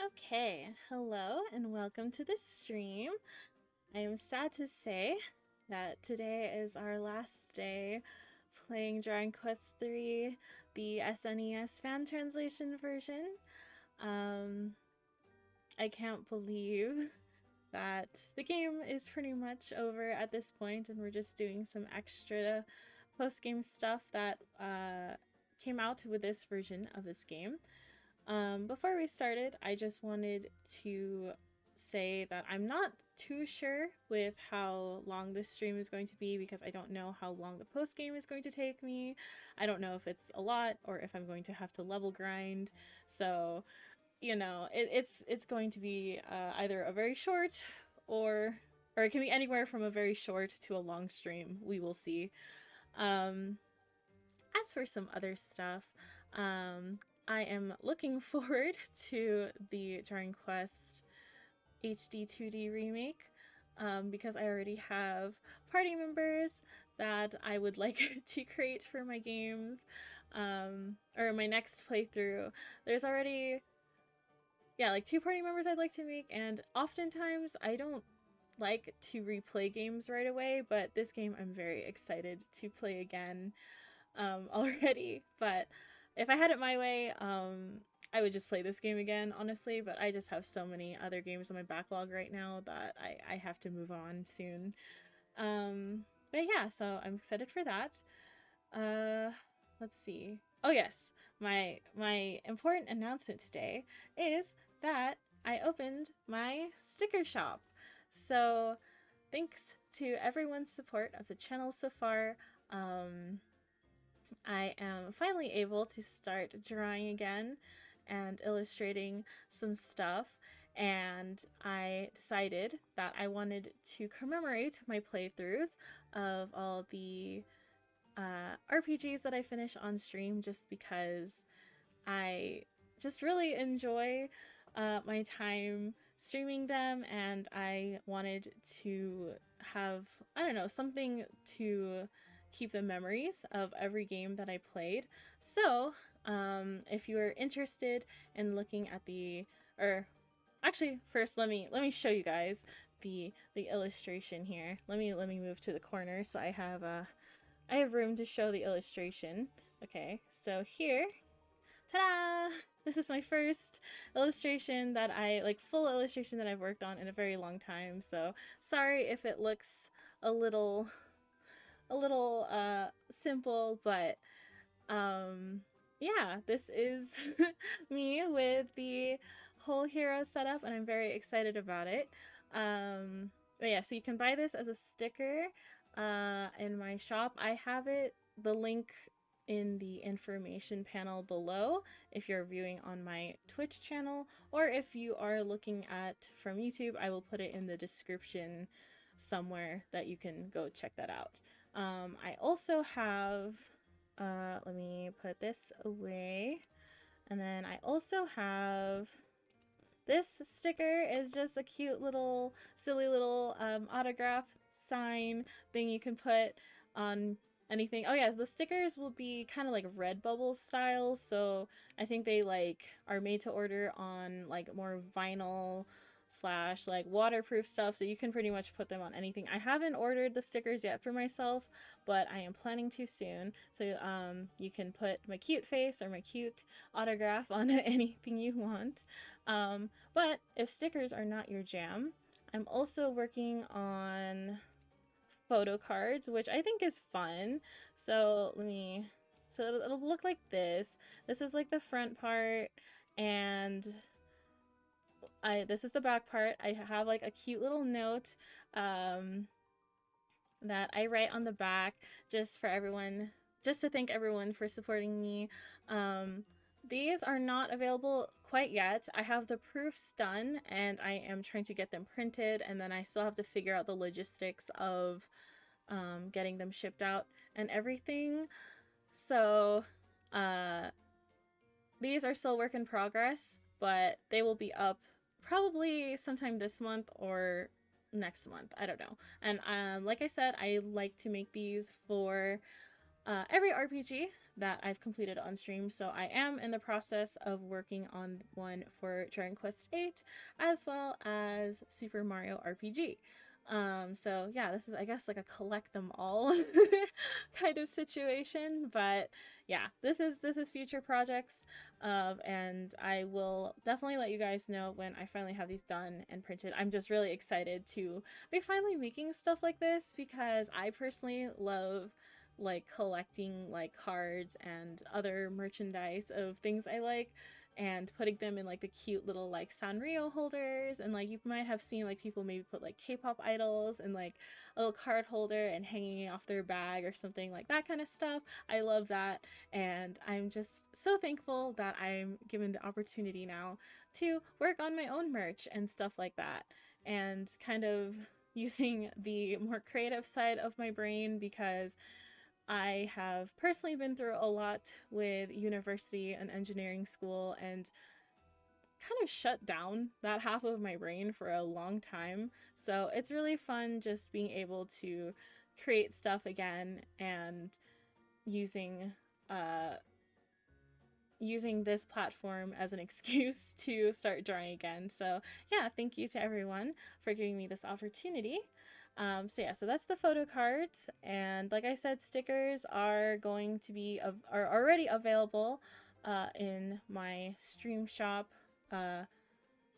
Okay, hello and welcome to the stream. I am sad to say that today is our last day playing Dragon Quest III, the SNES fan translation version. Um, I can't believe that the game is pretty much over at this point, and we're just doing some extra post-game stuff that came out with this version of this game. Before we started, I just wanted to say that I'm not too sure with how long this stream is going to be because I don't know how long the post game is going to take me. I don't know if it's a lot or if I'm going to have to level grind. So, it's going to be either a very short or or it can be anywhere from a very short to a long stream. We will see. Um, as for some other stuff, um, I am looking forward to the Dragon Quest HD 2D remake because I already have party members that I would like to create for my games or my next playthrough. There's already, yeah, like two party members I'd like to make, and oftentimes I don't like to replay games right away, but this game I'm very excited to play again already. But if I had it my way, I would just play this game again, honestly. But I just have so many other games on my backlog right now that I have to move on soon. But yeah, so I'm excited for that. Uh, let's see. Oh yes, my important announcement today is that I opened my sticker shop. So thanks to everyone's support of the channel so far. I am finally able to start drawing again and illustrating some stuff, and I decided that I wanted to commemorate my playthroughs of all the RPGs that I finish on stream just because I just really enjoy my time streaming them, and I wanted to have, I don't know, something to keep the memories of every game that I played. So, if you are interested in looking at or actually, first let me show you guys the illustration here. Let me move to the corner so I have room to show the illustration. Okay, so here, ta-da! This is my first illustration that full illustration that I've worked on in a very long time. So sorry if it looks a little simple, but yeah, this is me with the whole hero setup, and I'm very excited about it. But yeah, so you can buy this as a sticker in my shop. I have the link in the information panel below if you're viewing on my Twitch channel, or if you are looking at from YouTube, I will put it in the description somewhere that you can go check that out. I also have, let me put this away. And then I also have this sticker is just a cute little, silly little autograph sign thing you can put on anything. Oh yeah, the stickers will be kind of like Redbubble style, so I think they are made to order on more vinyl slash waterproof stuff, so you can pretty much put them on anything. I haven't ordered the stickers yet for myself, but I am planning to soon. So you can put my cute face or my cute autograph on anything you want. But if stickers are not your jam, I'm also working on photo cards, which I think is fun. So so it'll look like this. This is like the front part, and this is the back part. I have like a cute little note that I write on the back just for everyone, just to thank everyone for supporting me. These are not available quite yet. I have the proofs done and I am trying to get them printed, and then I still have to figure out the logistics of getting them shipped out and everything. So these are still work in progress, but they will be up probably sometime this month or next month. I don't know. And like I said, I like to make these for every RPG that I've completed on stream. So I am in the process of working on one for Dragon Quest VIII as well as Super Mario RPG. So yeah, this is, I guess, like a collect them all kind of situation, but yeah, this is future projects, and I will definitely let you guys know when I finally have these done and printed. I'm just really excited to be finally making stuff like this because I personally love like collecting like cards and other merchandise of things I like, and putting them in like the cute little like Sanrio holders, and like you might have seen like people maybe put like K-pop idols and like a little card holder and hanging it off their bag or something, like that kind of stuff. I love that, and I'm just so thankful that I'm given the opportunity now to work on my own merch and stuff like that, and kind of using the more creative side of my brain, because I have personally been through a lot with university and engineering school and kind of shut down that half of my brain for a long time. So it's really fun just being able to create stuff again and using uh using this platform as an excuse to start drawing again. So yeah, thank you to everyone for giving me this opportunity. So yeah, so that's the photo cards, and like I said, stickers are going to be are already available in my stream shop,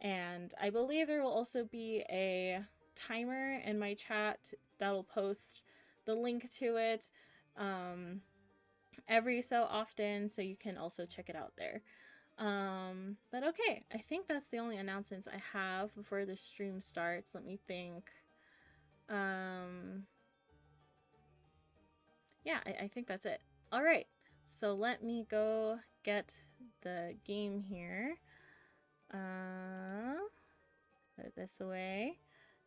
and I believe there will also be a timer in my chat that'll post the link to it every so often, so you can also check it out there. But okay, I think that's the only announcements I have before the stream starts. Let me think. Yeah, I think that's it. All right, so let me go get the game here. Put it this away,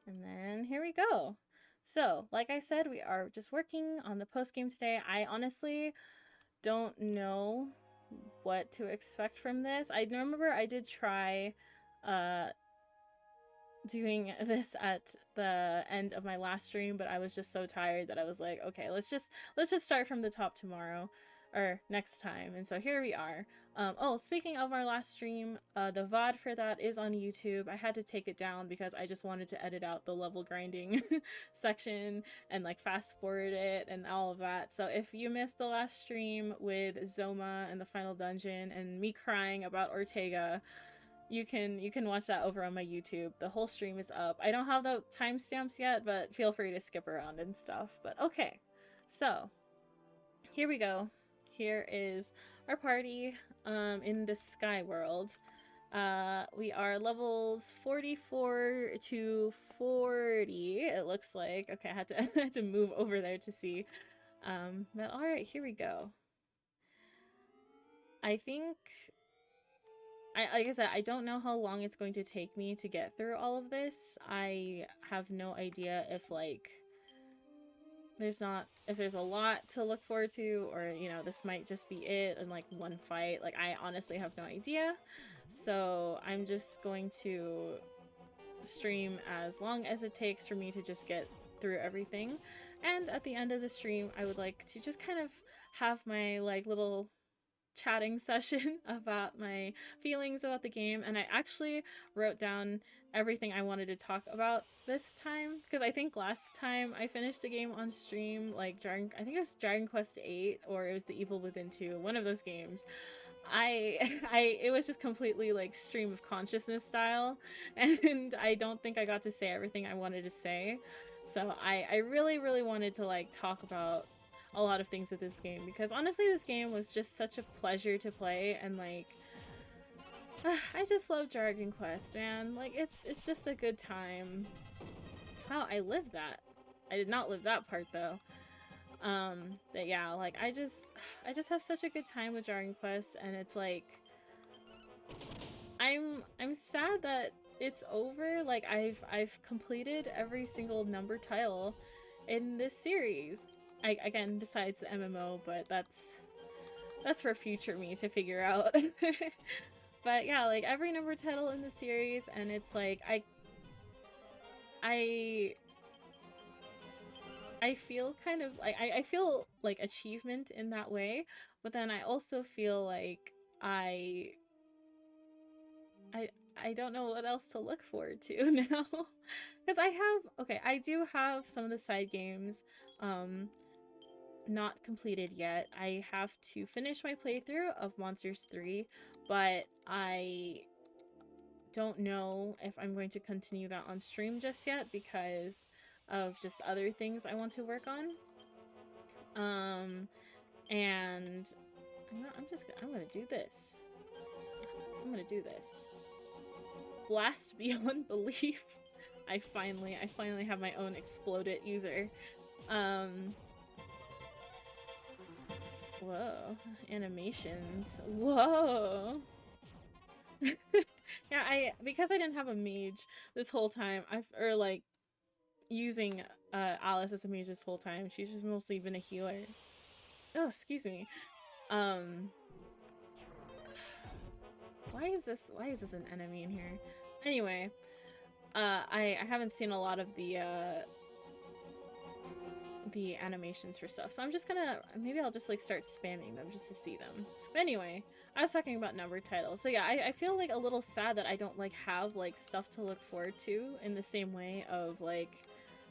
and then here we go. So, like I said, we are just working on the post game today. I honestly don't know what to expect from this. I remember I did try doing this at the end of my last stream, but I was just so tired that I was like, okay, let's just start from the top tomorrow or next time. And so here we are. Oh, speaking of our last stream, the VOD for that is on YouTube. I had to take it down because I just wanted to edit out the level grinding section and like fast forward it and all of that. So if you missed the last stream with Zoma and the final dungeon and me crying about Ortega, you can watch that over on my YouTube. The whole stream is up. I don't have the timestamps yet, but feel free to skip around and stuff. But okay, so here we go. Here is our party in the Sky World. We are levels 44 to 40, it looks like. Okay, I had to move over there to see. But all right, here we go. I think like I said, I don't know how long it's going to take me to get through all of this. I have no idea if like there's a lot to look forward to, or you know, this might just be it and like one fight. Like I honestly have no idea. So I'm just going to stream as long as it takes for me to just get through everything. And at the end of the stream, I would like to just kind of have my like little chatting session about my feelings about the game, and I actually wrote down everything I wanted to talk about this time, because I think last time I finished a game on stream, like I think it was Dragon Quest VIII or it was The Evil Within 2, one of those games. It was just completely like stream of consciousness style, and I don't think I got to say everything I wanted to say. So I really wanted to like talk about a lot of things with this game, because honestly this game was just such a pleasure to play, and like I just love Dragon Quest, man. Like it's just a good time. Wow, I lived that. I did not live that part though. But yeah, like I just have such a good time with Dragon Quest, and it's like I'm sad that it's over. Like I've completed every single number title in this series. Again, besides the MMO, but that's for future me to figure out. But yeah, like every number title in the series, and it's like I feel kind of like I feel like achievement in that way, but then I also feel like I I don't know what else to look forward to now. Because I do have some of the side games not completed yet. I have to finish my playthrough of Monsters 3, but I don't know if I'm going to continue that on stream just yet because of just other things I want to work on. And I'm gonna do this. I'm gonna do this. Blast beyond belief. I finally have my own exploded user. Whoa, animations. Whoa. Yeah, because I didn't have a mage this whole time, or like using Alice as a mage this whole time. She's just mostly been a healer. Oh, excuse me. Why is this an enemy in here? Anyway, I haven't seen a lot of the animations for stuff, so I'm just gonna, maybe I'll just like start spamming them just to see them. But anyway, I was talking about numbered titles. So yeah, I feel like a little sad that I don't like have like stuff to look forward to in the same way of like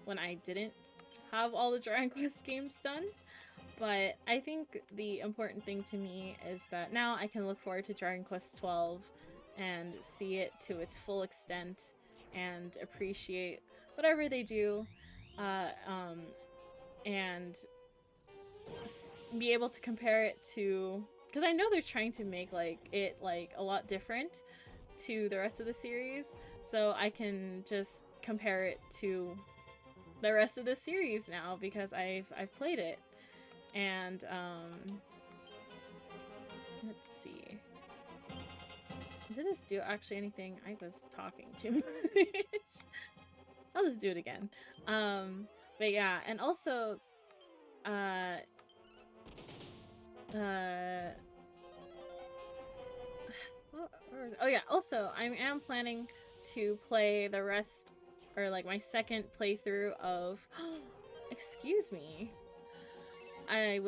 when I didn't have all the Dragon Quest games done. But I think the important thing to me is that now I can look forward to Dragon Quest 12 and see it to its full extent and appreciate whatever they do, and be able to compare it to, because I know they're trying to make like it like a lot different to the rest of the series, so I can just compare it to the rest of the series now because I've played it. And let's see, did this do actually anything? I was talking too much. I'll just do it again. But yeah, and also oh yeah, also I am planning to play the rest, or like my second playthrough of excuse me, I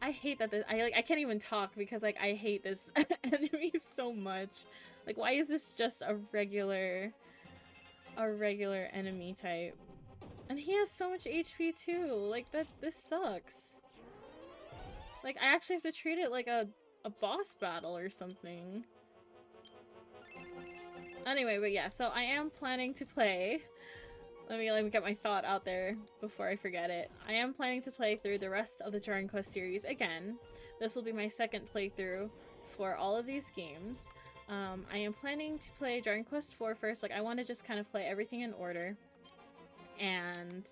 hate that I can't even talk because like I hate this enemy so much. Like, why is this just a regular enemy type? And he has so much HP too. Like, this sucks. Like, I actually have to treat it like a boss battle or something. Anyway, but yeah, so I am planning to play. Let me get my thought out there before I forget it. I am planning to play through the rest of the Dragon Quest series again. This will be my second playthrough for all of these games. I am planning to play Dragon Quest 4 first. Like, I want to just kind of play everything in order. And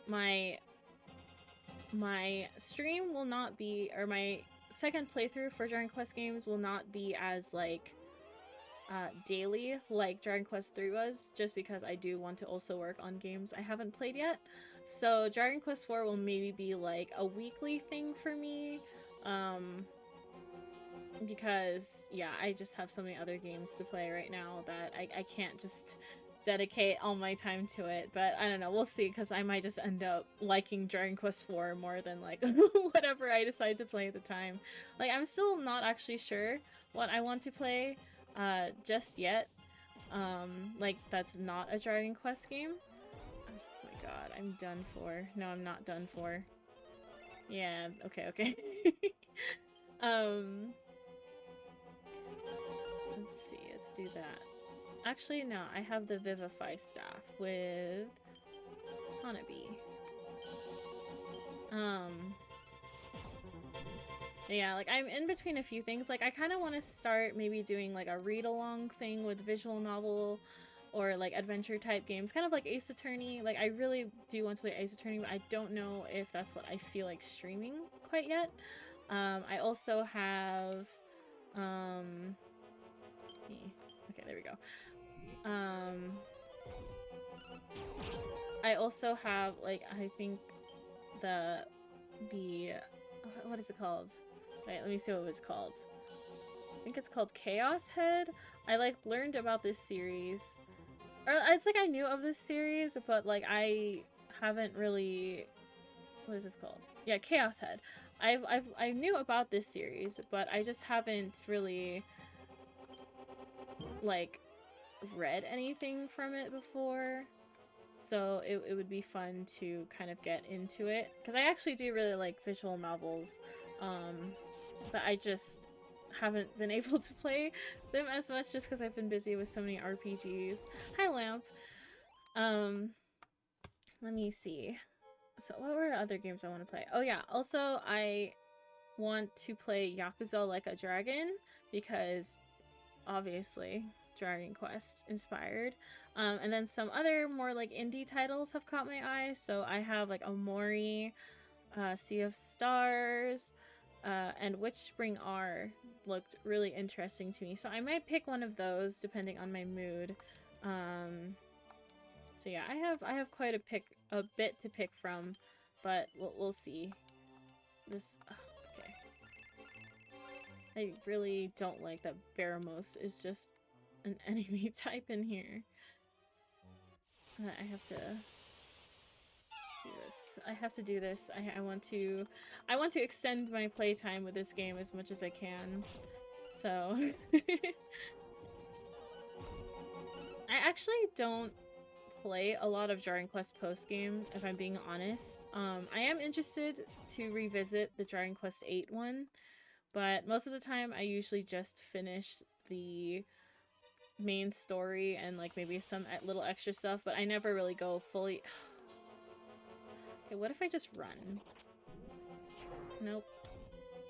my stream will not be, or my second playthrough for Dragon Quest games will not be as like daily like Dragon Quest 3 was, just because I do want to also work on games I haven't played yet. So Dragon Quest 4 will maybe be like a weekly thing for me, because yeah, I just have so many other games to play right now that I can't just dedicate all my time to it. But I don't know, we'll see, because I might just end up liking Dragon Quest 4 more than like whatever I decide to play at the time. Like, I'm still not actually sure what I want to play just yet. Like, that's not a Dragon Quest game. Oh my god, I'm done for. No, I'm not done for. Yeah, okay. Let's see, let's do that. Actually, no, I have the Vivify staff with Hanabi. Yeah, like, I'm in between a few things. Like, I kind of want to start maybe doing like a read-along thing with visual novel or like adventure type games, kind of like Ace Attorney. Like, I really do want to play Ace Attorney, but I don't know if that's what I feel like streaming quite yet. I also have okay, there we go. I also have, like, I think the what is it called? Wait, let me see what it was called. I think it's called Chaos Head. I like learned about this series, or it's like I knew of this series, but like I haven't really, what is this called? Yeah, Chaos Head. I knew about this series, but I just haven't really like read anything from it before. So it would be fun to kind of get into it, because I actually do really like visual novels, but I just haven't been able to play them as much just because I've been busy with so many RPGs. Hi, Lamp. Let me see. So what were other games I want to play? Oh yeah, also I want to play Yakuza Like a Dragon, because obviously Dragon Quest inspired. And then some other more like indie titles have caught my eye. So I have like Omori, Sea of Stars, and Witch Spring R looked really interesting to me. So I might pick one of those depending on my mood. So yeah, I have quite a bit to pick from, but we'll see. This okay. I really don't like that Baramos is just an enemy type in here. I have to do this. I have to do this. I want to extend my playtime with this game as much as I can. So I actually don't play a lot of Dragon Quest postgame, if I'm being honest. I am interested to revisit the Dragon Quest 8 one, but most of the time I usually just finish the main story and like maybe some little extra stuff, but I never really go fully. Okay, what if I just run? Nope.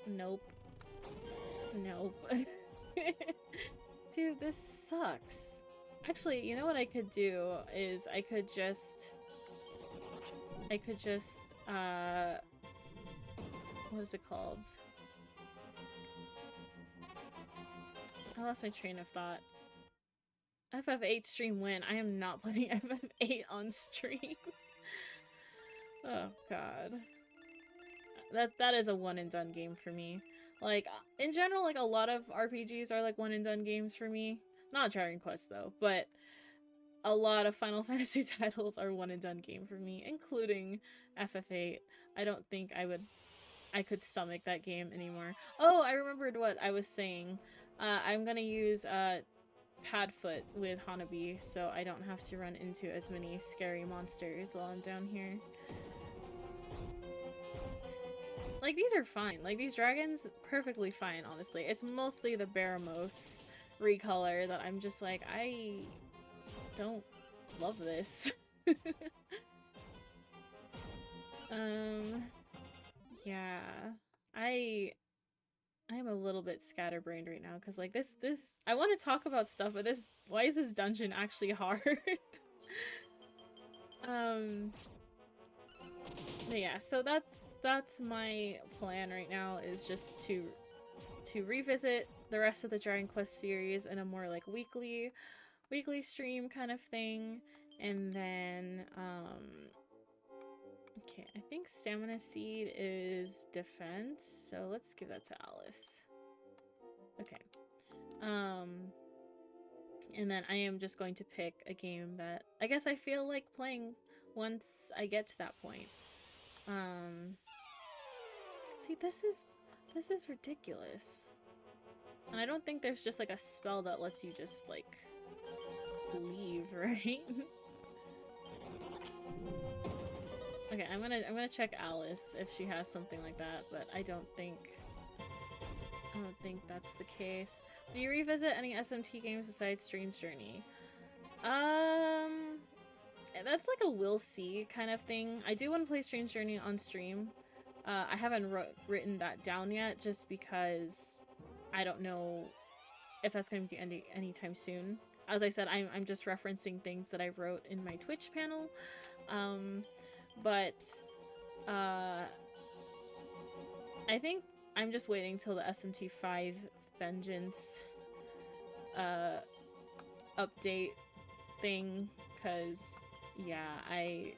Nope. Nope. Dude, this sucks. Actually, you know what I could do is I could just what is it called? I lost my train of thought. FF8 stream win. I am not playing FF8 on stream. Oh god. That is a one and done game for me. Like, in general, like a lot of RPGs are like one and done games for me. Not Dragon Quest though, but a lot of Final Fantasy titles are one and done game for me, including FF8. I don't think I could stomach that game anymore. Oh, I remembered what I was saying. I'm gonna use Padfoot with Hanabi, so I don't have to run into as many scary monsters while I'm down here. Like, these are fine. Like, these dragons, perfectly fine, honestly. It's mostly the Baramos recolor that I'm just like, I don't love this. Yeah. I'm a little bit scatterbrained right now, because like this I want to talk about stuff, but why is this dungeon actually hard? But yeah, so that's my plan right now, is just to revisit the rest of the Dragon Quest series in a more like weekly stream kind of thing, and then okay, I think Stamina Seed is defense, so let's give that to Alice. Okay. And then I am just going to pick a game that I guess I feel like playing once I get to that point. See, this is ridiculous. And I don't think there's just like a spell that lets you just like leave, right? Okay, I'm gonna check Alice if she has something like that, but I don't think that's the case. Do you revisit any SMT games besides Dream's Journey? That's like a we'll see kind of thing. I do want to play Strange Journey on stream. I haven't written that down yet, just because I don't know if that's going to be ending anytime soon. As I said, I'm just referencing things that I wrote in my Twitch panel. But I think I'm just waiting till the SMT5 Vengeance update thing, because yeah, I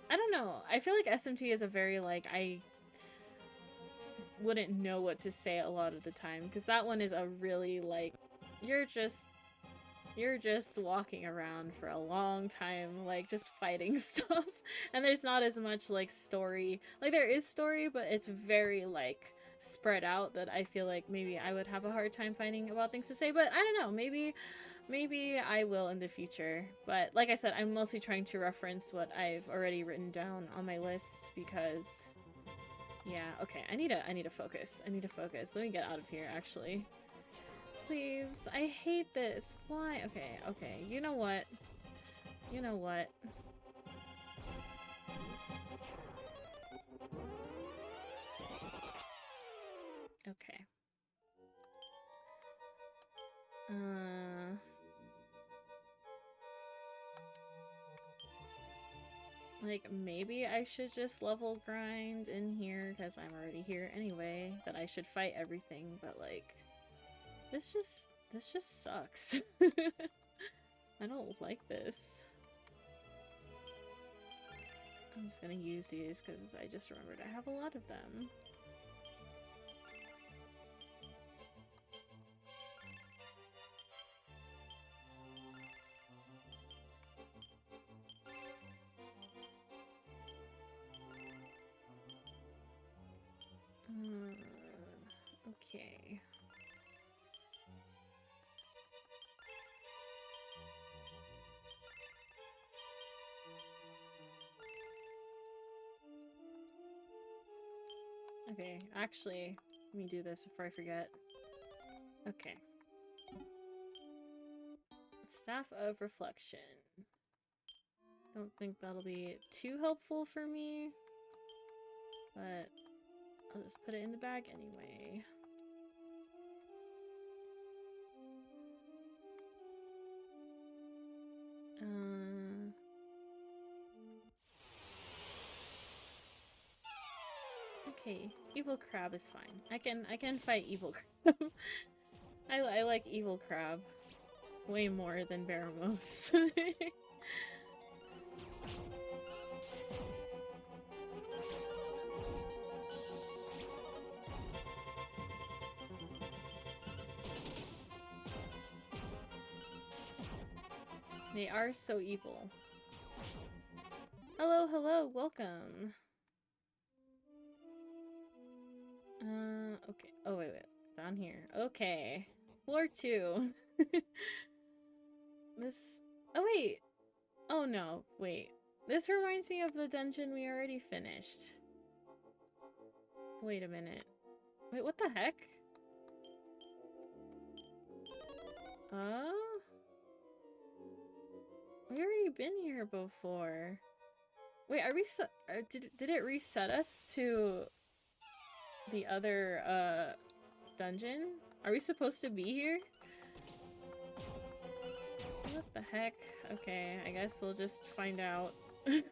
don't know. I feel like SMT is a very like, I wouldn't know what to say a lot of the time, because that one is a really like, you're just You're just walking around for a long time, like, just fighting stuff. And there's not as much, like, story. Like, there is story, but it's very, like, spread out that I feel like maybe I would have a hard time finding about things to say. But I don't know, maybe I will in the future. But like I said, I'm mostly trying to reference what I've already written down on my list because... Yeah, okay, I need to focus. I need to focus. Let me get out of here, actually. Please, I hate this. Why? Okay, okay. You know what? You know what? Okay. Like, maybe I should just level grind in here, because I'm already here anyway, but I should fight everything, but like, this just sucks. I don't like this. I'm just gonna use these, because I just remembered I have a lot of them. Okay. Okay, actually, let me do this before I forget. Okay. Staff of Reflection. Don't think that'll be too helpful for me, but I'll just put it in the bag anyway. Okay, Evil Crab is fine. I can fight Evil Crab. I like Evil Crab way more than Baramos. They are so evil. Hello, hello, welcome. Okay. Oh, wait. Down here. Okay. Floor 2. This... Oh, wait. Oh, no. Wait. This reminds me of the dungeon we already finished. Wait a minute. Wait, what the heck? We've already been here before. Wait, are we did it reset us to the other dungeon? Are we supposed to be here? What the heck? Okay, I guess we'll just find out. Okay.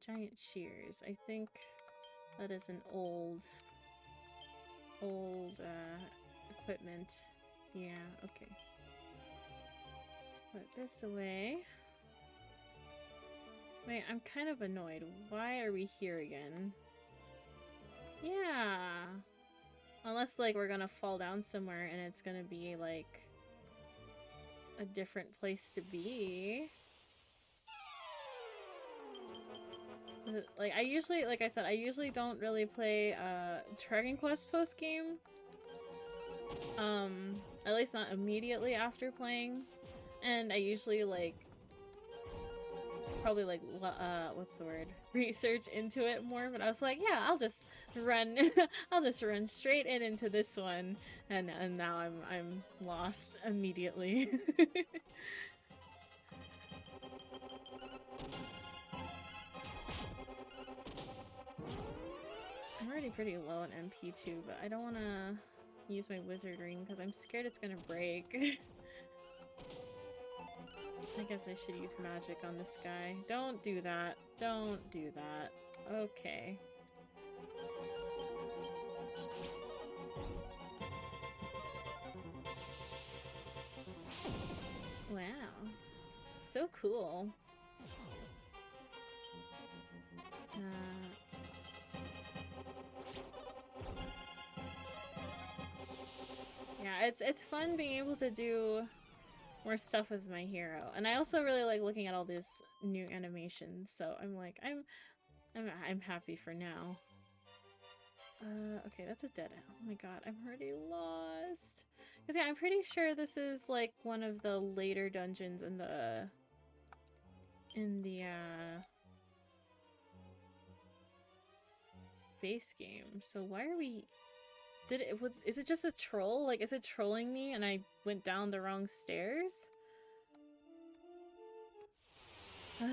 Giant shears. I think that is an old equipment. Yeah, okay. Let's put this away. Wait, I'm kind of annoyed. Why are we here again? Yeah. Unless, like, we're gonna fall down somewhere and it's gonna be, like, a different place to be. Like, I usually, like I said, I usually don't really play, Dragon Quest post-game. At least not immediately after playing. And I usually, like, probably, like, what's the word? Research into it more, but I was like, yeah, I'll just run, I'll just run straight into this one, and now I'm lost immediately. I'm already pretty low on MP too, but I don't want to use my wizard ring because I'm scared it's gonna break. I guess I should use magic on this guy. Don't do that. Don't do that. Okay. Wow. So cool. Yeah, it's fun being able to do more stuff with my hero, and I also really like looking at all these new animations. So I'm like, I'm happy for now. Okay, that's a dead end. Oh my god, I'm already lost. Cause yeah, I'm pretty sure this is like one of the later dungeons in the base game. So why are we? Is it just a troll? Like, is it trolling me and I went down the wrong stairs? Okay.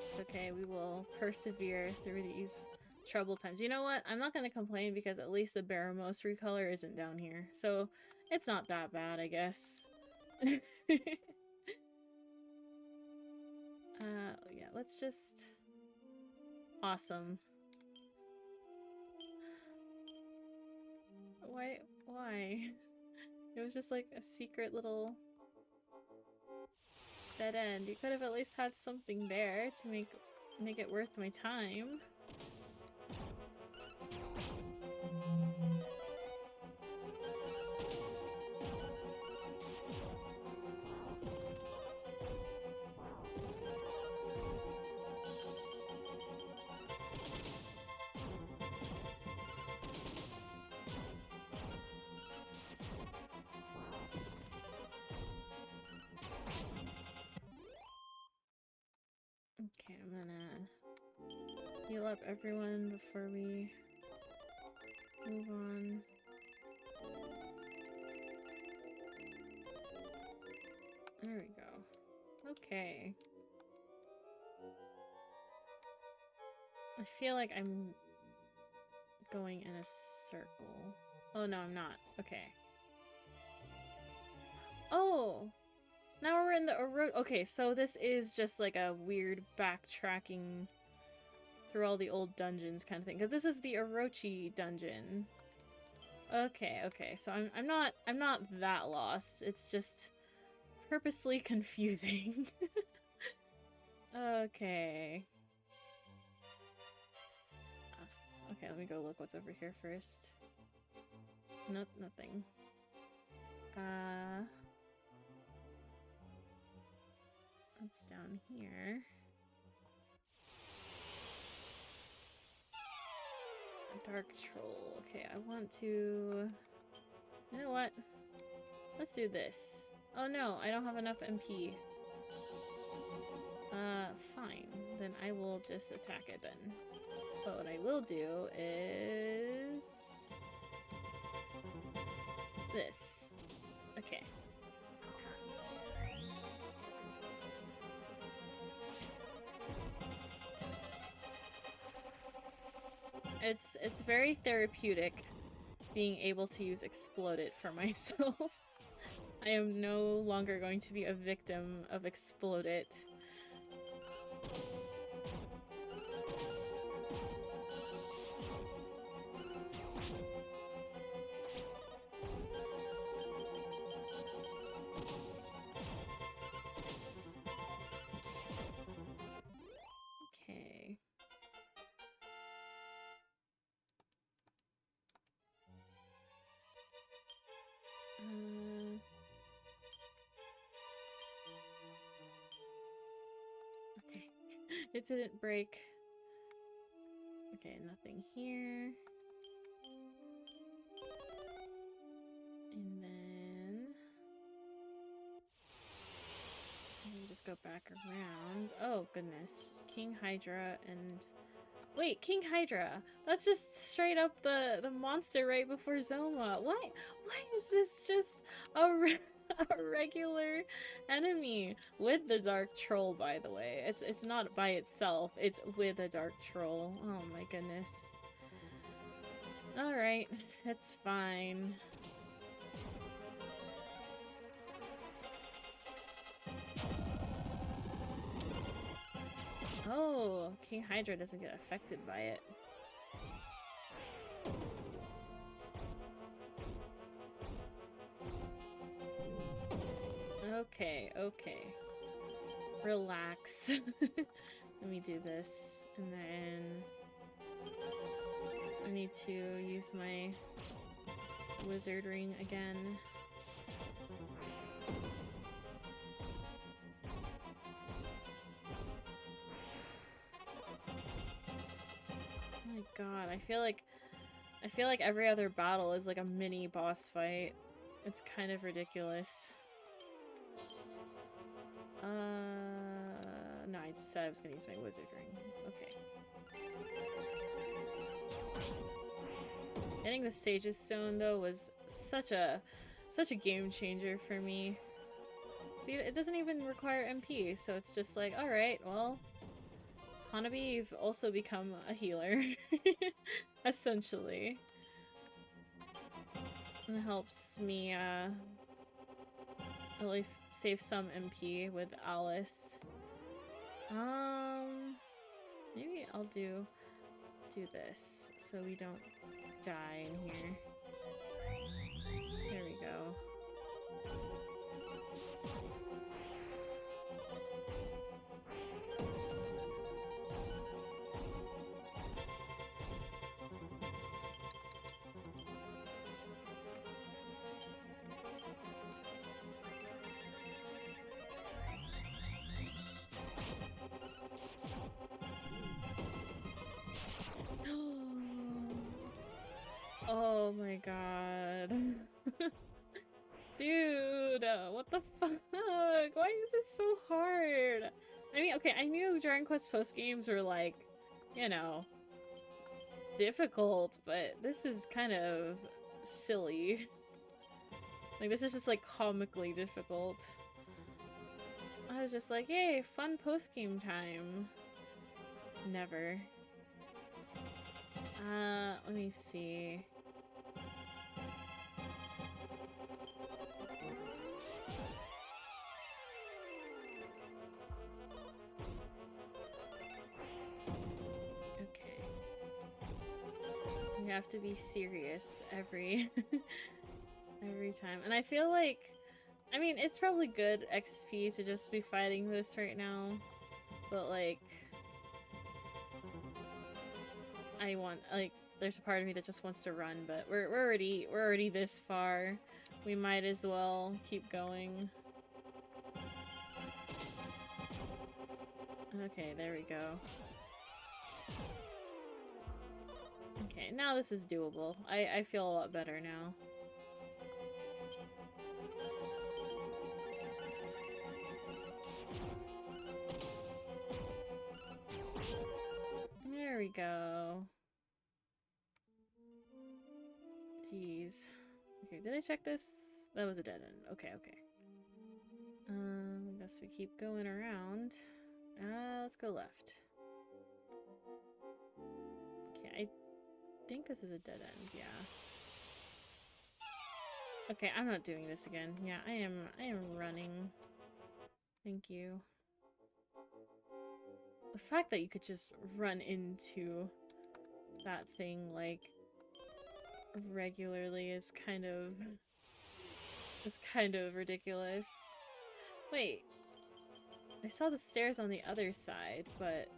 It's okay, we will persevere through these troubled times. You know what? I'm not gonna complain because at least the Baramos recolor isn't down here. So it's not that bad, I guess. Yeah, let's just... Awesome. Why? It was just like a secret little dead end. You could have at least had something there to make it worth my time. Okay, I'm gonna heal up everyone before we move on. There we go. Okay. I feel like I'm going in a circle. Oh no, I'm not. Okay. Oh! Now we're in the okay, so this is just like a weird backtracking through all the old dungeons kind of thing. Because this is the Orochi dungeon. Okay, okay. So I'm not that lost. It's just purposely confusing. Okay. Okay, let me go look what's over here first. Nope, nothing. What's down here? A dark troll. Okay, I want to... You know what? Let's do this. Oh no, I don't have enough MP. Fine. Then I will just attack it then. But what I will do is... this. Okay. It's very therapeutic being able to use Explode It for myself. I am no longer going to be a victim of Explode It. Okay. Okay. It didn't break. Okay, nothing here. And then... let me just go back around. Oh, goodness. King Hydra and... Wait, King Hydra! That's just straight up the monster right before Zoma. Why is this just a regular enemy with the Dark Troll, by the way? It's not by itself, it's with a Dark Troll. Oh my goodness. Alright, it's fine. Oh, King Hydra doesn't get affected by it. Okay, okay. Relax. Let me do this, and then I need to use my wizard ring again. Oh my god, I feel like every other battle is like a mini boss fight. It's kind of ridiculous. No, I just said I was gonna use my wizard ring. Okay. Getting the Sage's Stone though was such a game changer for me. See, it doesn't even require MP, so it's just like, alright, well, Hanabi, you've also become a healer. Essentially. And it helps me, at least save some MP with Alice. Maybe I'll do this so we don't die in here. There we go. Oh my god. Dude, what the fuck? Why is it so hard? I mean, okay, I knew Dragon Quest post games were like, you know, difficult, but this is kind of silly. Like, this is just like comically difficult. I was just like, yay, fun post game time. Never. Let me see. Okay. You have to be serious every time. And I feel like, I mean, it's probably good XP to just be fighting this right now, but like, I want, like, there's a part of me that just wants to run, but we're already this far. We might as well keep going. Okay, there we go. Okay, now this is doable. I feel a lot better now. There we go. Jeez. Okay, did I check this? That was a dead end. Okay, okay. Guess we keep going around. Let's go left. Okay, I think this is a dead end, yeah. Okay, I'm not doing this again. Yeah, I am running. Thank you. The fact that you could just run into that thing, like, regularly is kind of ridiculous. Wait. I saw the stairs on the other side, but...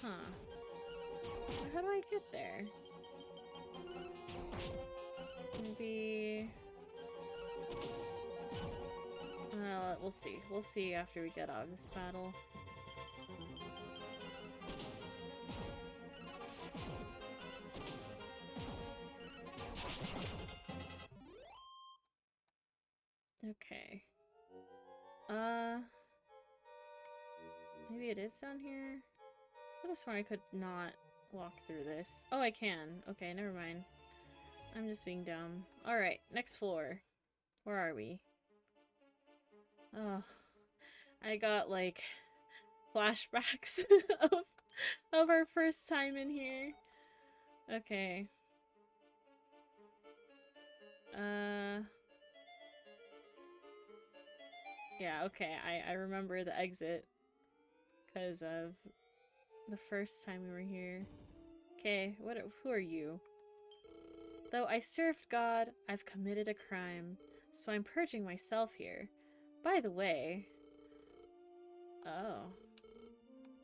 Huh. How do I get there? Maybe... we'll see. We'll see after we get out of this battle. Okay. Maybe it is down here? I could have sworn I could not walk through this. Oh, I can. Okay, never mind. I'm just being dumb. Alright, next floor. Where are we? Oh. I got, like, flashbacks of our first time in here. Okay. Yeah, okay, I remember the exit. Because of the first time we were here. Okay, who are you? Though I served God, I've committed a crime. So I'm purging myself here. By the way... Oh.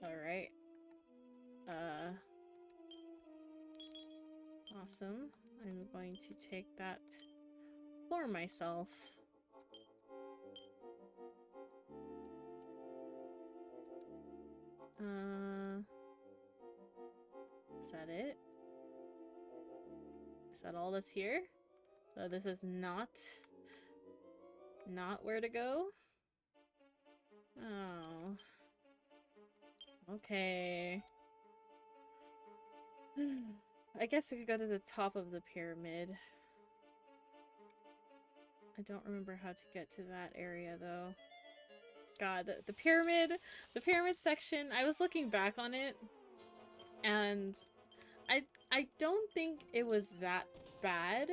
Alright. Awesome. I'm going to take that for myself. Is that it? Is that all that's here? So this is not where to go? Oh. Okay. I guess we could go to the top of the pyramid. I don't remember how to get to that area though. God, the pyramid section, I was looking back on it and I don't think it was that bad.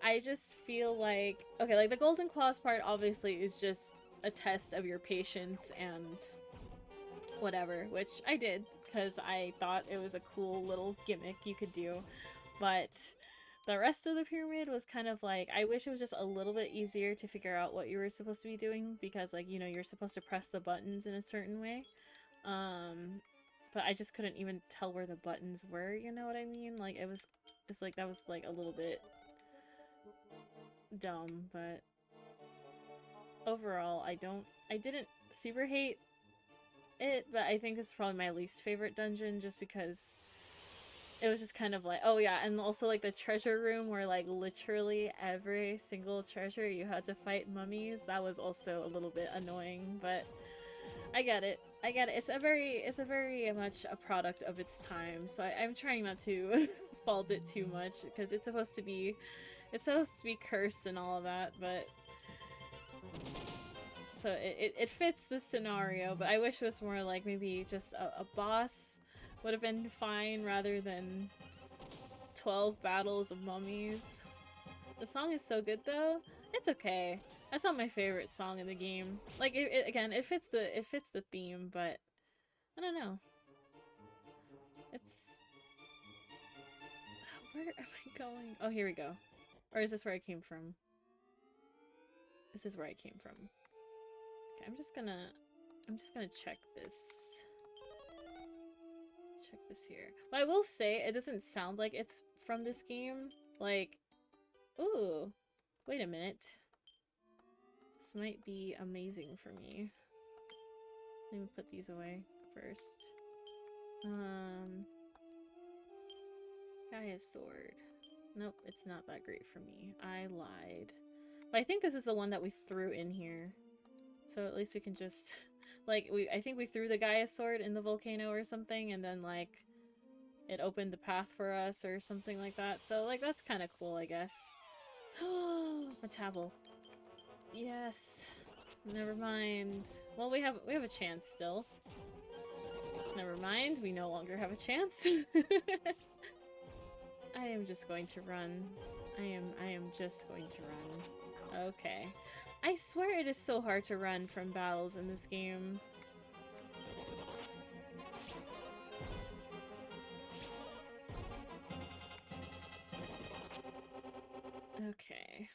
I just feel like, okay, like the Golden Claws part obviously is just a test of your patience and whatever, which I did because I thought it was a cool little gimmick you could do. But the rest of the pyramid was kind of like, I wish it was just a little bit easier to figure out what you were supposed to be doing because, like, you know, you're supposed to press the buttons in a certain way. But I just couldn't even tell where the buttons were, you know what I mean? Like, it's like, that was like a little bit dumb, but overall, I didn't super hate it, but I think it's probably my least favorite dungeon just because it was just kind of like, oh yeah, and also like the treasure room where like literally every single treasure you had to fight mummies, that was also a little bit annoying, but I get it. I get it. It's a very much a product of its time, so I'm trying not to fault it too much because it's supposed to be cursed and all of that, but so it fits the scenario, but I wish it was more like maybe just a boss would have been fine rather than 12 battles of mummies. The song is so good though. It's okay. That's not my favorite song in the game. Like again, it fits the theme, but I don't know. It's where am I going? Oh, here we go. Or is this where I came from? This is where I came from. Okay, I'm just gonna check this. Check this here. But I will say, it doesn't sound like it's from this game. Like, ooh, wait a minute. This might be amazing for me. Let me put these away first. Daiya's sword. Nope, it's not that great for me. I lied. But I think this is the one that we threw in here. So at least we can just... Like, I think we threw the Gaia sword in the volcano or something, and then, like, it opened the path for us or something like that. So, like, that's kind of cool, I guess. A tablet. Yes. Never mind. Well, we have a chance still. Never mind, we no longer have a chance. I am just going to run. I am just going to run. Okay. I swear it is so hard to run from battles in this game. Okay.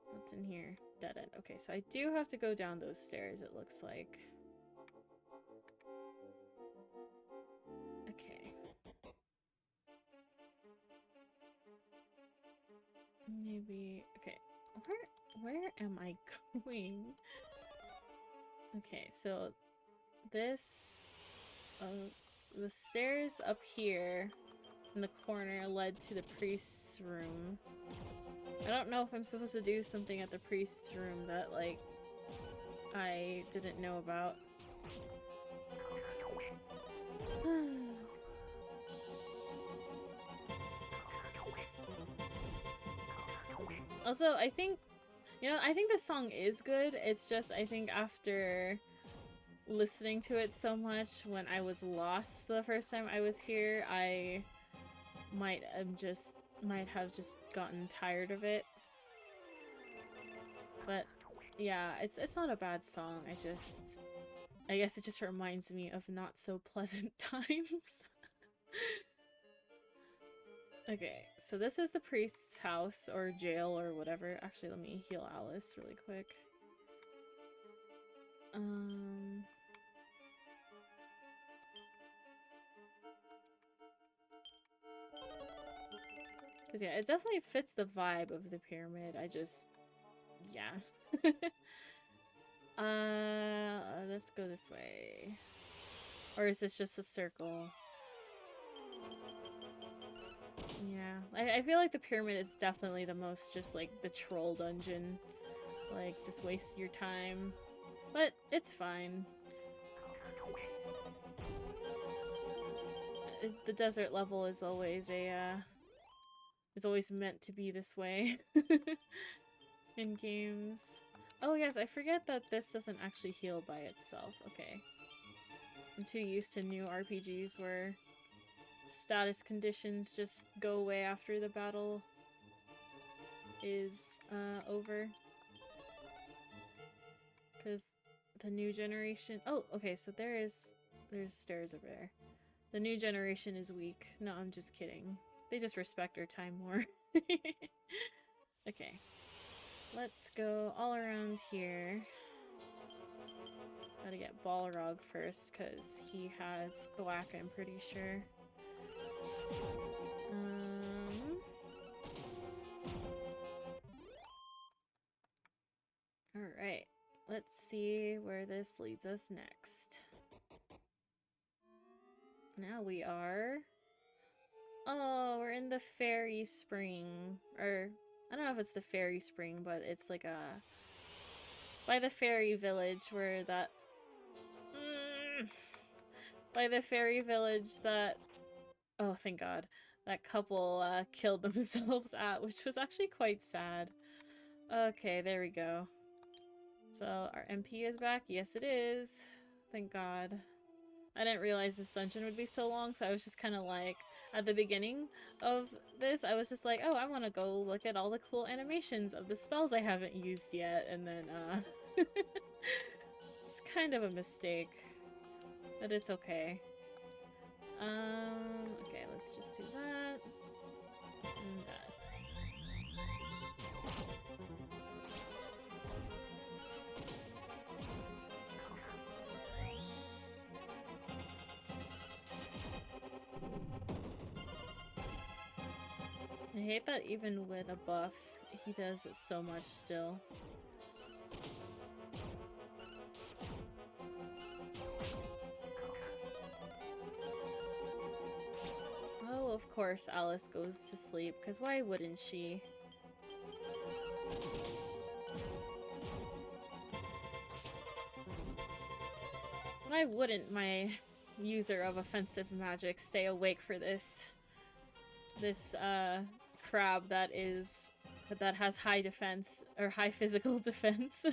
What's in here? Dead end. Okay, so I do have to go down those stairs, it looks like. Okay. Maybe... Okay. Where am I going? Okay, so this... the stairs up here in the corner led to the priest's room. I don't know if I'm supposed to do something at the priest's room that, like, I didn't know about. Also, I think, you know, I think this song is good. It's just, I think after listening to it so much when I was lost the first time I was here, I might have just gotten tired of it. But yeah, it's not a bad song. I guess it just reminds me of not so pleasant times. Okay, so this is the priest's house or jail or whatever. Actually, let me heal Alice really quick. Because yeah, it definitely fits the vibe of the pyramid. I just, yeah. Let's go this way. Or is this just a circle? Yeah, I feel like the pyramid is definitely the most just like the troll dungeon. Like, just waste your time. But it's fine. The desert level is always is always meant to be this way in games. Oh yes, I forget that this doesn't actually heal by itself. Okay. I'm too used to new RPGs where status conditions just go away after the battle is over. Because the new generation... Oh, okay, so there's stairs over there. The new generation is weak. No, I'm just kidding. They just respect our time more. Okay. Let's go all around here. Gotta get Balrog first, because he has Thwack, I'm pretty sure. Alright. Let's see where this leads us next. Now we are... Oh, we're in the fairy spring. Or, I don't know if it's the fairy spring, but it's like a... By the fairy village where that... By the fairy village that... Oh, thank God. That couple killed themselves at, which was actually quite sad. Okay, there we go. So, our MP is back? Yes, it is. Thank God. I didn't realize this dungeon would be so long, so I was just kind of like, at the beginning of this, I was just like, oh, I want to go look at all the cool animations of the spells I haven't used yet, and then, it's kind of a mistake, but it's okay. Okay, let's just do that, and that. I hate that even with a buff, he does it so much still. Oh, of course Alice goes to sleep, because why wouldn't she? Why wouldn't my user of offensive magic stay awake for this crab that has high defense or high physical defense?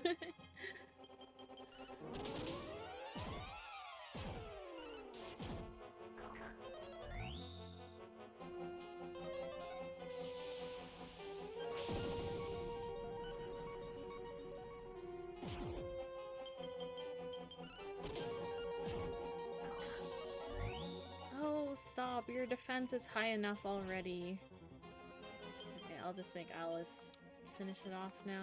Oh, stop. Your defense is high enough already. Okay, I'll just make Alice finish it off now.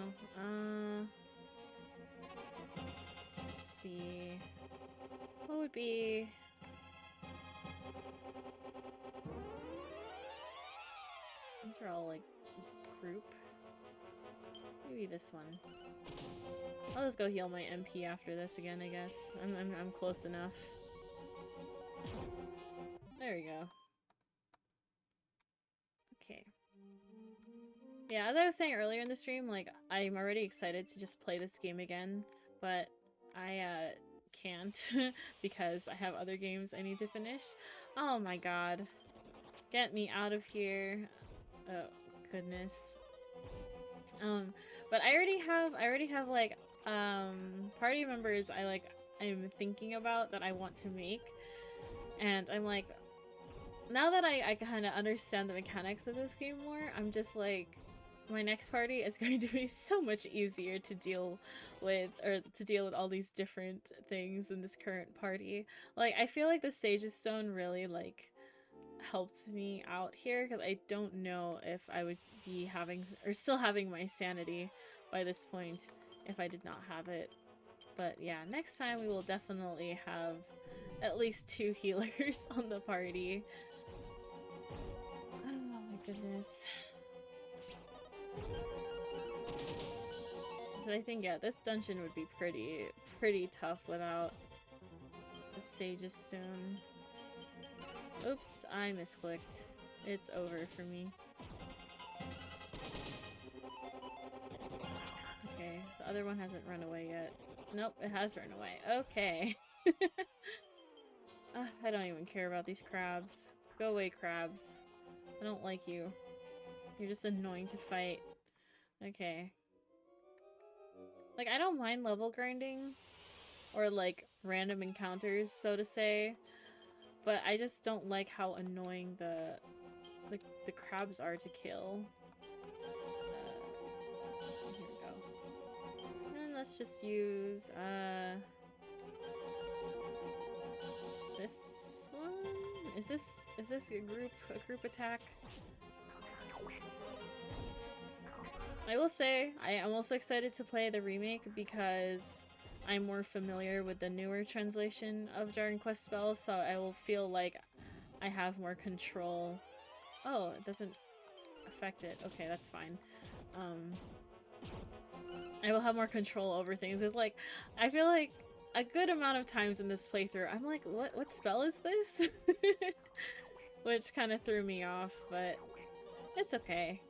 Let's see. What would be... These are all, like, group. Maybe this one. I'll just go heal my MP after this again, I guess. I'm close enough. There we go. Okay. Yeah, as I was saying earlier in the stream, like, I'm already excited to just play this game again, but I, can't because I have other games I need to finish. Oh my god. Get me out of here. Oh, goodness. But I already have, like, party members I'm thinking about that I want to make, and I'm like, now that I kind of understand the mechanics of this game more, I'm just like, my next party is going to be so much easier to deal with, or to deal with all these different things in this current party. Like, I feel like the Sage's Stone really, like, helped me out here, because I don't know if I would be having, or still having, my sanity by this point if I did not have it. But yeah, next time we will definitely have at least 2 healers on the party. Oh my goodness. But I think, yeah, this dungeon would be pretty tough without the Sage's Stone. Oops, I misclicked. It's over for me. Okay, the other one hasn't run away yet. Nope, it has run away. Okay. I don't even care about these crabs. Go away, crabs. I don't like you. You're just annoying to fight. Okay. Like, I don't mind level grinding, or like random encounters, so to say, but I just don't like how annoying the crabs are to kill. Here we go. And let's just use this one. Is this a group attack? I will say I am also excited to play the remake because I'm more familiar with the newer translation of Dragon Quest spells, so I will feel like I have more control. Oh, it doesn't affect it. Okay, that's fine. I will have more control over things. It's like, I feel like a good amount of times in this playthrough, I'm like, what spell is this? Which kind of threw me off, but it's okay.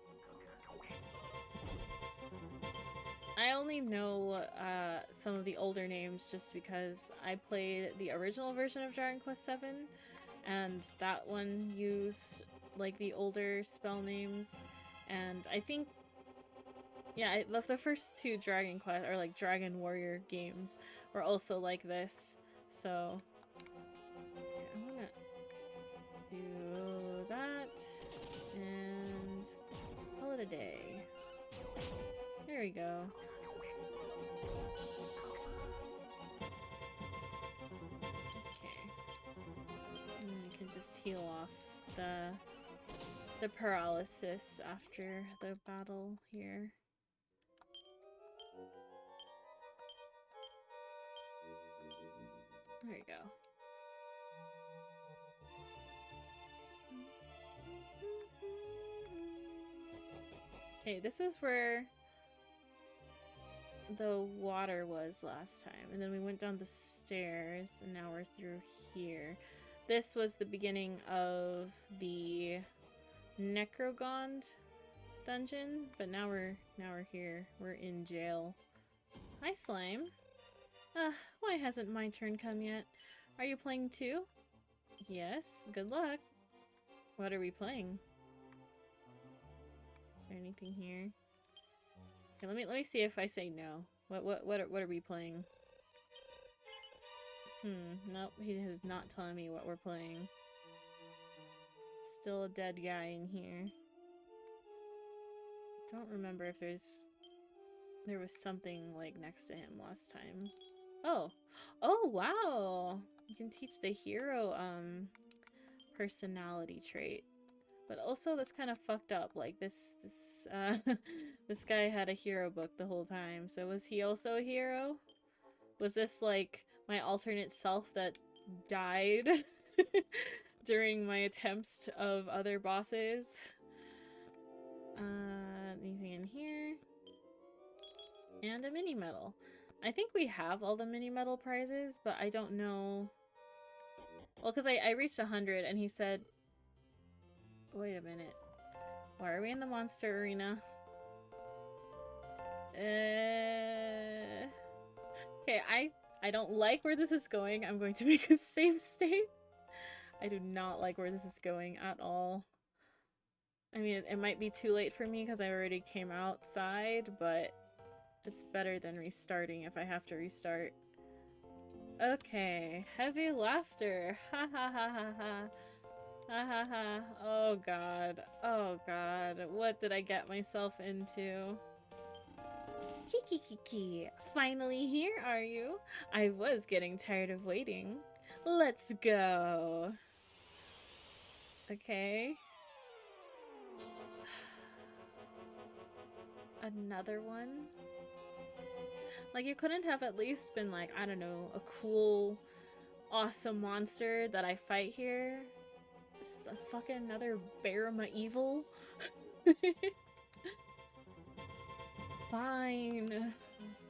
I only know some of the older names just because I played the original version of Dragon Quest VII, and that one used like the older spell names, and I think, yeah, the first 2 Dragon Quest, or like Dragon Warrior games, were also like this, so okay, I'm gonna do that and call it a day. There we go. Okay. And you can just heal off the paralysis after the battle here. There you go. Okay, this is where the water was last time, and then we went down the stairs, and now we're through here. This was the beginning of the Necrogond dungeon, but now we're here. We're in jail. Hi, Slime. Why hasn't my turn come yet? Are you playing too? Yes, good luck. What are we playing? Is there anything here? Okay, let me see if I say no. What are we playing? Nope, he is not telling me what we're playing. Still a dead guy in here. Don't remember if there was something like next to him last time. Oh wow! You can teach the hero personality trait. But also, that's kind of fucked up. Like, this this guy had a hero book the whole time. So was he also a hero? Was this, like, my alternate self that died during my attempts of other bosses? Anything in here? And a mini medal. I think we have all the mini medal prizes, but I don't know. Well, because I reached 100 and he said... Wait a minute. Why are we in the monster arena? Okay, I don't like where this is going. I'm going to make a save state. I do not like where this is going at all. I mean, it might be too late for me because I already came outside, but it's better than restarting if I have to restart. Okay, heavy laughter. Ha ha ha ha ha. Ha ha ha. Oh god. Oh god. What did I get myself into? Kiki. Finally here, are you? I was getting tired of waiting. Let's go. Okay. Another one? Like, you couldn't have at least been like, I don't know, a cool, awesome monster that I fight here? It's just a fucking another Barama evil? Fine.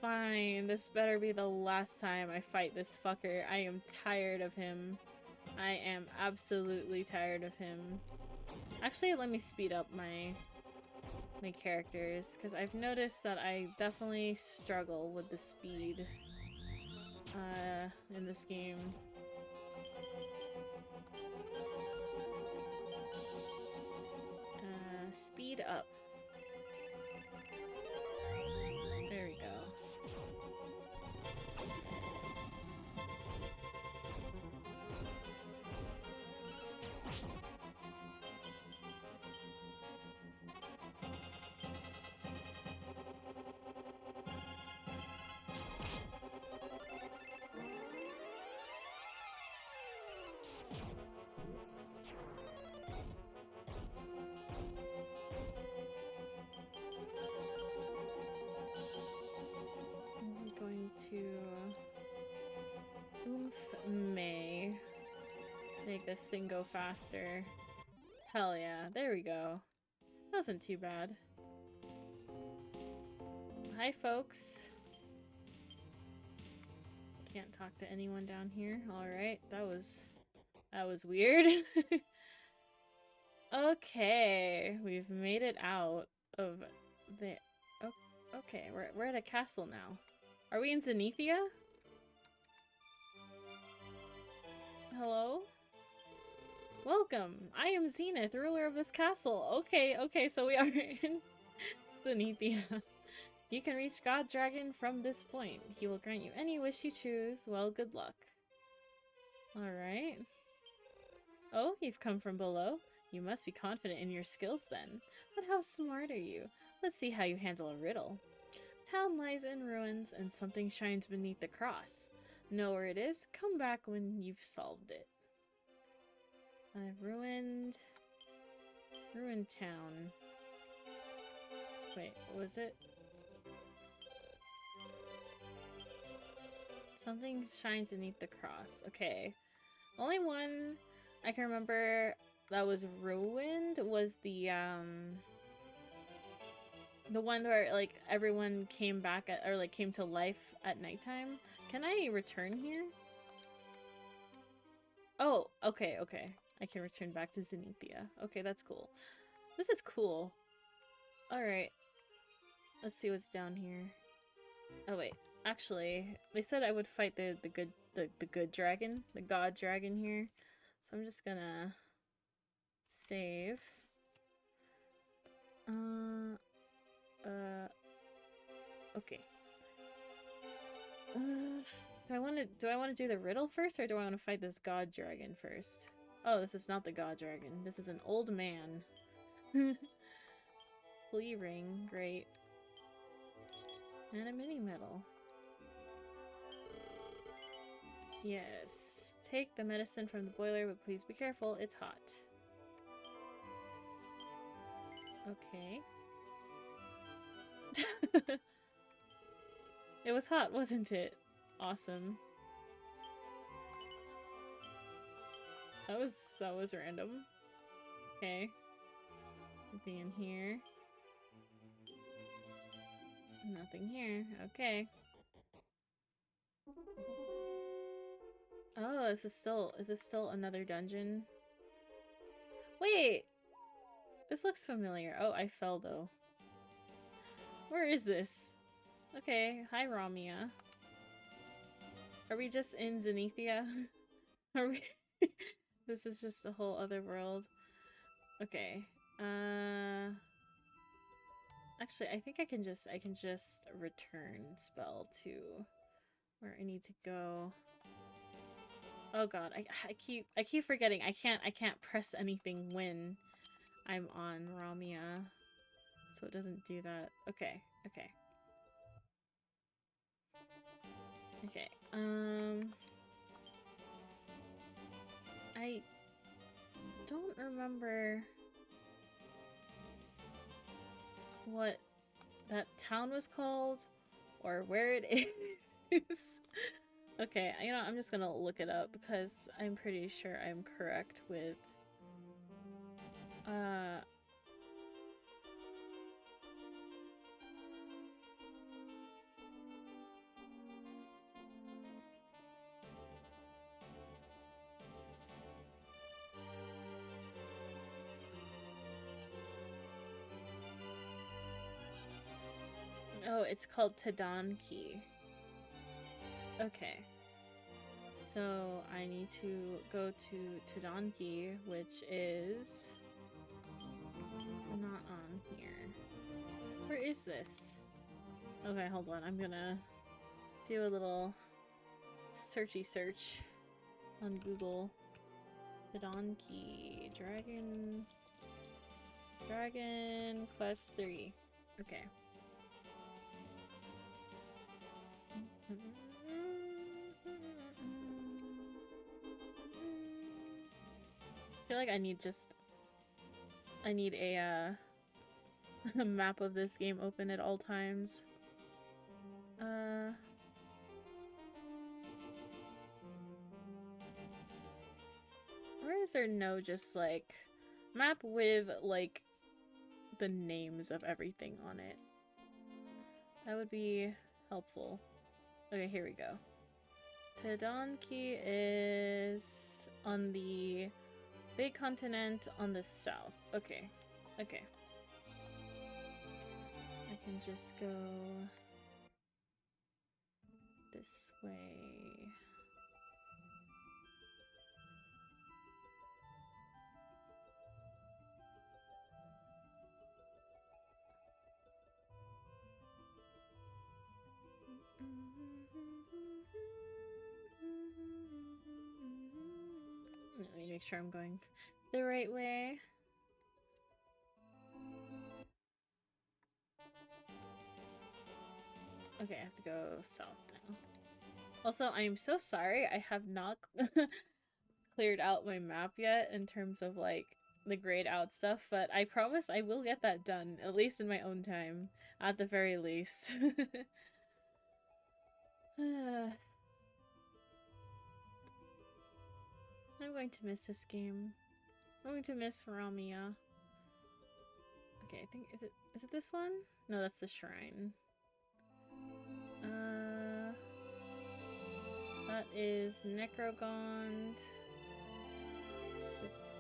Fine. This better be the last time I fight this fucker. I am tired of him. I am absolutely tired of him. Actually, let me speed up my characters, because I've noticed that I definitely struggle with the speed in this game. Speed up. There we go. To may make this thing go faster. Hell yeah, there we go. That wasn't too bad. Hi folks. Can't talk to anyone down here. Alright, that was weird. Okay, we've made it out of the... Oh, okay, we're at a castle now. Are we in Zenithia? Hello? Welcome! I am Zenith, ruler of this castle. Okay, so we are in Zenithia. You can reach God Dragon from this point. He will grant you any wish you choose. Well, good luck. Alright. Oh, you've come from below? You must be confident in your skills then. But how smart are you? Let's see how you handle a riddle. Town lies in ruins, and something shines beneath the cross. Know where it is? Come back when you've solved it. Ruined town. Wait, was it? Something shines beneath the cross. Okay. Only one I can remember that was ruined was the one where like everyone came back at, or like came to life at nighttime. Can I return here? Oh, okay. I can return back to Zenithia. Okay, that's cool. This is cool. Alright. Let's see what's down here. Oh wait. Actually, they said I would fight the good dragon, the god dragon here. So I'm just gonna save. Okay. Do I want to do the riddle first, or do I want to fight this god dragon first? Oh, this is not the god dragon. This is an old man. Flea ring, great. And a mini medal. Yes. Take the medicine from the boiler, but please be careful, it's hot. Okay. It was hot, wasn't it? Awesome. That was random. Okay. Nothing in here. Nothing here. Okay. Oh, is this still another dungeon? Wait! This looks familiar. Oh, I fell though. Where is this? Okay, hi Ramia. Are we just in Zenithia? Are we? This is just a whole other world. Okay. Actually, I think I can just return spell to where I need to go. Oh god, I keep forgetting. I can't press anything when I'm on Ramia. So it doesn't do that. Okay. Okay. don't remember what that town was called or where it is. Okay, you know, I'm just gonna look it up because I'm pretty sure I'm correct with oh, it's called Tadanki. Okay. So I need to go to Tadanki, which is not on here. Where is this? Okay, hold on. I'm gonna do a little searchy search on Google. Tadanki Dragon Quest 3. Okay. I feel like I need a a map of this game open at all times. Where is there no just like map with like the names of everything on it? That would be helpful. Okay, here we go. Tadanki is on the big continent on the south. Okay. Okay. I can just go this way. Let me make sure I'm going the right way. Okay, I have to go south now. Also, I am so sorry I have not cleared out my map yet in terms of like the grayed out stuff, but I promise I will get that done, at least in my own time, at the very least. I'm going to miss this game. I'm going to miss Ramia. Okay, I think is it this one? No, that's the shrine. That is Necrogond.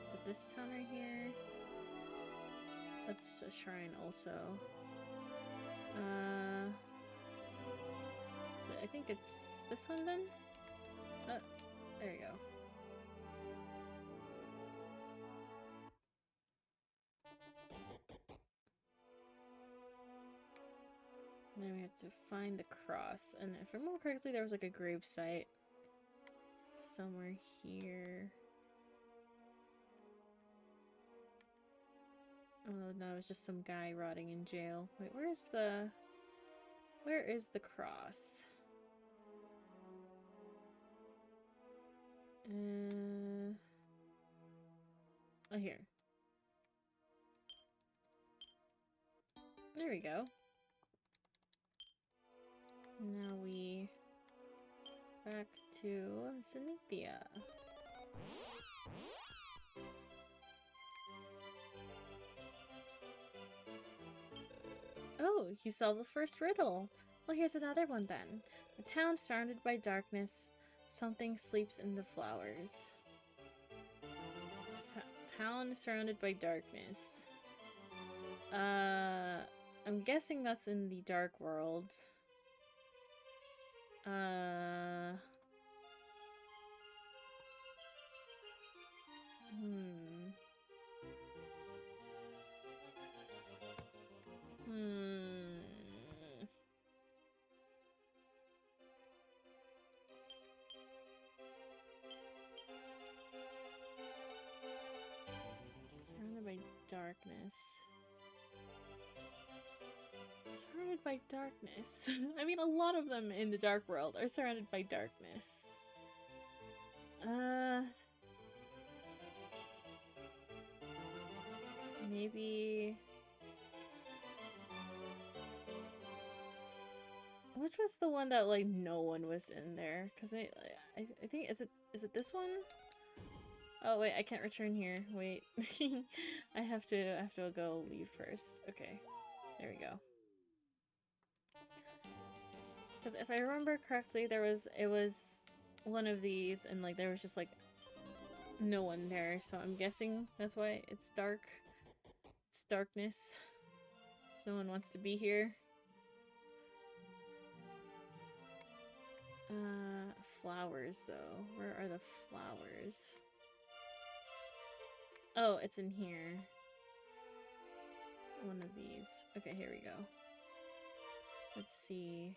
Is it this town right here? That's a shrine also. I think it's this one then? Oh, there you go. Then we have to find the cross. And if I remember correctly, there was like a grave site somewhere here. Oh no, it was just some guy rotting in jail. Wait, where is the cross? Oh, here. There we go. Now we back to Zenithia. Oh, you solved the first riddle. Well, here's another one then. A town surrounded by darkness. Something sleeps in the flowers. Town surrounded by darkness. I'm guessing that's in the dark world. Surrounded by darkness. Surrounded by darkness. I mean, a lot of them in the dark world are surrounded by darkness. Maybe... Which was the one that, like, no one was in there? Because I think, is it this one? Oh, wait, I can't return here. Wait. I have to go leave first. Okay. There we go. Because if I remember correctly, it was one of these, and, like, there was just, like, no one there. So I'm guessing that's why it's dark. It's darkness. So no one wants to be here. Flowers, though. Where are the flowers? Oh, it's in here. One of these. Okay, here we go. Let's see.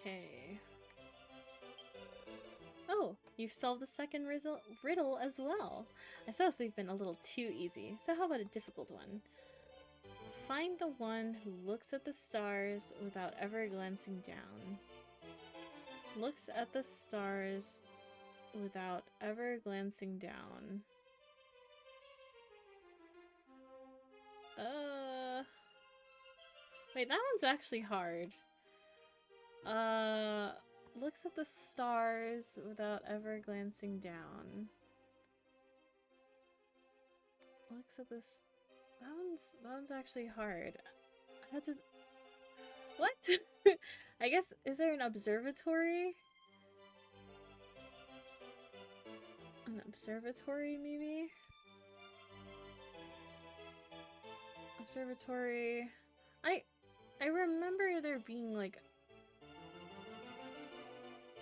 Okay. Oh, you've solved the second riddle as well. I suppose they've been a little too easy, so how about a difficult one? Find the one who looks at the stars without ever glancing down. Looks at the stars without ever glancing down. Wait, that one's actually hard. Looks at the stars without ever glancing down. Looks at this. That one's actually hard. I had to. What? I guess, is there an observatory? An observatory, maybe? Observatory. I remember there being, like,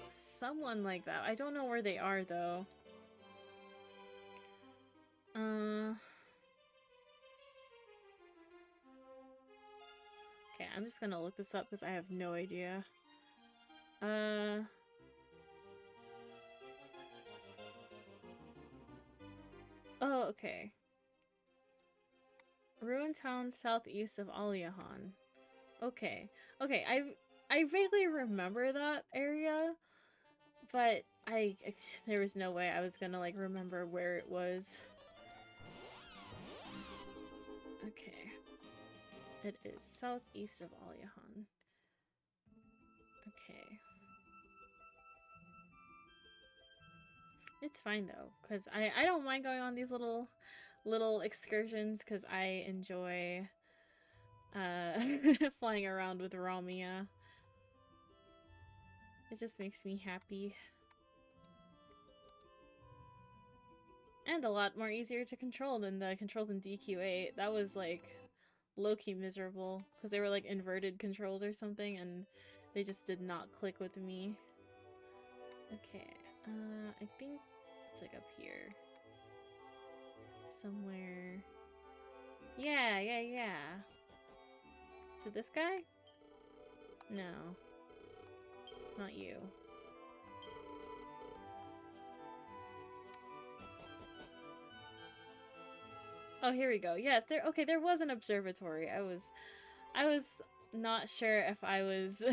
someone like that. I don't know where they are, though. Okay, I'm just gonna look this up because I have no idea. Oh, okay. Ruined town southeast of Aliahan. Okay. Okay, I vaguely remember that area, but there was no way I was gonna, like, remember where it was. Okay. It is southeast of Aliahan. Okay. It's fine though, because I don't mind going on these little excursions because I enjoy flying around with Ramia. It just makes me happy. And a lot more easier to control than the controls in DQ8. That was, like, low-key miserable because they were, like, inverted controls or something and they just did not click with me. Okay, I think it's, like, up here. Somewhere. Yeah. So this guy? No. Not you. Oh, here we go. Yes, there was an observatory. I was not sure if I was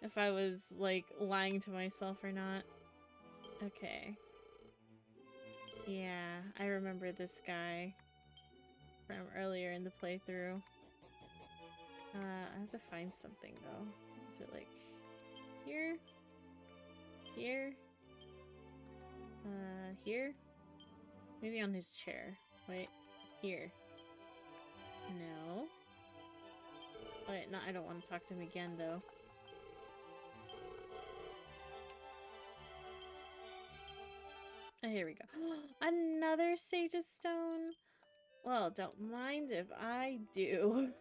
if I was, like, lying to myself or not. Okay. Yeah, I remember this guy from earlier in the playthrough. I have to find something though. Is it, like, here? Here? Here? Maybe on his chair. Wait, here. No. Wait, no, I don't want to talk to him again, though. Oh, here we go. Another Sage's Stone? Well, don't mind if I do.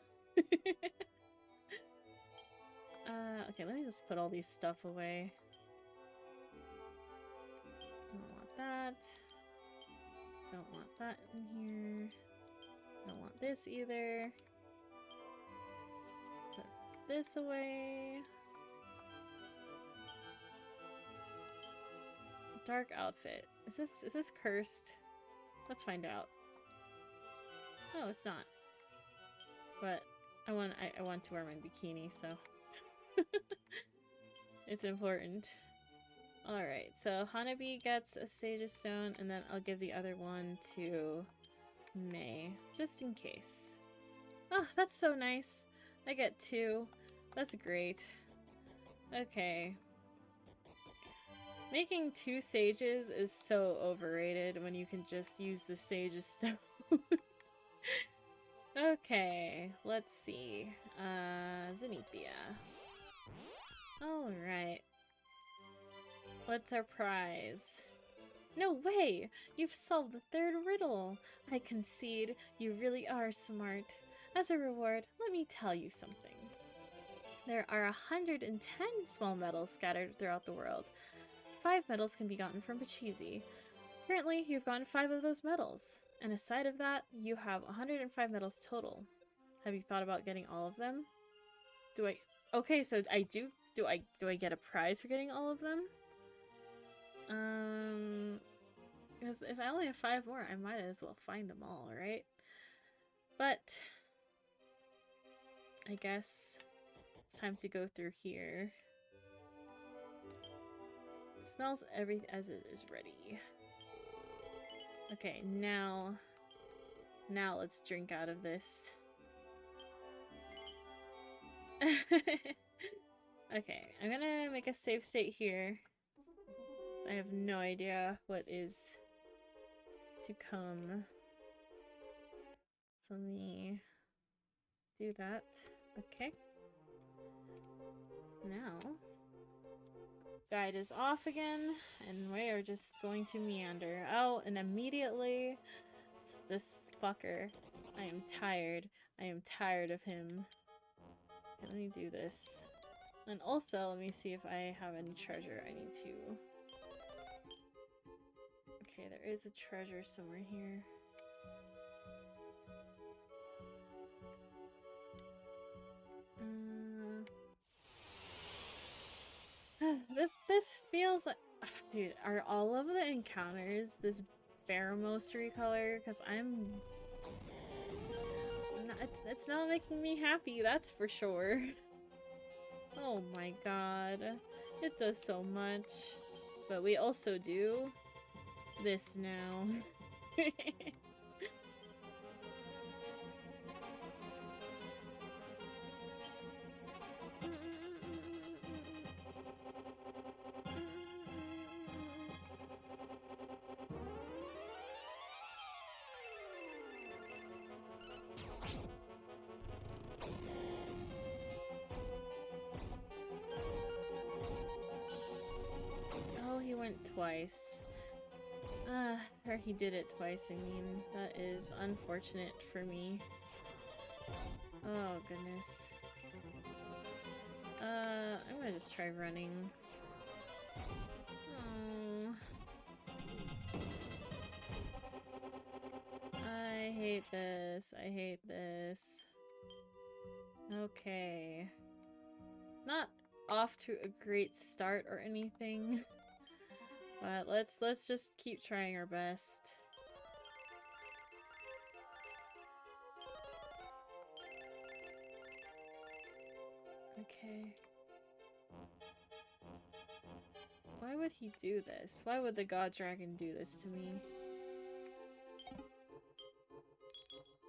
Okay, let me just put all these stuff away. Don't want that. Don't want that in here. Don't want this either. Put this away. Dark outfit. Is this cursed? Let's find out. No, it's not. But I want to wear my bikini, so it's important. Alright, so Hanabi gets a Sage Stone, and then I'll give the other one to May, just in case. Oh, that's so nice. I get 2. That's great. Okay. Making 2 sages is so overrated when you can just use the Sage Stone. Okay, let's see. Zenithia. Alright. What's our prize? No way! You've solved the 3rd riddle! I concede, you really are smart. As a reward, let me tell you something. There are 110 small medals scattered throughout the world. 5 medals can be gotten from Pachisi. Currently, you've gotten 5 of those medals. And aside of that, you have 105 medals total. Have you thought about getting all of them? Okay, so I do. Do I get a prize for getting all of them? Because if I only have 5 more, I might as well find them all, right? But I guess it's time to go through here. It smells everything as it is ready. Okay, now let's drink out of this. Okay, I'm gonna make a save state here. I have no idea what is to come. So let me do that. Okay. Now, guide is off again, and we are just going to meander. Oh, and immediately, it's this fucker. I am tired. I am tired of him. Okay, let me do this. And also, let me see if I have any treasure I need to... Okay, there is a treasure somewhere here. This feels like... Dude, are all of the encounters this Barramostery color? Because it's not making me happy, that's for sure. Oh my god. It does so much. But we also do this now. Oh, he went twice. Or he did it twice, I mean. That is unfortunate for me. Oh, goodness. I'm gonna just try running. Oh. I hate this. I hate this. Okay. Not off to a great start or anything. But let's just keep trying our best. Okay. Why would he do this? Why would the god dragon do this to me?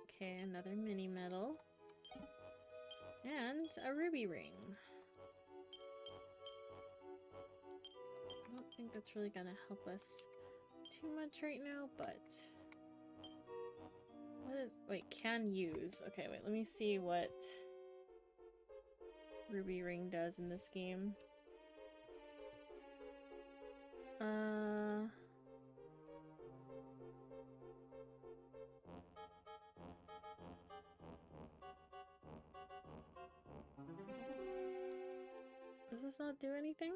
Okay, another mini medal. And a ruby ring. I don't think that's really gonna help us too much right now, but... What is... Wait, can use. Okay, wait, let me see what ruby ring does in this game. Does this not do anything?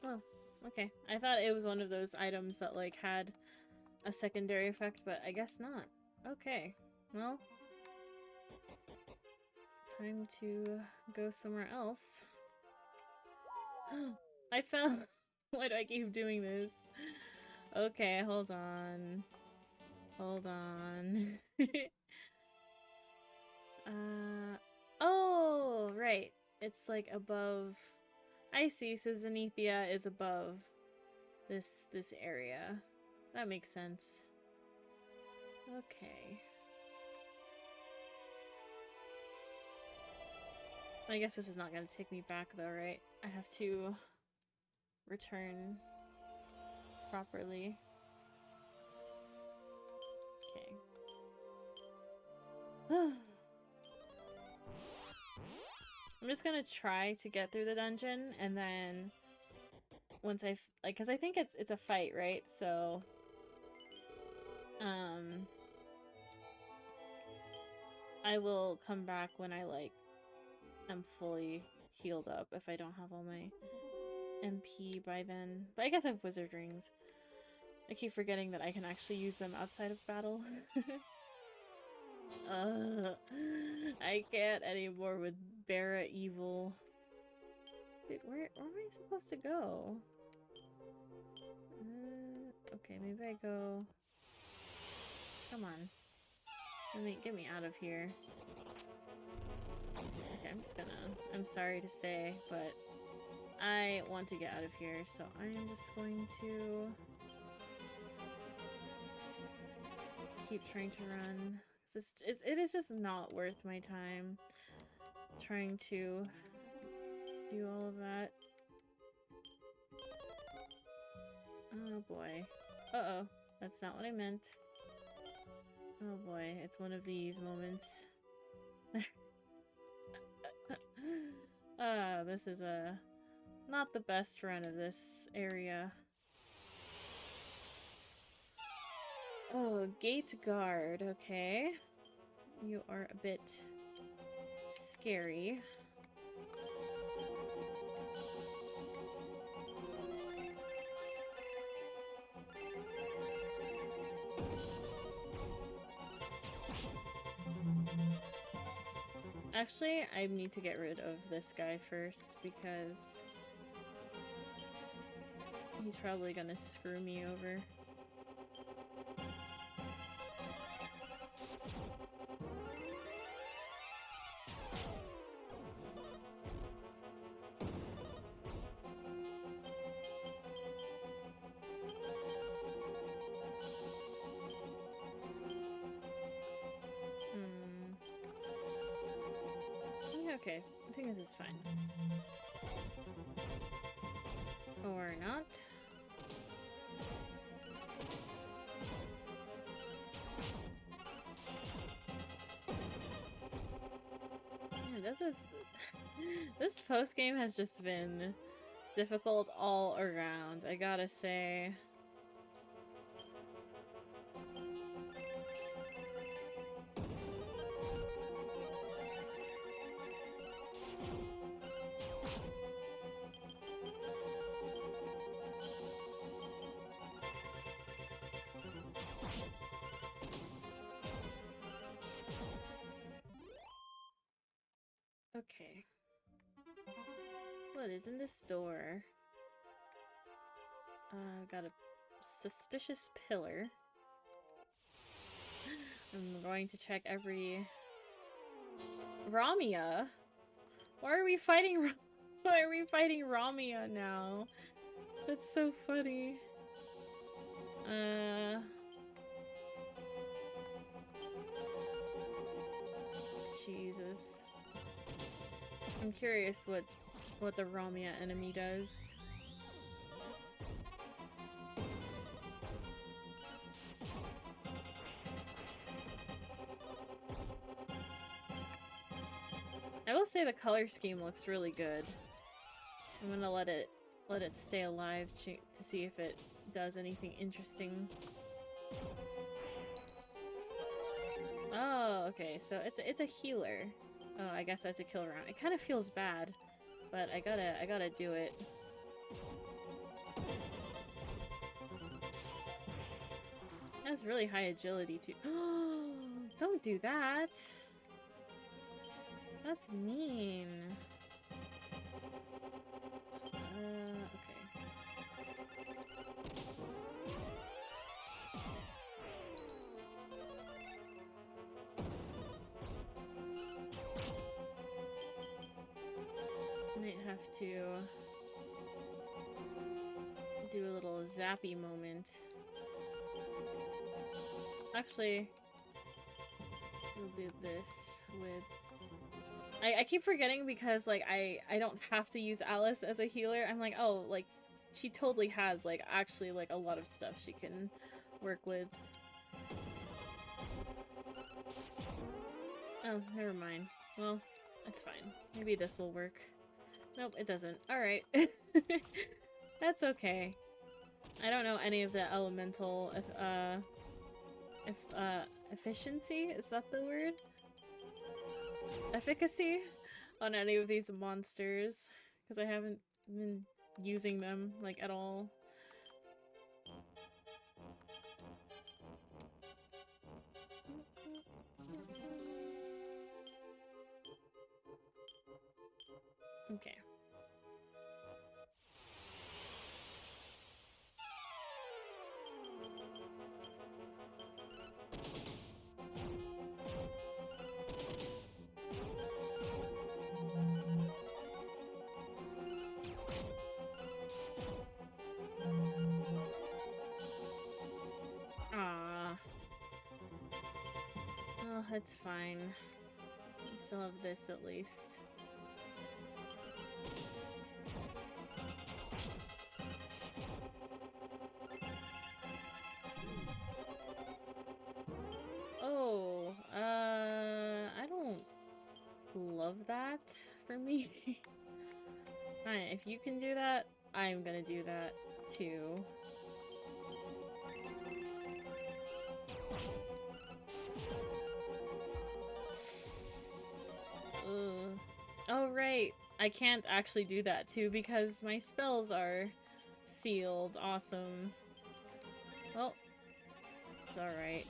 Oh, okay. I thought it was one of those items that like had a secondary effect, but I guess not. Okay. Well, time to go somewhere else. I fell. Why do I keep doing this? Okay, hold on. Hold on. Oh, right. It's like above. I see, so Zenithia is above this area. That makes sense. Okay. I guess this is not gonna take me back though, right? I have to return properly. Okay. I'm just gonna try to get through the dungeon, and then once like, cause I think it's a fight, right? So, I will come back when I I'm fully healed up if I don't have all my MP by then. But I guess I have wizard rings. I keep forgetting that I can actually use them outside of battle. I can't anymore with Barra Evil. Wait, where am I supposed to go? Okay, maybe I go... Come on. Get me out of here. Okay, I'm just gonna... I'm sorry to say, but I want to get out of here, so I'm just going to... keep trying to run. It is just not worth my time trying to do all of that. Oh boy. Uh-oh. That's not what I meant. Oh boy, it's one of these moments. This is not the best run of this area. Oh, gate guard, okay. You are a bit scary. Actually, I need to get rid of this guy first because he's probably gonna screw me over. Okay, I think this is fine. Or not. Yeah, this is... this post-game has just been difficult all around, I gotta say. Okay. What is in this door? Got a suspicious pillar. I'm going to check every... Ramia? Why are we fighting Why are we fighting Ramia now? That's so funny. Jesus. I'm curious what the Ramia enemy does. I will say the color scheme looks really good. I'm gonna let it stay alive to see if it does anything interesting. Oh, okay, so it's a healer. Oh, I guess that's a kill round. It kind of feels bad, but I gotta do it. It has really high agility too. Don't do that. That's mean. Okay. Might have to do a little zappy moment. Actually, we'll do this with... I keep forgetting because, like, I don't have to use Alice as a healer. I'm like, oh, like, she totally has, like, actually, like, a lot of stuff she can work with. Oh, never mind. Well, it's fine. Maybe this will work. Nope, it doesn't. Alright. That's okay. I don't know any of the elemental, efficiency? Is that the word? Efficacy on any of these monsters, because I haven't been using them, like, at all. Okay. Ah. Oh, that's fine. I still have this at least. Oh, I don't love that for me. Fine, if you can do that, I'm gonna do that too. Ugh. Oh, right. I can't actually do that too because my spells are sealed. Awesome. Well, it's alright.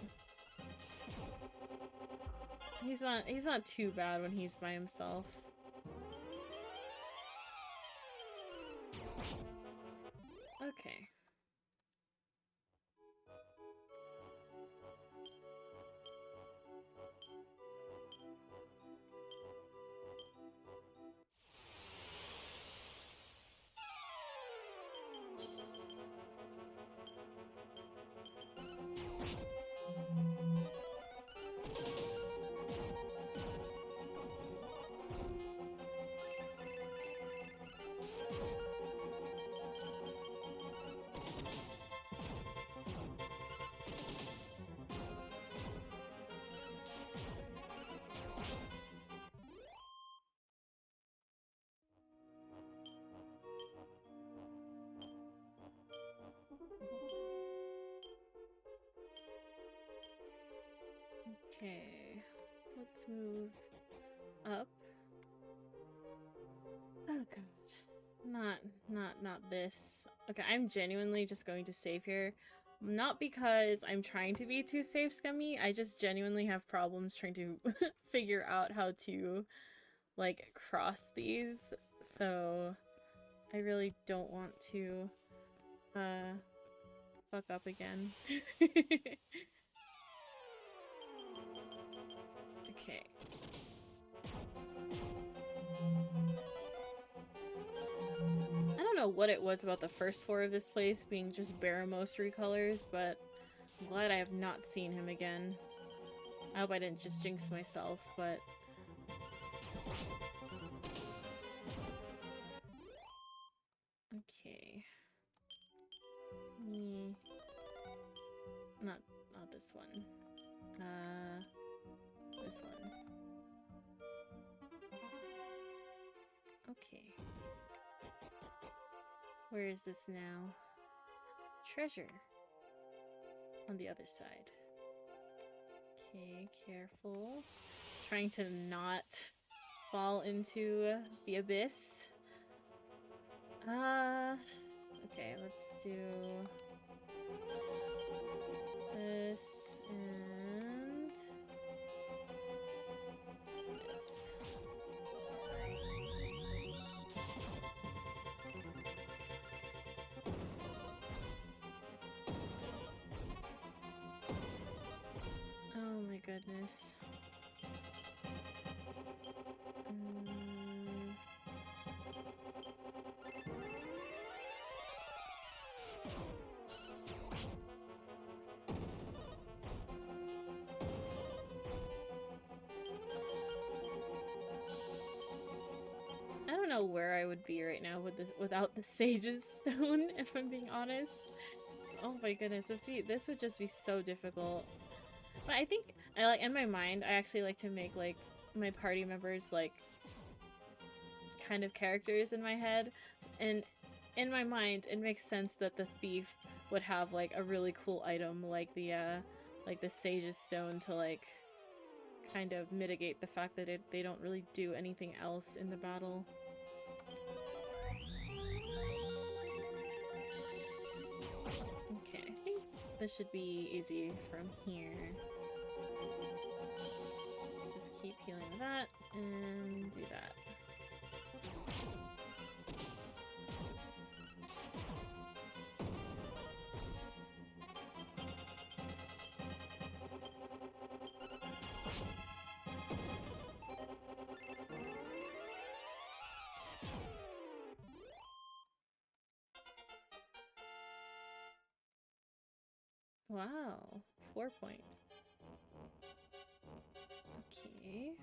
He's not too bad when he's by himself. Okay. Okay, let's move up. Oh god. Not this. Okay, I'm genuinely just going to save here. Not because I'm trying to be too safe scummy, I just genuinely have problems trying to figure out how to, like, cross these. So, I really don't want to, fuck up again. Okay. I don't know what it was about the first floor of this place being just Baramos recolors, but I'm glad I have not seen him again. I hope I didn't just jinx myself, but... Okay. Not this one. This one. Okay. Where is this now? Treasure. On the other side. Okay, careful. Trying to not fall into the abyss. Okay, let's do this and goodness. I don't know where I would be right now with this without the Sage's Stone, if I'm being honest. Oh my goodness, this would just be so difficult. But I think I like in my mind I actually like to make like my party members like kind of characters in my head, and in my mind it makes sense that the thief would have like a really cool item like the Sage's Stone to like kind of mitigate the fact that they don't really do anything else in the battle. Okay, I think this should be easy from here. Just keep healing that and do that. Wow, 4 points. Okay,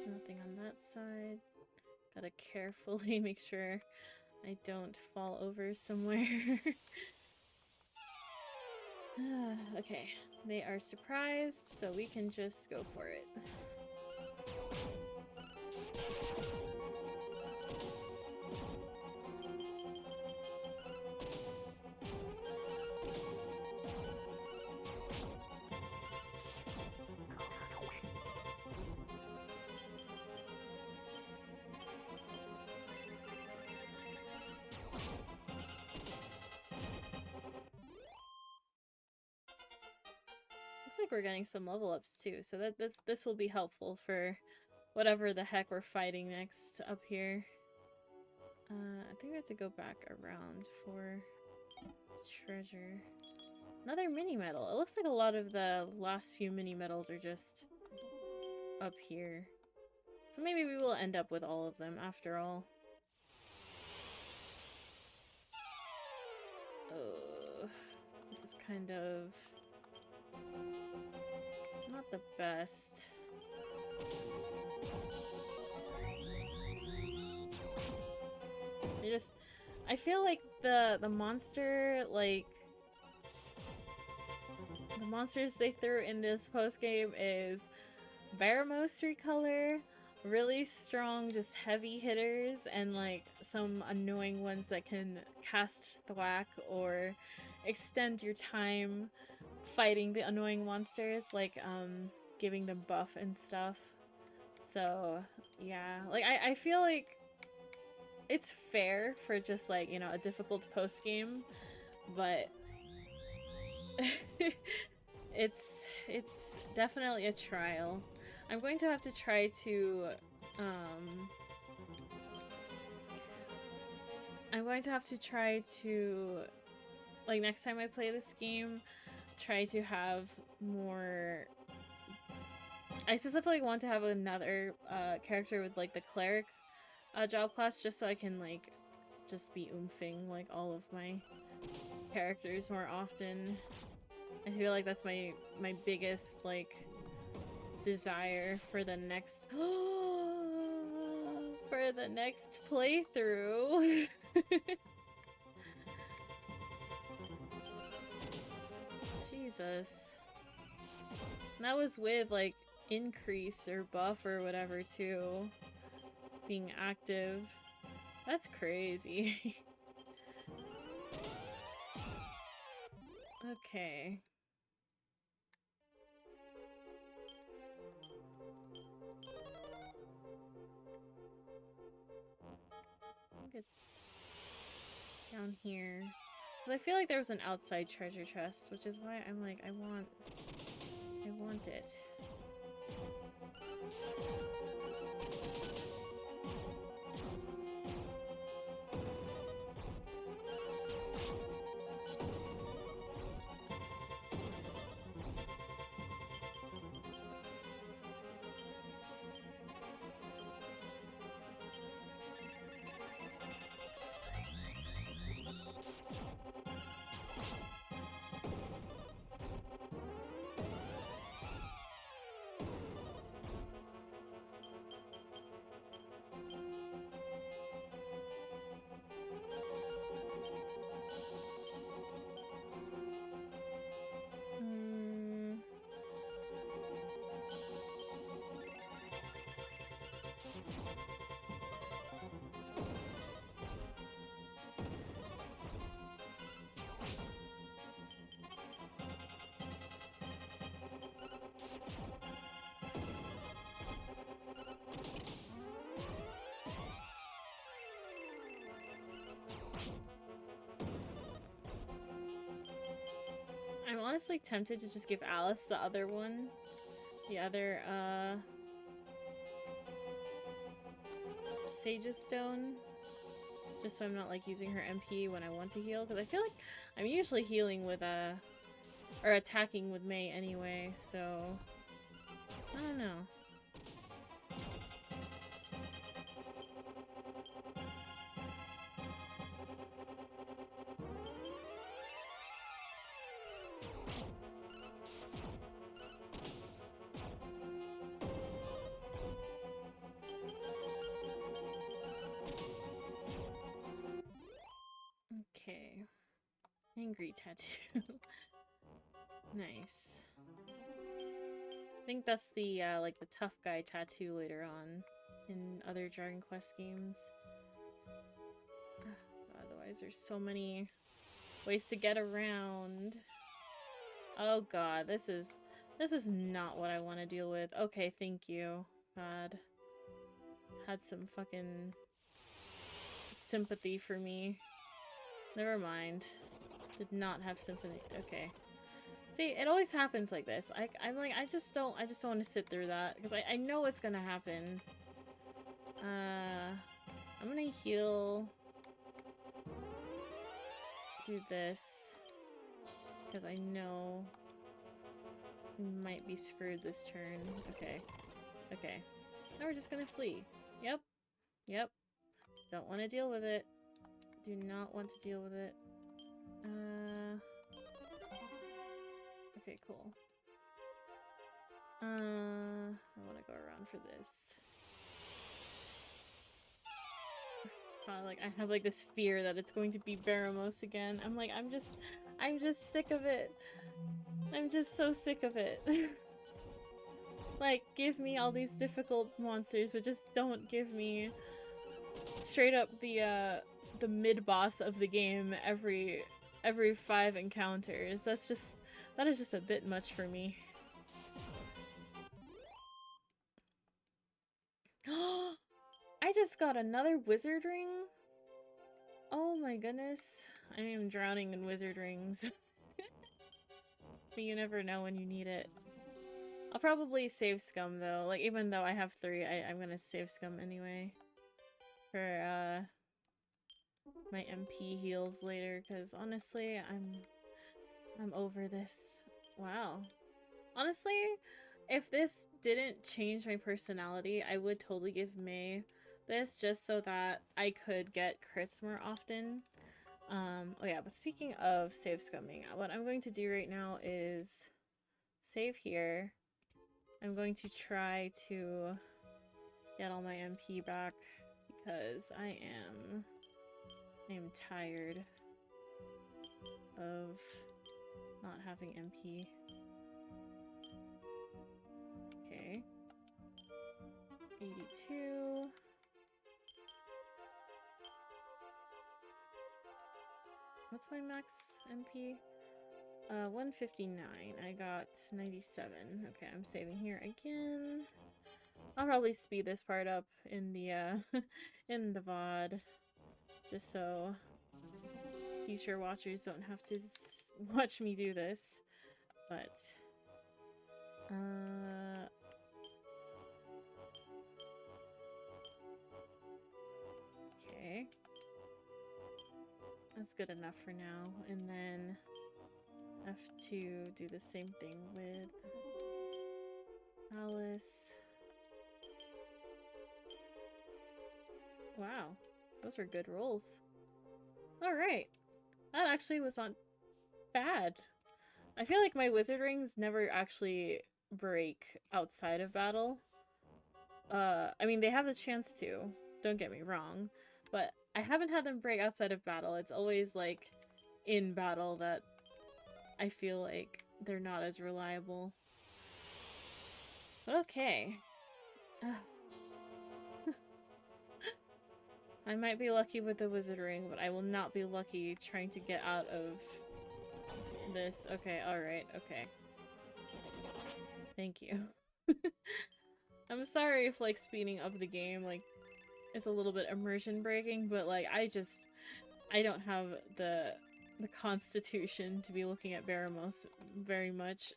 nothing on that side. Gotta carefully make sure I don't fall over somewhere. Okay, they are surprised, so we can just go for it. Looks like we're getting some level ups too, so this will be helpful for whatever the heck we're fighting next up here. I think we have to go back around for treasure. Another mini medal. It looks like a lot of the last few mini medals are just up here. So maybe we will end up with all of them after all. This is kind of not the best. I feel like the monster, like the monsters they threw in this post game is Baramos recolor, really strong, just heavy hitters, and like some annoying ones that can cast thwack or extend your time fighting the annoying monsters, like giving them buff and stuff. So yeah, like I feel like it's fair for just like, you know, a difficult post game, but it's definitely a trial. I'm going to have to try to like next time I play this game, try to have more. I specifically want to have another character with like the cleric job class, just so I can like just be oomphing like all of my characters more often. I feel like that's my biggest like desire for the next for the next playthrough. Jesus. And that was with like increase or buff or whatever too being active. That's crazy. Okay. I think it's down here. But I feel like there was an outside treasure chest, which is why I'm like, I want it. honestly tempted to just give Alice the other one. The other, Sage's Stone. Just so I'm not, like, using her MP when I want to heal. Because I feel like I'm usually healing with, or attacking with Mei anyway, so... I don't know. Okay. Angry tattoo. Nice. I think that's the, like, the tough guy tattoo later on in other Dragon Quest games. Otherwise, there's so many ways to get around. Oh god, this is not what I want to deal with. Okay, thank you. God. Had some fucking sympathy for me. Never mind. Did not have sympathy. Okay. See, it always happens like this. I'm like, I just don't want to sit through that because I know it's gonna happen. I'm gonna heal. Do this because I know we might be screwed this turn. Okay. Okay. Now we're just gonna flee. Yep. Yep. Don't want to deal with it. Do not want to deal with it. Okay, cool. I want to go around for this. Like, I have, like, this fear that it's going to be Baramos again. I'm like, I'm just sick of it. I'm just so sick of it. Like, give me all these difficult monsters, but just don't give me straight up the mid-boss of the game every 5 encounters. That is just a bit much for me. I just got another wizard ring? Oh my goodness. I am drowning in wizard rings. But you never know when you need it. I'll probably save scum though. Like, even though I have 3, I'm gonna save scum anyway. For, my MP heals later, because honestly, I'm over this. Wow. Honestly, if this didn't change my personality, I would totally give Mei this just so that I could get crits more often. Oh yeah, but speaking of save scumming, what I'm going to do right now is save here. I'm going to try to get all my MP back because I am tired of not having MP. Okay. 82. What's my max MP? 159. I got 97. Okay, I'm saving here again. I'll probably speed this part up in the in the VOD, just so future watchers don't have to watch me do this. But okay. That's good enough for now. And then I have to do the same thing with Alice. Wow, those are good rolls. Alright. That actually was not bad. I feel like my wizard rings never actually break outside of battle. I mean, they have the chance to, don't get me wrong, but I haven't had them break outside of battle. It's always, like, in battle that I feel like they're not as reliable. But okay. I might be lucky with the wizard ring, but I will not be lucky trying to get out of this. Okay, alright, okay. Thank you. I'm sorry if, like, speeding up the game, like, it's a little bit immersion breaking, but, like, I don't have the the constitution to be looking at Baramos very much.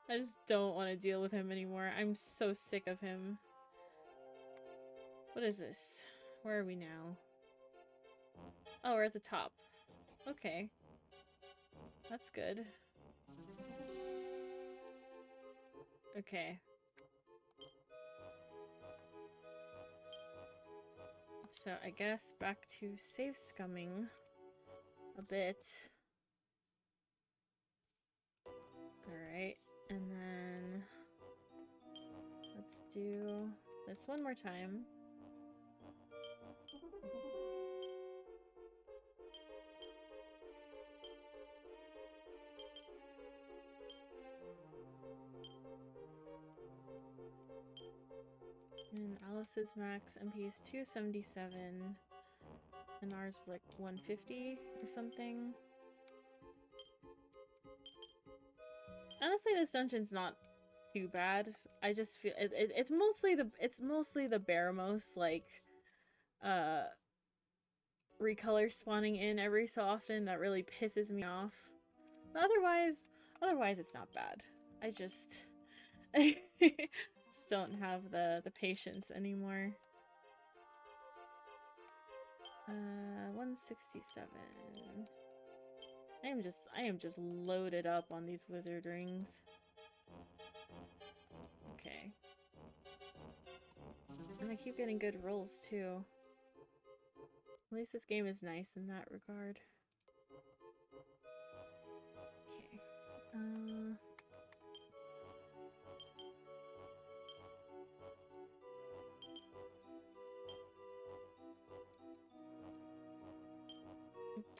I just don't want to deal with him anymore. I'm so sick of him. What is this? Where are we now? Oh, we're at the top. Okay. That's good. Okay. So I guess back to save scumming a bit. Alright, and then let's do this one more time. And Alice's max MP is 277, and ours was like 150 or something. Honestly, this dungeon's not too bad. I just feel it's mostly the Baramos like recolor spawning in every so often that really pisses me off. But otherwise it's not bad. I just just don't have the patience anymore. 167. I am just loaded up on these wizard rings. Okay. And I keep getting good rolls too. At least this game is nice in that regard. Okay.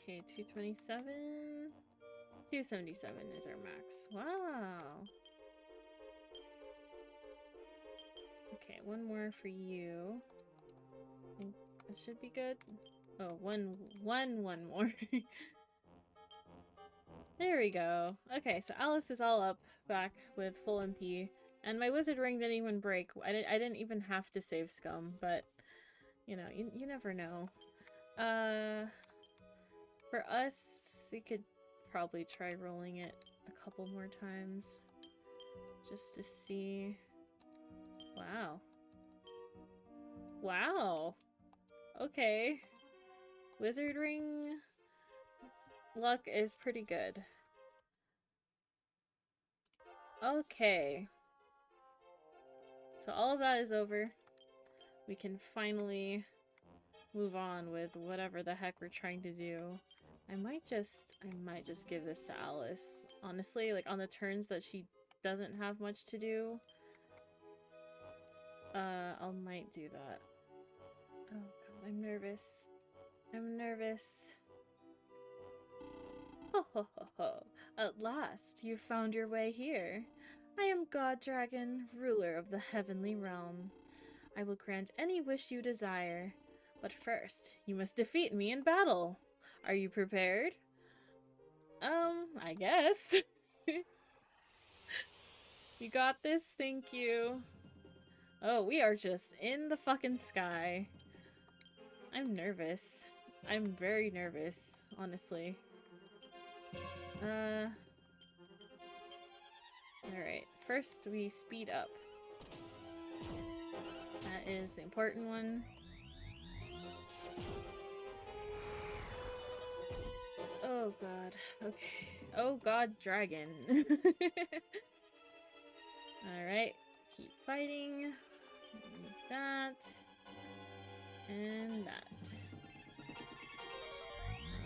Okay, 227. 277 is our max. Wow. Okay, one more for you. That should be good. Oh, one more. There we go. Okay, so Alice is all up back with full MP, and my wizard ring didn't even break. I didn't even have to save scum, but you know, you never know. For us, we could probably try rolling it a couple more times just to see. Wow. Wow. Okay. Wizard ring luck is pretty good. Okay. So all of that is over. We can finally move on with whatever the heck we're trying to do. I might just give this to Alice. Honestly, like on the turns that she doesn't have much to do. I might do that. Oh god, I'm nervous. I'm nervous. Ho ho ho ho. At last, you found your way here. I am God Dragon, ruler of the heavenly realm. I will grant any wish you desire. But first, you must defeat me in battle. Are you prepared? I guess. You got this, thank you. Oh, we are just in the fucking sky. I'm nervous. I'm very nervous, honestly. Alright, first we speed up. That is the important one. Oh god, okay. Oh god, dragon. Alright, keep fighting. That. And that.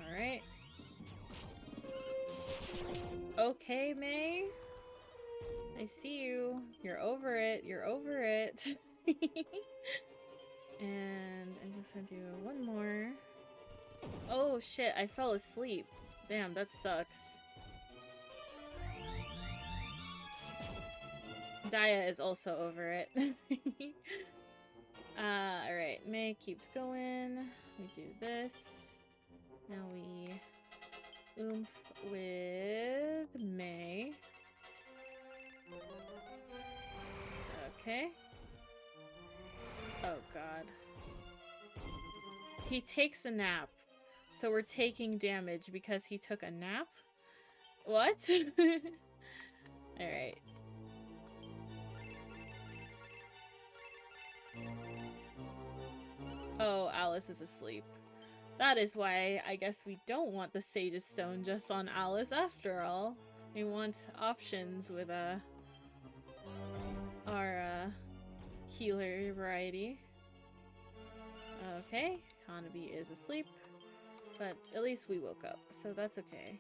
Alright. Okay, May. I see you. You're over it. You're over it. And I'm just gonna do one more. Oh shit, I fell asleep. Damn, that sucks. Daiya is also over it. Alright, May keeps going. We do this. Now we oomph with May. Okay. Oh god. He takes a nap. So we're taking damage because he took a nap? What? Alright. Oh, Alice is asleep. That is why I guess we don't want the Sage's Stone just on Alice after all. We want options with our healer variety. Okay, Hanabi is asleep, but at least we woke up, so that's okay.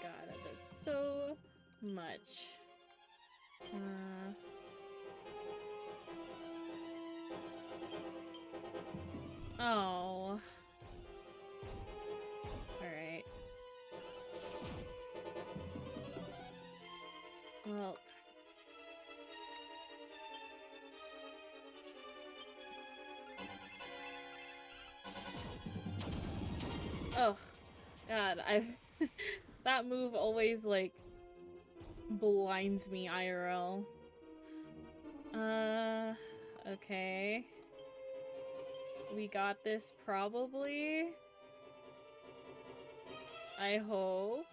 God, that does so much. Oh. Alright. Well. Oh. God, that move always, like, blinds me IRL. Okay. We got this, probably. I hope.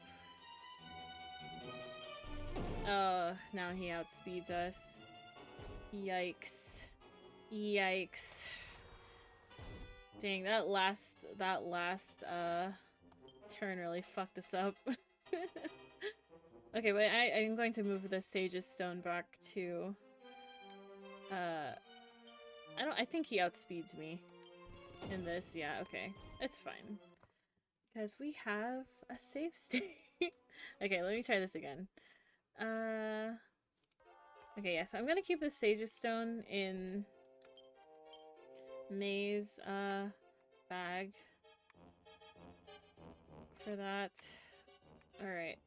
Now he outspeeds us. Yikes. Yikes. Dang, that last turn really fucked us up. Okay, but I'm going to move the Sage's Stone back to I think he outspeeds me in this. Yeah, okay. It's fine. Because we have a save state. Okay, let me try this again. Okay, yeah, so I'm gonna keep the Sage's Stone in May's bag for that. Alright.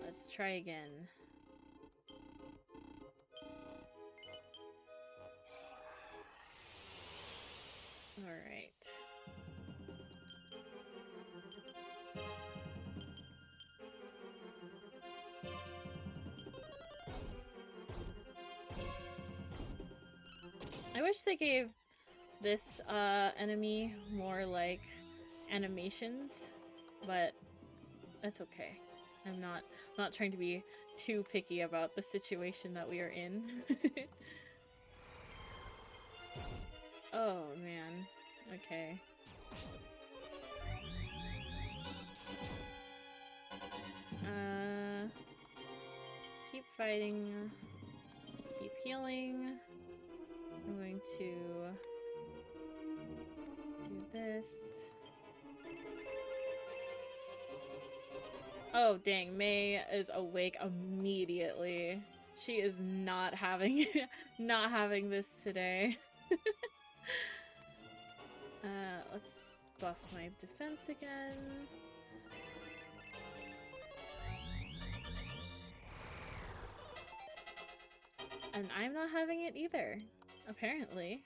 Let's try again. Alright. I wish they gave this enemy more like animations, but that's okay. I'm not trying to be too picky about the situation that we are in. Oh man. Okay. Keep fighting. Keep healing. I'm going to do this. Oh dang, May is awake immediately. She is not having not having this today. Let's buff my defense again. And I'm not having it either, apparently.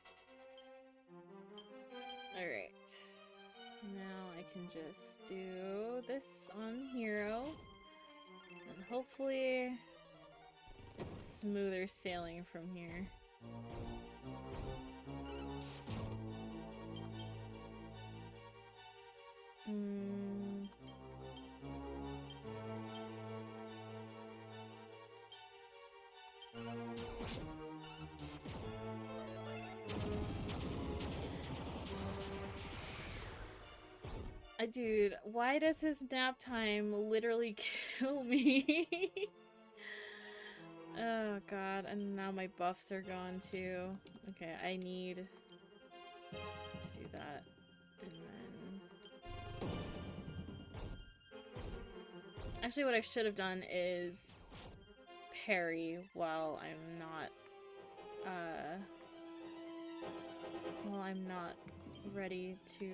Alright. Now I can just do this on Hero. And hopefully it's smoother sailing from here. Dude, why does his nap time literally kill me? Oh god, and now my buffs are gone too. Okay, I need to do that. And then... Actually, what I should have done is parry while I'm not ready to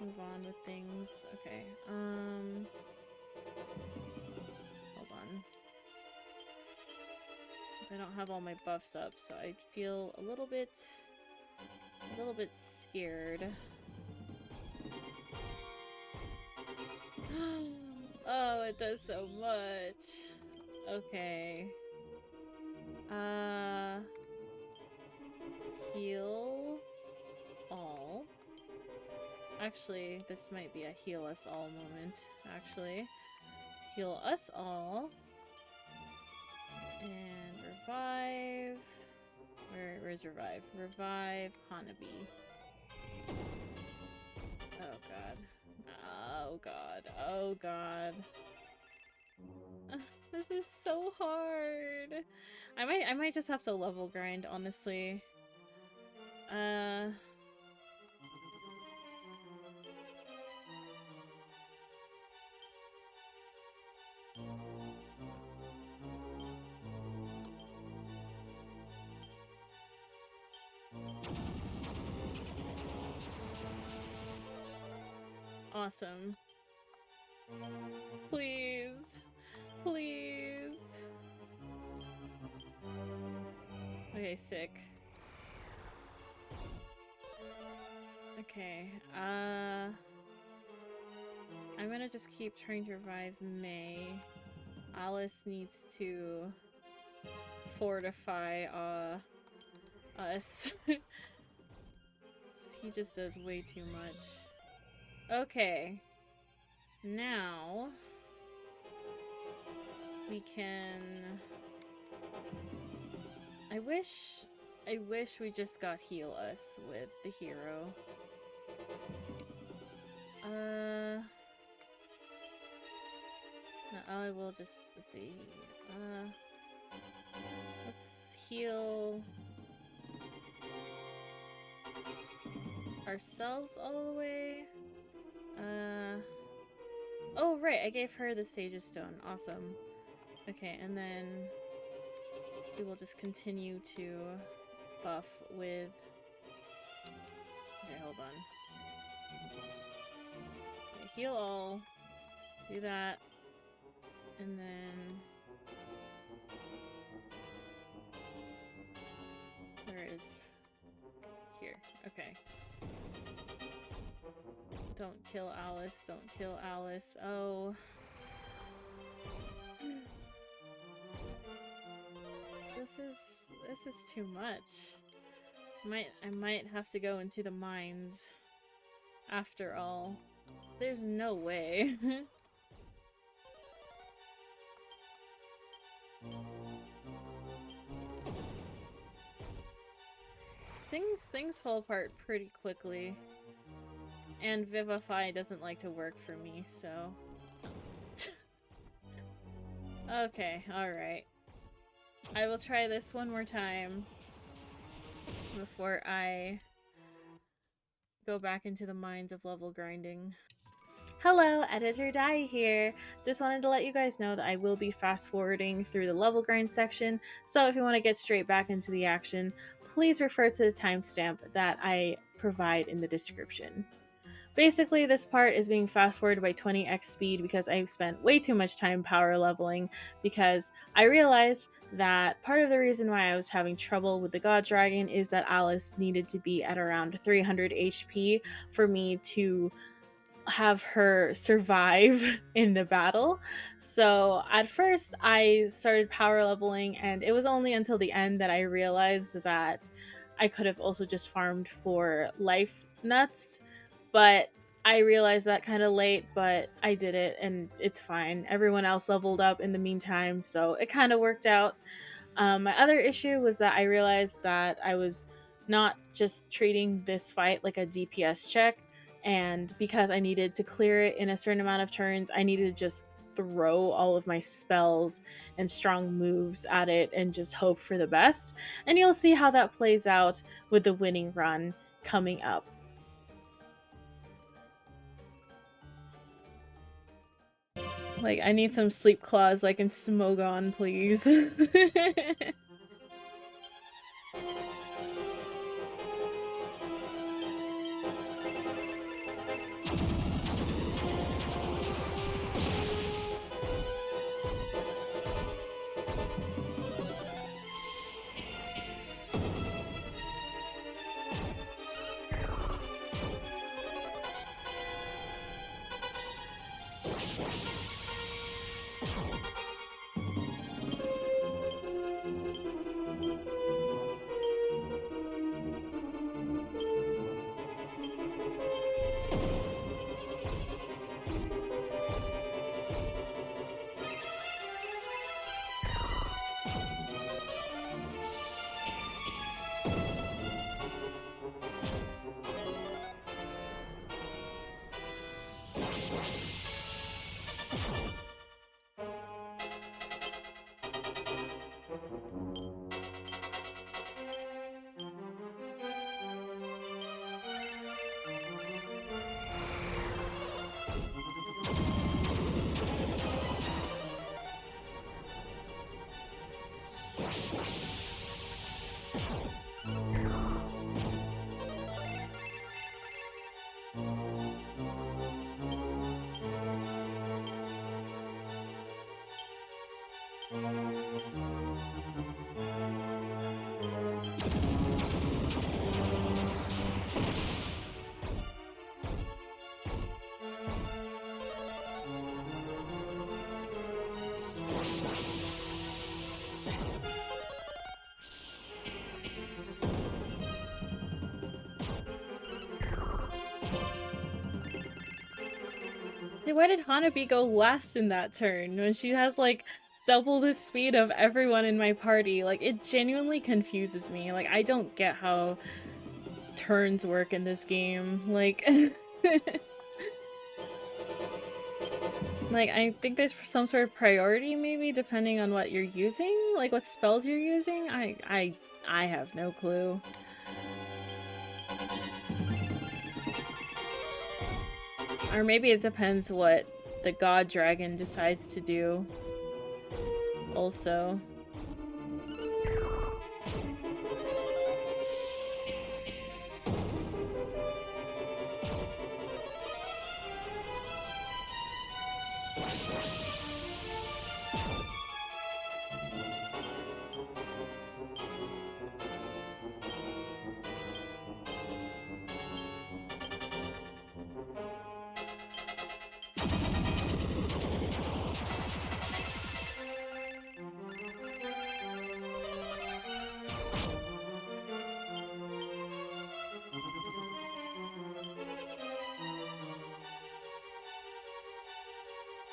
move on with things. Okay, hold on. Because I don't have all my buffs up, so I feel a little bit scared. Oh, it does so much. Okay. Heal all. Actually, this might be a heal us all moment, actually. Heal us all. And revive. Where's revive? Revive Hanabi. Oh god. Oh god. Oh god. This is so hard. I might just have to level grind, honestly. Awesome. Please. Please. Okay, sick. Okay, I'm gonna just keep trying to revive May. Alice needs to fortify, us. He just does way too much. Okay. Now we can... I wish we just got heal us with the hero. No, I will just, let's see. Let's heal ourselves all the way. Oh right, I gave her the Sage's Stone. Awesome. Okay, and then we will just continue to buff with... Okay, hold on. Okay, heal all. Do that. And then... Where is... Here. Okay. Don't kill Alice. Don't kill Alice. Oh. This is too much. I might have to go into the mines after all. There's no way. Things fall apart pretty quickly. And Vivify doesn't like to work for me, so... Okay, alright. I will try this one more time before I go back into the mines of level grinding. Hello, Editor Daiya here. Just wanted to let you guys know that I will be fast forwarding through the level grind section, so if you want to get straight back into the action, please refer to the timestamp that I provide in the description. Basically, this part is being fast forwarded by 20x speed because I've spent way too much time power leveling, because I realized that part of the reason why I was having trouble with the God Dragon is that Alice needed to be at around 300 HP for me to have her survive in the battle. So at first I started power leveling, and it was only until the end that I realized that I could have also just farmed for life nuts. But I realized that kind of late, but I did it and it's fine. Everyone else leveled up in the meantime, so it kind of worked out. My other issue was that I realized that I was not just treating this fight like a DPS check, and because I needed to clear it in a certain amount of turns, I needed to just throw all of my spells and strong moves at it and just hope for the best. And you'll see how that plays out with the winning run coming up. Like, I need some sleep claws I can smoke on, please. Hey, why did Hanabi go last in that turn when she has like double the speed of everyone in my party? Like, it genuinely confuses me. Like, I don't get how turns work in this game. Like, like, I think there's some sort of priority maybe depending on what you're using, like what spells you're using. I have no clue. Or maybe it depends what the god dragon decides to do also.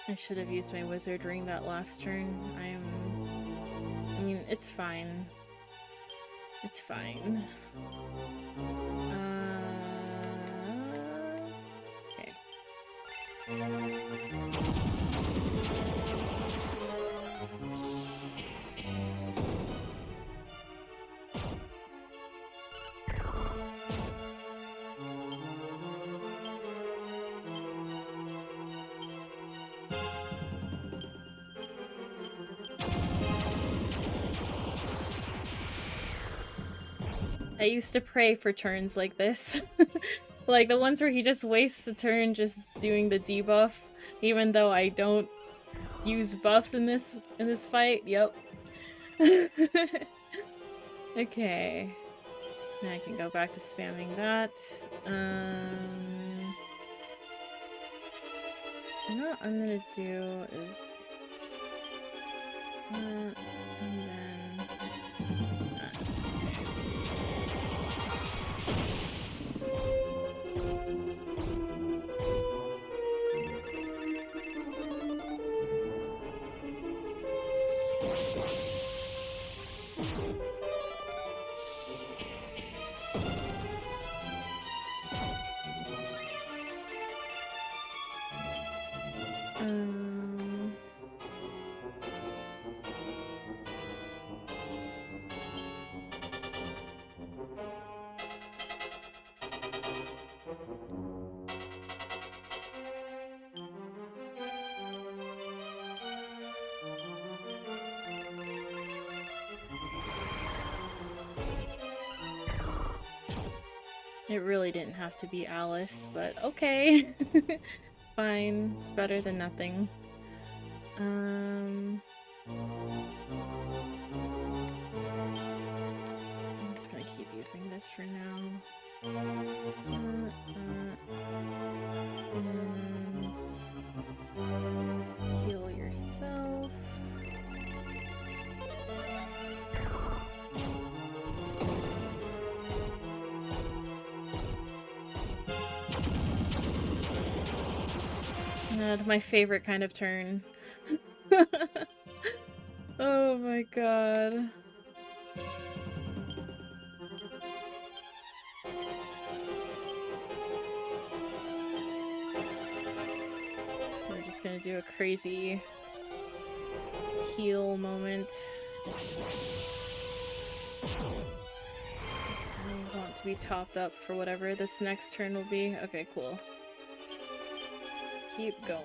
I should have used my wizard ring that last turn. I mean, it's fine. It's fine. Okay. I used to pray for turns like this. Like the ones where he just wastes a turn just doing the debuff, even though I don't use buffs in this fight. Yep. Okay. Now I can go back to spamming that. You know what I'm gonna do is and then it really didn't have to be Alice, but okay. Fine. It's better than nothing. I'm just gonna keep using this for now. And heal yourself. God, my favorite kind of turn. Oh my god. We're just gonna do a crazy heal moment. I want to be topped up for whatever this next turn will be. Okay, cool. Just keep going.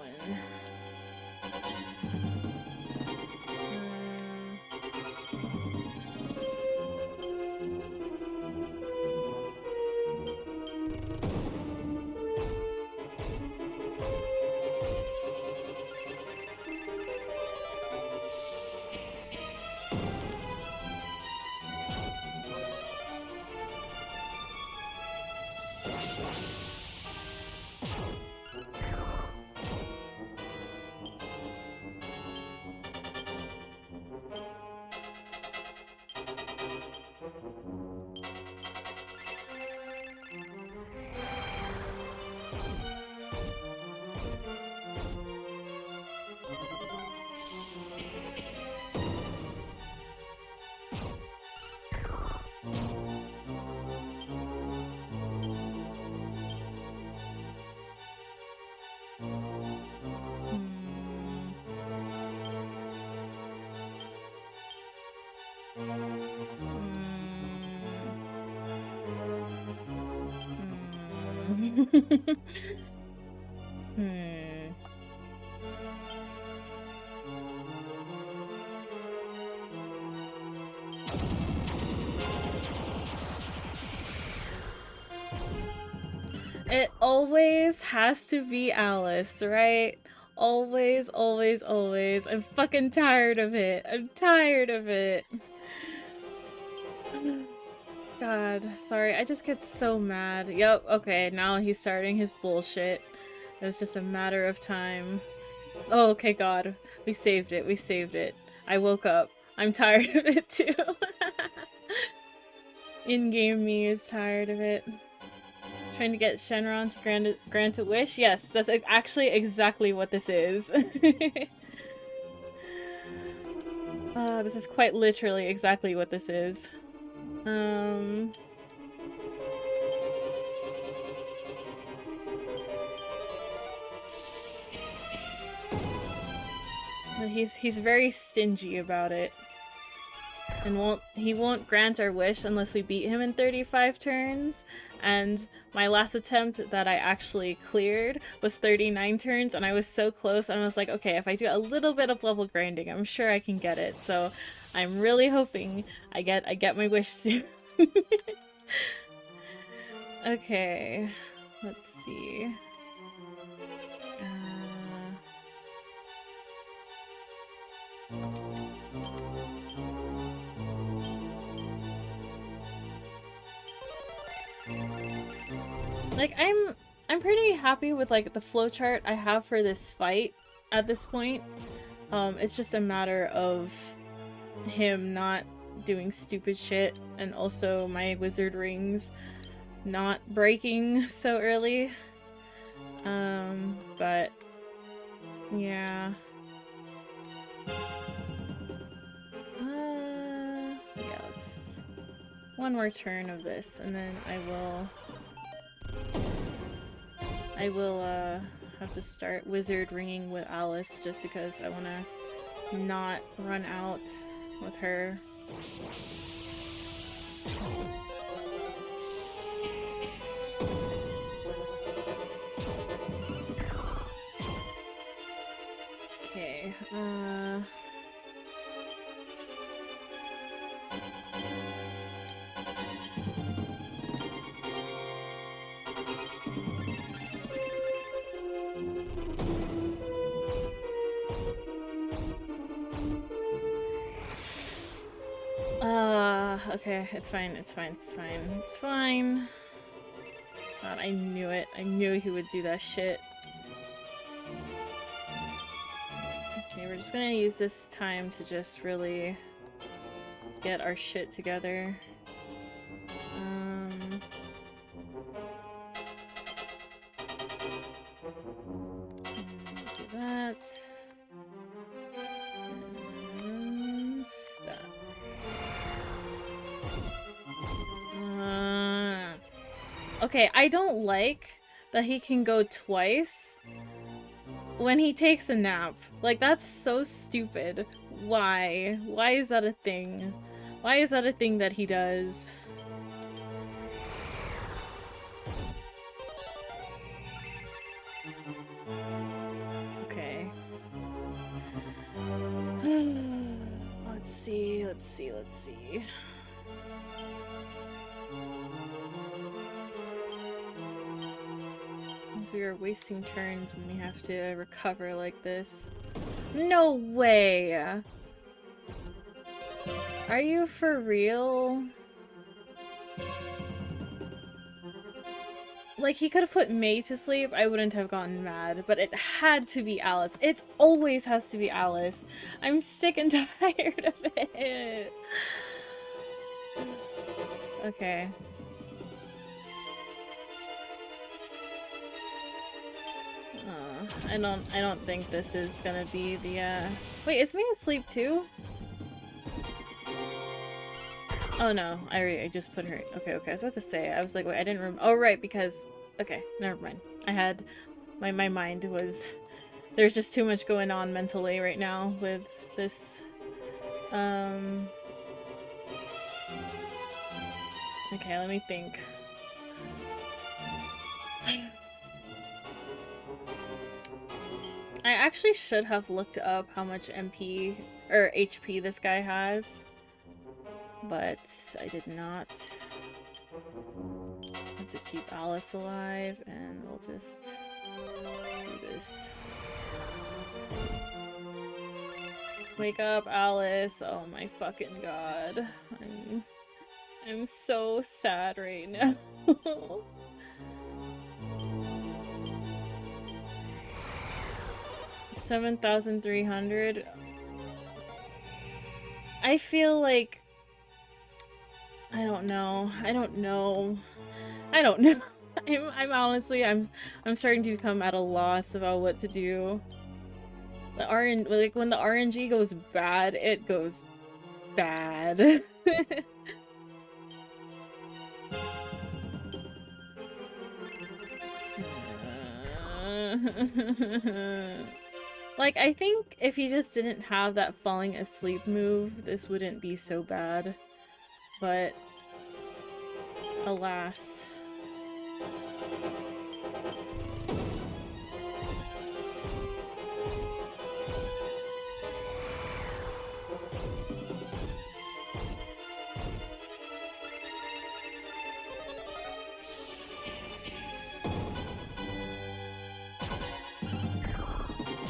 Hmm. It always has to be Alice, right? Always, always, always. I'm fucking tired of it. I'm tired of it. God, sorry, I just get so mad. Yep, okay, now he's starting his bullshit. It was just a matter of time. Oh, okay, God. We saved it, we saved it. I woke up. I'm tired of it too. In-game me is tired of it. Trying to get Shenron to grant a wish? Yes, that's actually exactly what this is. This is quite literally exactly what this is. He's very stingy about it. And he won't grant our wish unless we beat him in 35 turns. And my last attempt that I actually cleared was 39 turns, and I was so close, and I was like, okay, if I do a little bit of level grinding, I'm sure I can get it. So I'm really hoping I get my wish soon. Okay, let's see. Like, I'm pretty happy with like the flowchart I have for this fight at this point. It's just a matter of him not doing stupid shit, and also my wizard rings not breaking so early. But yeah. Yes. One more turn of this, and then I will have to start wizard ringing with Alice just because I want to not run out with her. Okay, okay, it's fine, it's fine, it's fine, it's fine. God, I knew it. I knew he would do that shit. Okay, we're just gonna use this time to just really get our shit together. Do that. And that. Okay, I don't like that he can go twice when he takes a nap. Like, that's so stupid. Why? Why is that a thing? Why is that a thing that he does? Okay. Let's see, let's see, let's see. We are wasting turns when we have to recover like this. No way! Are you for real? Like, he could have put May to sleep, I wouldn't have gotten mad, but it had to be Alice. It always has to be Alice. I'm sick and tired of it. Okay. I don't think this is gonna be the, Wait, is May asleep too? Oh no, I just put her. Okay, I was about to say, I was like, wait, I didn't remember. Oh right, because, okay, never mind. I had, my mind was, there's just too much going on mentally right now with this, okay, let me think. I actually should have looked up how much MP or HP this guy has, but I did not. I have to keep Alice alive, and we'll just do this. Wake up, Alice! Oh my fucking god. I'm so sad right now. 7,300. I feel like I don't know. I'm honestly I'm starting to become at a loss about what to do. Like when the RNG goes bad, it goes bad. Like, I think if he just didn't have that falling asleep move, this wouldn't be so bad. But alas.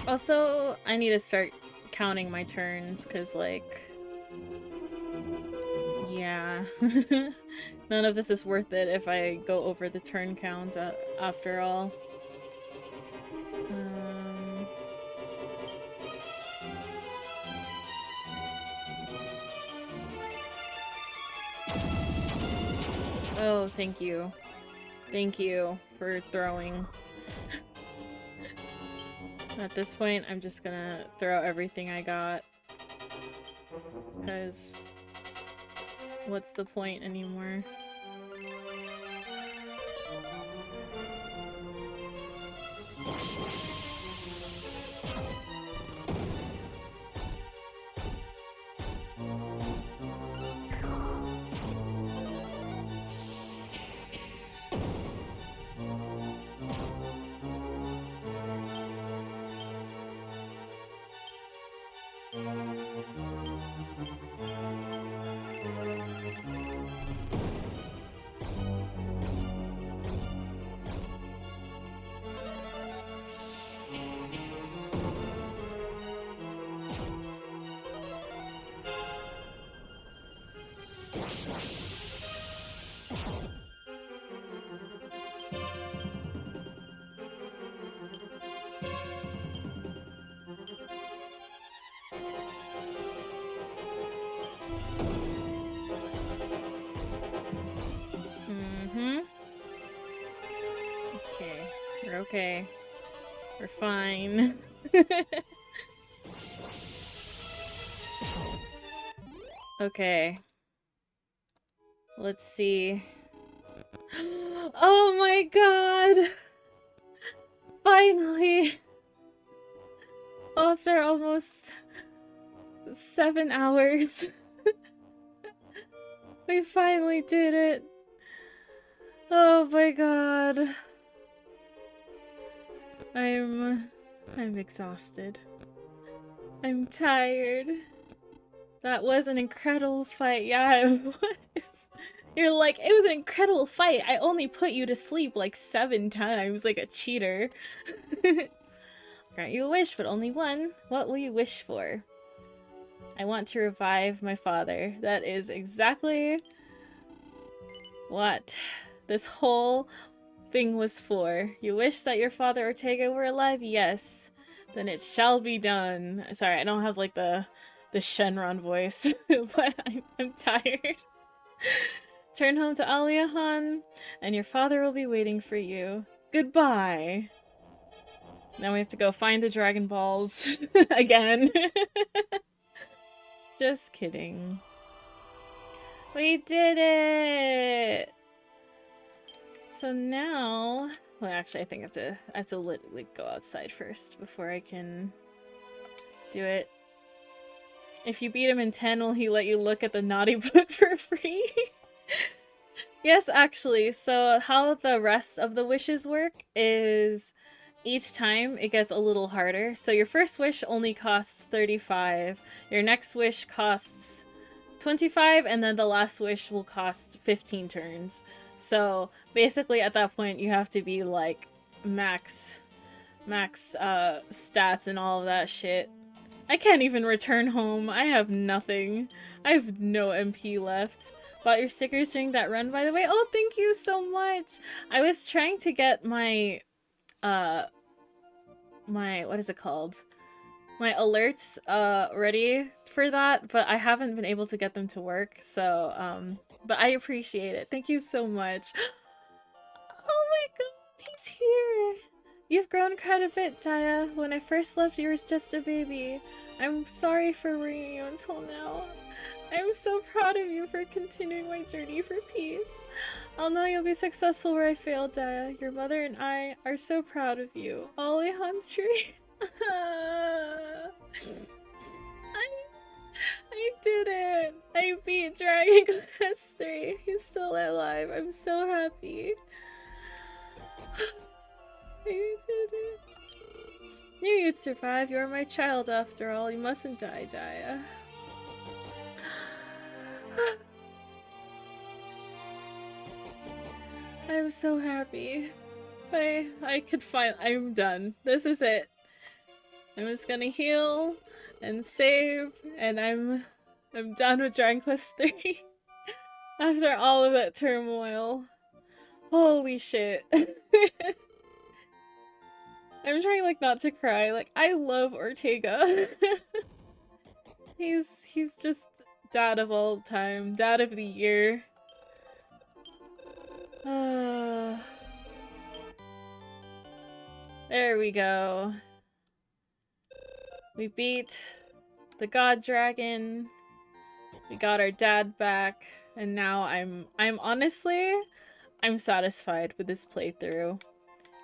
Also, I need to start counting my turns, because, like, yeah. None of this is worth it if I go over the turn count after all. Oh, thank you. Thank you for throwing. At this point, I'm just gonna throw everything I got. Because what's the point anymore? Okay. We're okay. We're fine. Okay. Let's see. Oh my god! Finally! After almost 7 hours. We finally did it. Oh my god. I'm exhausted. I'm tired. That was an incredible fight. Yeah, it was. You're like, it was an incredible fight. I only put you to sleep like 7 times, like a cheater. Grant you a wish, but only one. What will you wish for? I want to revive my father. That is exactly what this whole thing was for. You wish that your father Ortega were alive? Yes. Then it shall be done. Sorry, I don't have like the Shenron voice, but I'm tired. Turn home to Aliahan, and your father will be waiting for you. Goodbye. Now we have to go find the Dragon Balls again. Just kidding. We did it! So now, well, actually, I think I have to literally go outside first before I can do it. If you beat him in 10, will he let you look at the naughty book for free? Yes, actually. So how the rest of the wishes work is each time it gets a little harder. So your first wish only costs 35. Your next wish costs 25, and then the last wish will cost 15 turns. So basically at that point you have to be like max stats and all of that shit. I can't even return home. I have nothing. I have no MP left. Bought your stickers during that run, by the way. Oh, thank you so much. I was trying to get my uh what is it called? My alerts ready for that, but I haven't been able to get them to work. So but I appreciate it. Thank you so much. Oh my god, he's here. You've grown quite a bit, Daiya. When I first left, you were just a baby. I'm sorry for bringing you until now. I'm so proud of you for continuing my journey for peace. I'll know you'll be successful where I failed, Daiya. Your mother and I are so proud of you. Alihan's tree. I did it! I beat Dragon Quest 3. He's still alive. I'm so happy. I did it. Knew you'd survive. You're my child after all. You mustn't die, Daiya. I'm so happy. I could I'm done. This is it. I'm just gonna heal and save, and I'm done with Dragon Quest 3. After all of that turmoil. Holy shit. I'm trying like not to cry. Like, I love Ortega. he's just dad of all time, dad of the year. There we go. We beat the god dragon. We got our dad back, and now I'm honestly, I'm satisfied with this playthrough.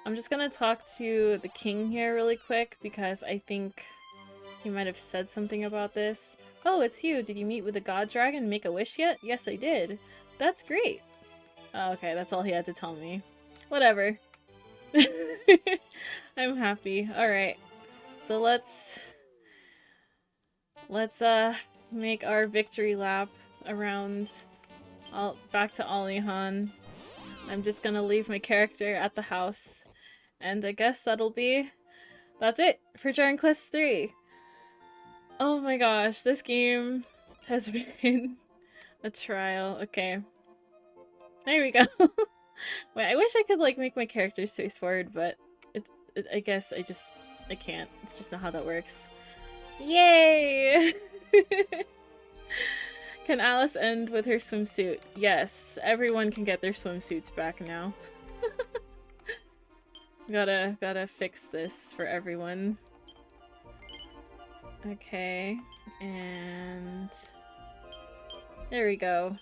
I'm just gonna talk to the king here really quick because I think he might have said something about this. Oh, it's you. Did you meet with the god dragon and make a wish yet? Yes, I did. That's great. Oh, okay, that's all he had to tell me. Whatever. I'm happy. Alright. So let's make our victory lap around back to Alihan. I'm just gonna leave my character at the house. And I guess that's it for Dragon Quest 3. Oh my gosh, this game has been a trial. Okay. There we go. Wait, I wish I could like make my characters face forward, but I guess I can't. It's just not how that works. Yay! Can Alice end with her swimsuit? Yes, everyone can get their swimsuits back now. Gotta fix this for everyone. Okay, and there we go.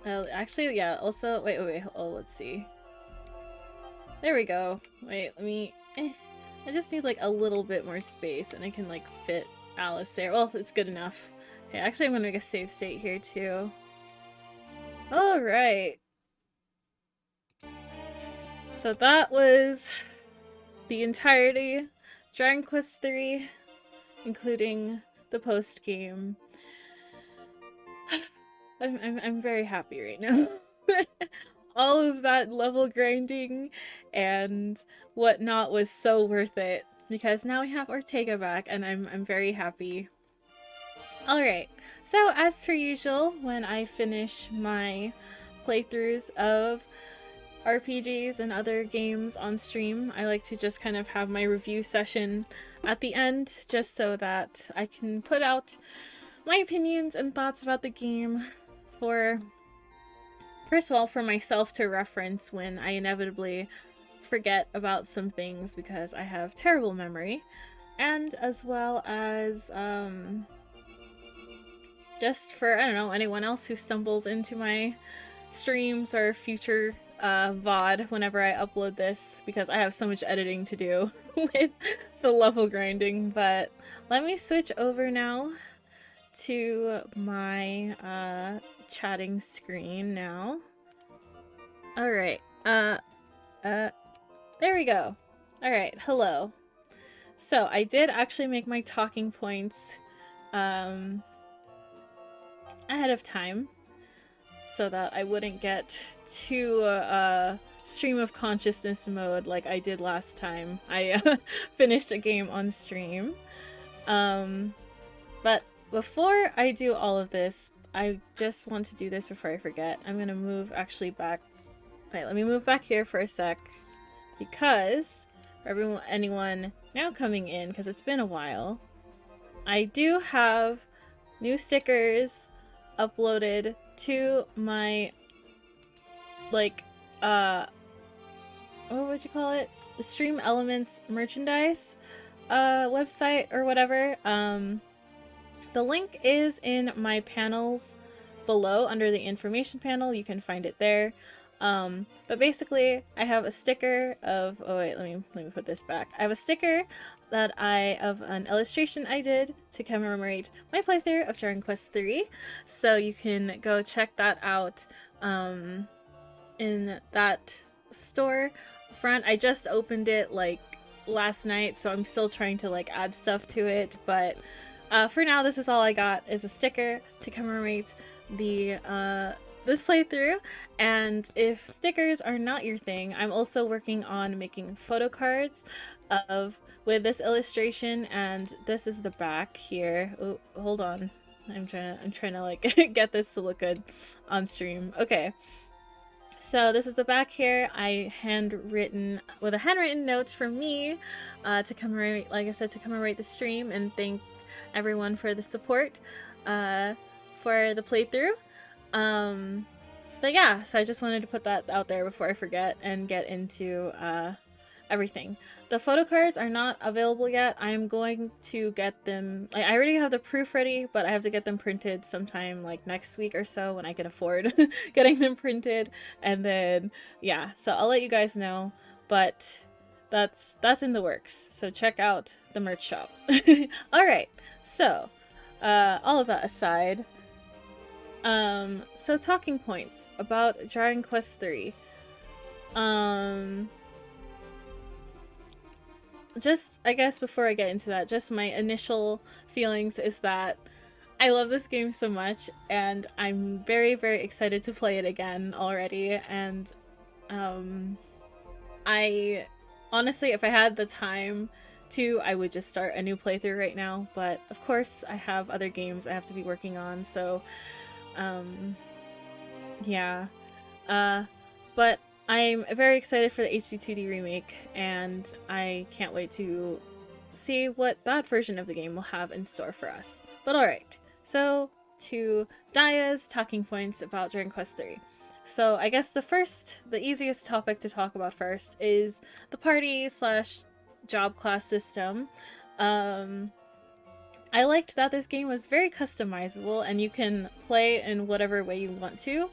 Actually, yeah, also, wait, oh, let's see. There we go. Wait, let me, I just need like a little bit more space and I can like fit Alice there. Well, it's good enough. Okay, actually I'm gonna make a save state here too. Alright. So that was the entirety Dragon Quest 3, including the post game. I'm very happy right now. All of that level grinding and whatnot was so worth it because now we have Ortega back and I'm very happy. Alright, so as per usual, when I finish my playthroughs of RPGs and other games on stream, I like to just kind of have my review session at the end just so that I can put out my opinions and thoughts about the game for, first of all, for myself to reference when I inevitably forget about some things because I have terrible memory, and as well as just for, I don't know, anyone else who stumbles into my streams or future VOD whenever I upload this, because I have so much editing to do with the level grinding. But let me switch over now to my chatting screen now. All right. There we go. All right. Hello. So I did actually make my talking points ahead of time so that I wouldn't get too stream of consciousness mode like I did last time I finished a game on stream. But before I do all of this, I just want to do this before I forget. I'm gonna move actually back. Wait, let me move back here for a sec, because for anyone now coming in, because it's been a while, I do have new stickers uploaded to my, like, what would you call it? The Stream Elements merchandise website or whatever. The link is in my panels below under the information panel. You can find it there. But basically I have a sticker of, oh wait, let me put this back. I have a sticker of an illustration I did to commemorate my playthrough of Dragon Quest 3. So you can go check that out in that store front. I just opened it like last night, so I'm still trying to like add stuff to it, but for now this is all I got, is a sticker to commemorate the this playthrough. And if stickers are not your thing, I'm also working on making photo cards with this illustration, and this is the back here. Oh, hold on. I'm trying to like get this to look good on stream. Okay. So this is the back here. I handwritten with a handwritten note from me to commemorate, like I said, to commemorate the stream and thank everyone for the support for the playthrough. But yeah, so I just wanted to put that out there before I forget and get into everything. The photo cards are not available yet. I'm going to get them, like, I already have the proof ready, but I have to get them printed sometime like next week or so when I can afford getting them printed. And then yeah, so I'll let you guys know, but that's in the works. So check out the merch shop. All right, so all of that aside, so talking points about Dragon Quest 3. Just, I guess before I get into that, just my initial feelings is that I love this game so much, and I'm very, very excited to play it again already. And I honestly, if I had the time to, I would just start a new playthrough right now, but of course I have other games I have to be working on, so yeah. But I'm very excited for the HD2D remake, and I can't wait to see what that version of the game will have in store for us. But alright, so to Daiya's talking points about Dragon Quest 3. So I guess the easiest topic to talk about first is the party / job class system. I liked that this game was very customizable and you can play in whatever way you want to.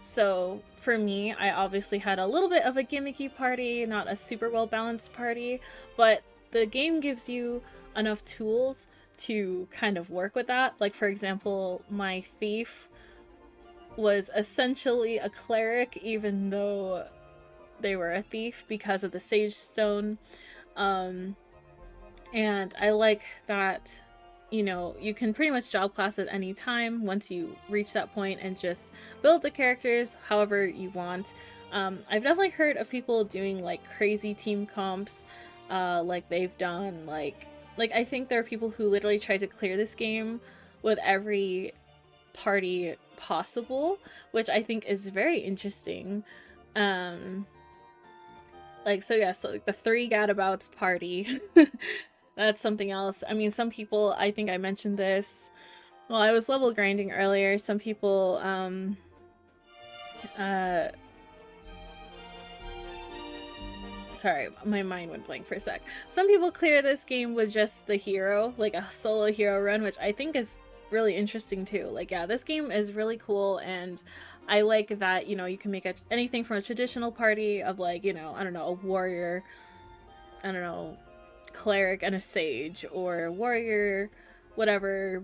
So for me, I obviously had a little bit of a gimmicky party, not a super well balanced party, but the game gives you enough tools to kind of work with that. Like, for example, my thief was essentially a cleric, even though they were a thief because of the Sage Stone. And I like that, you know, you can pretty much job class at any time once you reach that point and just build the characters however you want. I've definitely heard of people doing like crazy team comps, like they've done like I think there are people who literally try to clear this game with every party possible, which I think is very interesting. Like, so yeah, so like the 3 gadabouts party. That's something else. I mean, some people, I think I mentioned this while I was level grinding earlier, some people, sorry, my mind went blank for a sec. Some people clear this game with just the hero, like a solo hero run, which I think is really interesting too. Like, yeah, this game is really cool, and I like that, you know, you can make anything from a traditional party of like, you know, I don't know, a warrior, I don't know, cleric and a sage, or warrior, whatever,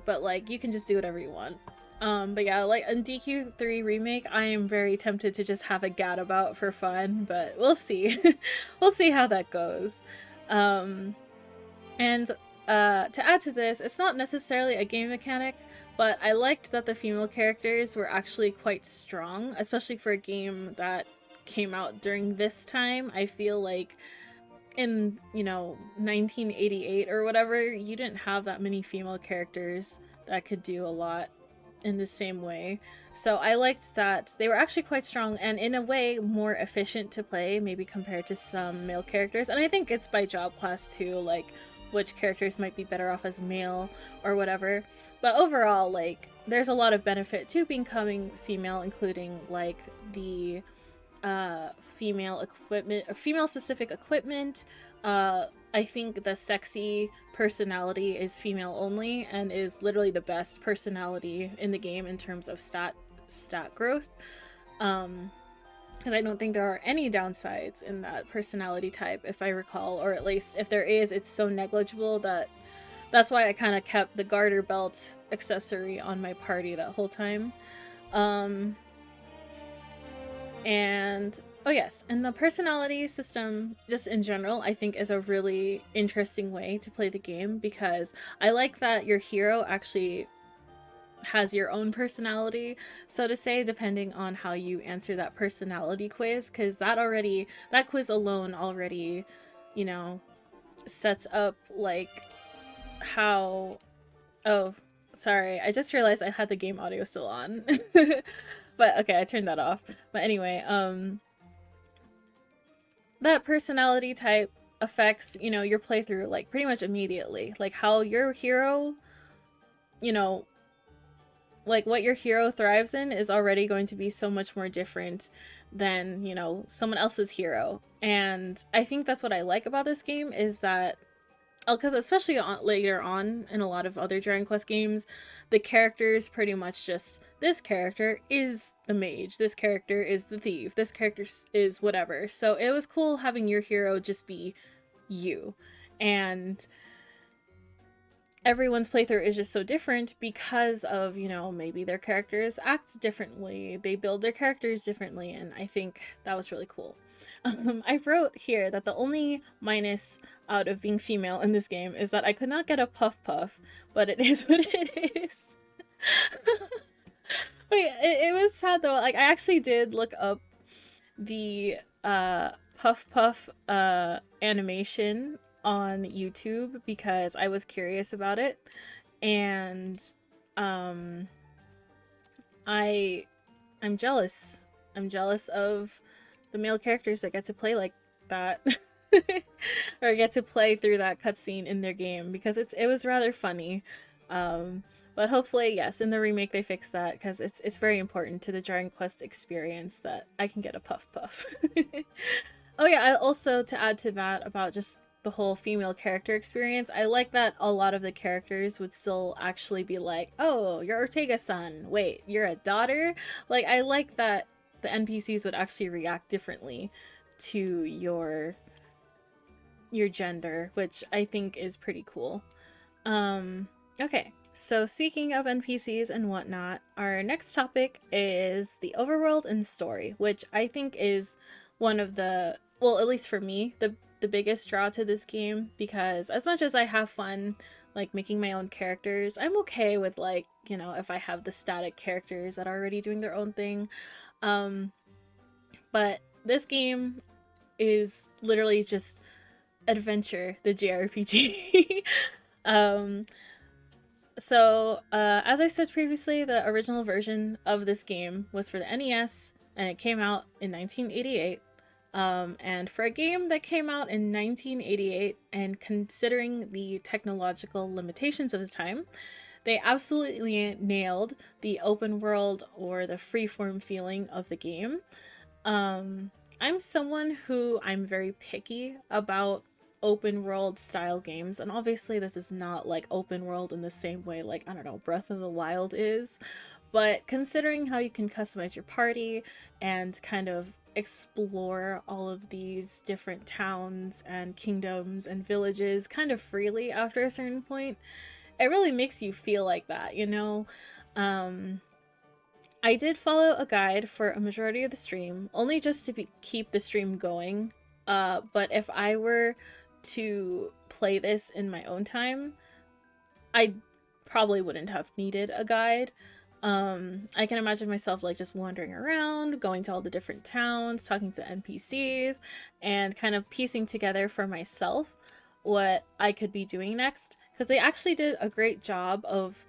but like you can just do whatever you want. But yeah, like in DQ3 remake, I am very tempted to just have a gadabout for fun, but we'll see. We'll see how that goes. Um, and to add to this, it's not necessarily a game mechanic, but I liked that the female characters were actually quite strong, especially for a game that came out during this time. I feel like in, 1988 or whatever, you didn't have that many female characters that could do a lot in the same way. So I liked that they were actually quite strong and in a way more efficient to play, maybe compared to some male characters. And I think it's by job class too, like which characters might be better off as male or whatever. But overall, like there's a lot of benefit to becoming female, including like the female equipment or female specific equipment. I think the sexy personality is female only and is literally the best personality in the game in terms of stat growth. Because I don't think there are any downsides in that personality type, if I recall, or at least if there is, it's so negligible that that's why I kind of kept the garter belt accessory on my party that whole time. And oh yes, and the personality system just in general I think is a really interesting way to play the game, because I like that your hero actually has your own personality, so to say, depending on how you answer that personality quiz, because that quiz alone already, you know, sets up like how oh sorry, I just realized I had the game audio still on. But okay, I turned that off. But anyway, that personality type affects, your playthrough like pretty much immediately. Like how your hero, you know, like what your hero thrives in is already going to be so much more different than, someone else's hero. And I think that's what I like about this game is that because especially later on in a lot of other Dragon Quest games, the characters pretty much just, this character is the mage, this character is the thief, this character is whatever. So it was cool having your hero just be you. And everyone's playthrough is just so different because of, maybe their characters act differently, they build their characters differently, and I think that was really cool. I wrote here that the only minus out of being female in this game is that I could not get a puff puff, but it is what it is. Wait, it was sad though. Like I actually did look up the puff puff animation on YouTube because I was curious about it, and I'm jealous. I'm jealous of the male characters that get to play like that. Or get to play through that cutscene in their game, because it was rather funny. But hopefully, yes, in the remake they fix that, because it's very important to the Dragon Quest experience that I can get a puff puff. Oh yeah, I also, to add to that about just the whole female character experience, I like that a lot of the characters would still actually be like, oh, you're Ortega-san, wait, you're a daughter? Like, I like that the NPCs would actually react differently to your gender, which I think is pretty cool. Okay, so speaking of NPCs and whatnot, our next topic is the overworld and story, which I think is one of the, well, at least for me, the biggest draw to this game, because as much as I have fun like making my own characters, I'm okay with like, if I have the static characters that are already doing their own thing. But this game is literally just adventure, the JRPG. So as I said previously, the original version of this game was for the NES and it came out in 1988. And for a game that came out in 1988, and considering the technological limitations of the time, they absolutely nailed the open world or the freeform feeling of the game. I'm someone who I'm very picky about open world style games, and obviously this is not like open world in the same way like, I don't know, Breath of the Wild is, but considering how you can customize your party and kind of explore all of these different towns and kingdoms and villages kind of freely after a certain point, it really makes you feel like that, I did follow a guide for a majority of the stream, only just to keep the stream going. But if I were to play this in my own time, I probably wouldn't have needed a guide. I can imagine myself like just wandering around, going to all the different towns, talking to NPCs, and kind of piecing together for myself what I could be doing next. Because they actually did a great job of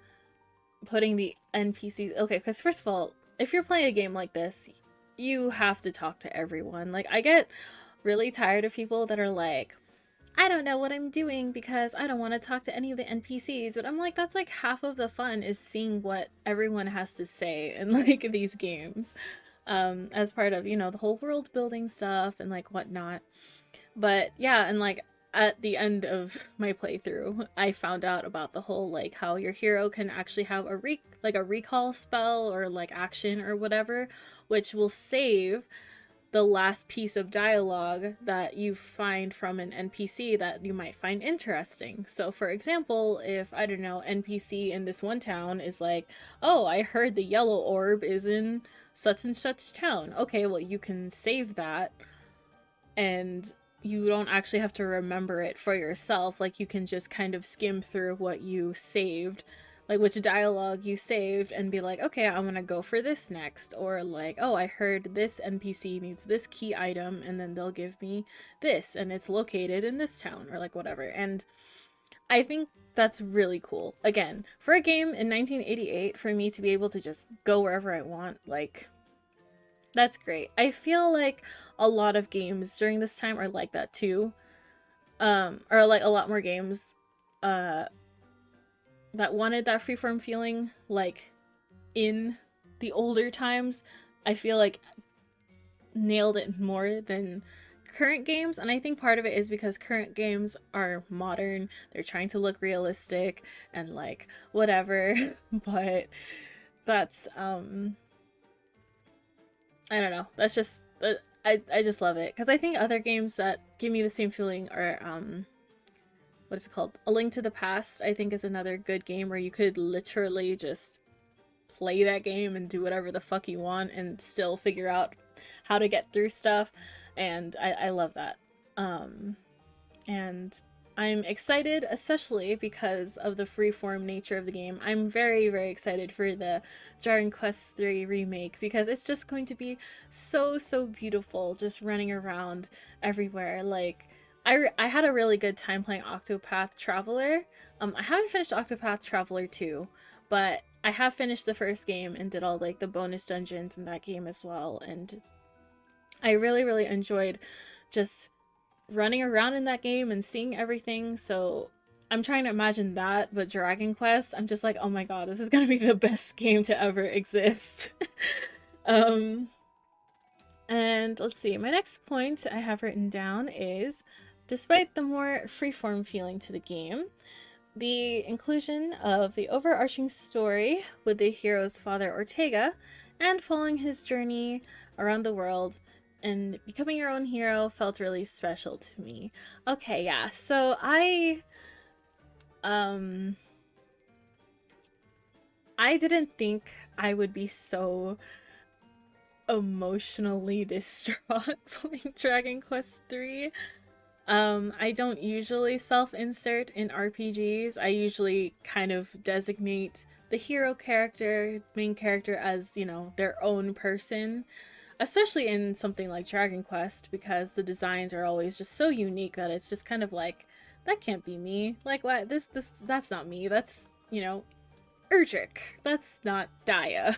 putting the NPCs. Okay, because first of all, if you're playing a game like this, you have to talk to everyone. Like, I get really tired of people that are like, I don't know what I'm doing because I don't want to talk to any of the NPCs. But I'm like, that's like half of the fun is seeing what everyone has to say in like these games. As part of, you know, the whole world building stuff and like whatnot. But yeah, and like at the end of my playthrough, I found out about the whole like how your hero can actually have a recall spell or like action or whatever, which will save the last piece of dialogue that you find from an NPC that you might find interesting. So for example, if I don't know, NPC in this one town is like, "Oh, I heard the yellow orb is in such and such town." Okay, well you can save that and you don't actually have to remember it for yourself. Like you can just kind of skim through what you saved, like which dialogue you saved, and be like, okay, I'm gonna go for this next. Or like, oh, I heard this NPC needs this key item, and then they'll give me this, and it's located in this town, or like whatever. And I think that's really cool. Again, for a game in 1988, for me to be able to just go wherever I want, like, that's great. I feel like a lot of games during this time are like that too. Or like a lot more games uh that wanted that freeform feeling like in the older times, I feel like nailed it more than current games. And I think part of it is because current games are modern, they're trying to look realistic and like whatever. But that's I don't know. That's just I just love it because I think other games that give me the same feeling are what is it called? A Link to the Past. I think is another good game where you could literally just play that game and do whatever the fuck you want and still figure out how to get through stuff, and I love that. And I'm excited, especially because of the freeform nature of the game. I'm very, very excited for the Dragon Quest III remake because it's just going to be so, so beautiful just running around everywhere. Like, I had a really good time playing Octopath Traveler. I haven't finished Octopath Traveler 2, but I have finished the first game and did all like the bonus dungeons in that game as well. And I really, really enjoyed just running around in that game and seeing everything. So I'm trying to imagine that, but Dragon Quest, I'm just like, oh my god, this is gonna be the best game to ever exist. um, and let's see, my next point I have written down is, despite the more freeform feeling to the game, the inclusion of the overarching story with the hero's father Ortega and following his journey around the world and becoming your own hero felt really special to me. Okay, yeah. So I didn't think I would be so emotionally distraught playing Dragon Quest 3. I don't usually self-insert in RPGs. I usually kind of designate the hero character, main character, as, you know, their own person. Especially in something like Dragon Quest, because the designs are always just so unique that it's just kind of like, that can't be me. Like, what? That's not me. That's, you know, Erdrick. That's not Daiya.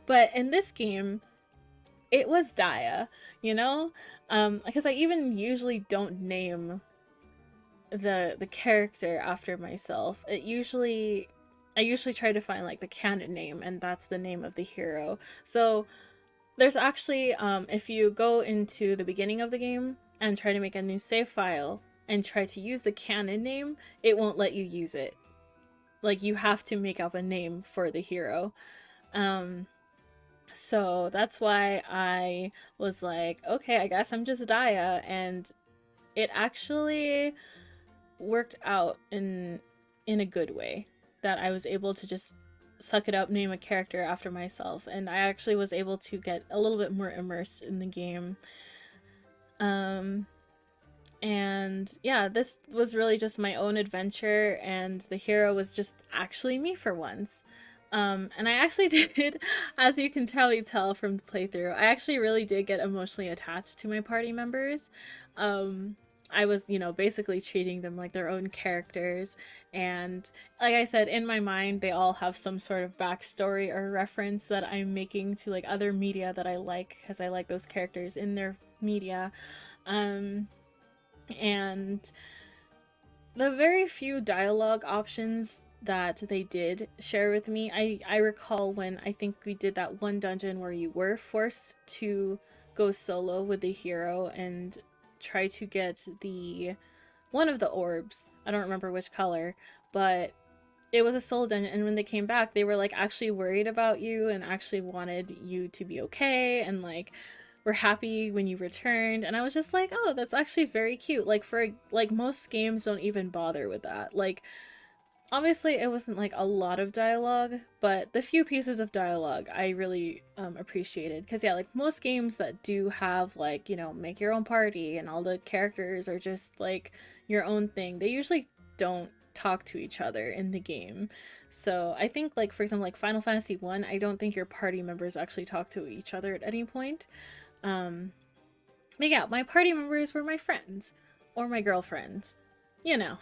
But in this game, it was Daiya, you know? Because I even usually don't name the character after myself. I usually try to find like the canon name, and that's the name of the hero. So there's actually, if you go into the beginning of the game and try to make a new save file and try to use the canon name, it won't let you use it. Like, you have to make up a name for the hero. So that's why I was like, okay, I guess I'm just Daiya, and it actually worked out in a good way that I was able to just suck it up, name a character after myself, and I actually was able to get a little bit more immersed in the game. Um, and yeah, this was really just my own adventure, and the hero was just actually me for once. And I actually did, as you can probably tell from the playthrough, I actually really did get emotionally attached to my party members. Um, I was, basically treating them like their own characters. And like I said, in my mind, they all have some sort of backstory or reference that I'm making to like other media that I like because I like those characters in their media. Um, and the very few dialogue options that they did share with me, I recall when I think we did that one dungeon where you were forced to go solo with the hero and try to get the one of the orbs. I don't remember which color, but it was a solo dungeon, and when they came back they were like actually worried about you and actually wanted you to be okay, and like were happy when you returned. And I was just like, oh, that's actually very cute. Like for like most games don't even bother with that. Like obviously it wasn't like a lot of dialogue, but the few pieces of dialogue I really appreciated, because yeah, like most games that do have like, make your own party and all the characters are just like your own thing, they usually don't talk to each other in the game. So I think like for example like Final Fantasy 1, I don't think your party members actually talk to each other at any point. um but yeah, my party members were my friends or my girlfriends, you know.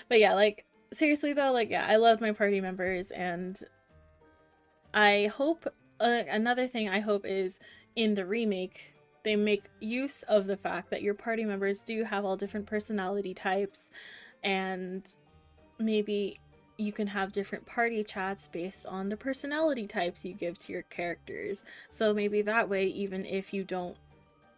But yeah, like seriously though, like yeah, I loved my party members, and I hope another thing I hope is in the remake they make use of the fact that your party members do have all different personality types, and maybe you can have different party chats based on the personality types you give to your characters. So maybe that way, even if you don't,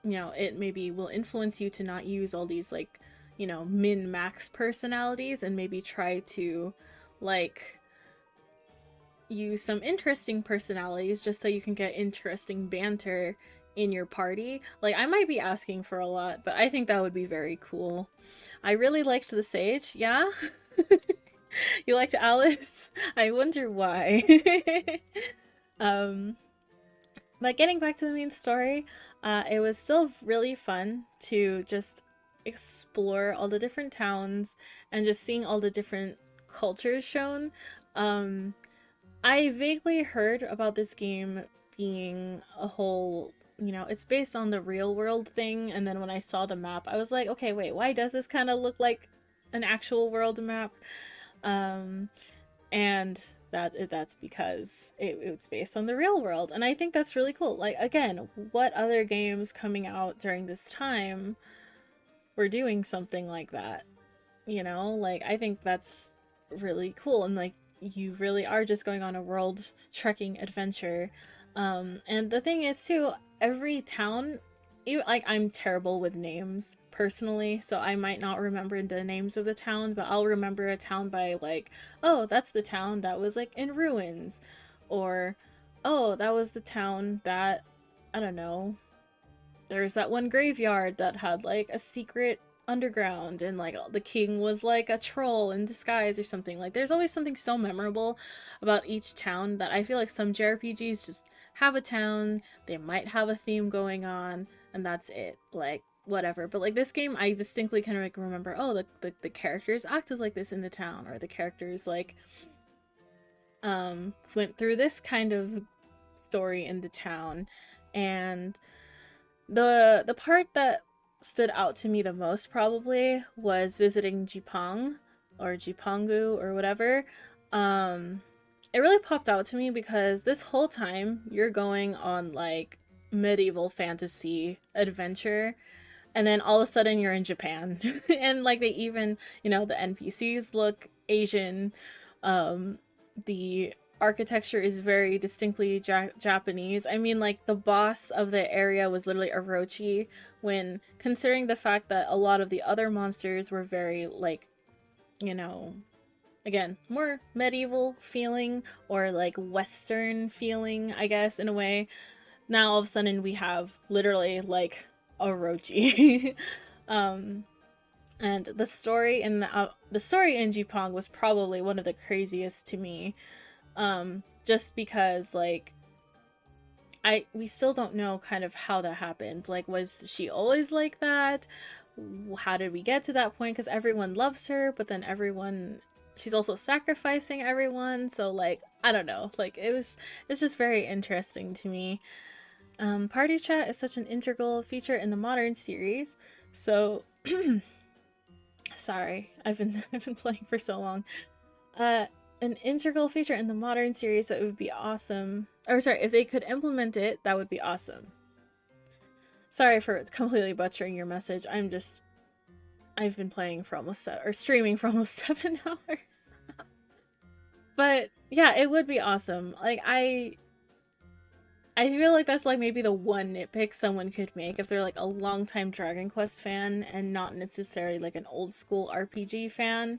it maybe will influence you to not use all these like, min max personalities, and maybe try to like use some interesting personalities just so you can get interesting banter in your party. Like I might be asking for a lot, but I think that would be very cool. I really liked the Sage, yeah. You liked Alice? I wonder why. um, but getting back to the main story, it was still really fun to just explore all the different towns and just seeing all the different cultures shown. Um, I vaguely heard about this game being a whole, it's based on the real world thing, and then when I saw the map, I was like, okay, wait, why does this kind of look like an actual world map? Um, and that's because it's based on the real world, and I think that's really cool. Like again, what other games coming out during this time were doing something like that? Like I think that's really cool, and like you really are just going on a world trekking adventure. And the thing is too, every town, like I'm terrible with names personally, so I might not remember the names of the town, but I'll remember a town by like, oh, that's the town that was like in ruins, or oh, that was the town that, I don't know, there's that one graveyard that had like a secret underground, and like the king was like a troll in disguise or something. Like there's always something so memorable about each town that I feel like some JRPGs just have a town, they might have a theme going on, and that's it. Like whatever. But like this game, I distinctly kind of like remember, oh, the characters acted like this in the town, or the characters like went through this kind of story in the town. And the part that stood out to me the most probably was visiting Jipang, or Jipangu or whatever. It really popped out to me because this whole time you're going on like medieval fantasy adventure, and then all of a sudden you're in Japan. And like they even, the NPCs look Asian. The architecture is very distinctly Japanese. I mean, like the boss of the area was literally Orochi, when considering the fact that a lot of the other monsters were very like, again, more medieval feeling, or like Western feeling, I guess, in a way. Now all of a sudden we have literally like Orochi. And And the story in Jipong was probably one of the craziest to me, just because like we still don't know kind of how that happened. Like, was she always like that? How did we get to that point? Because everyone loves her, but then she's also sacrificing everyone. So like, I don't know. Like, it's just very interesting to me. Party chat is such an integral feature in the modern series. So, sorry, I've been playing for so long. An integral feature in the modern series that would be awesome. Or sorry, if they could implement it, that would be awesome. Sorry for completely butchering your message. I've been playing for or streaming for almost 7 hours. But yeah, it would be awesome. Like I feel like that's like maybe the one nitpick someone could make if they're like a longtime Dragon Quest fan and not necessarily like an old school RPG fan.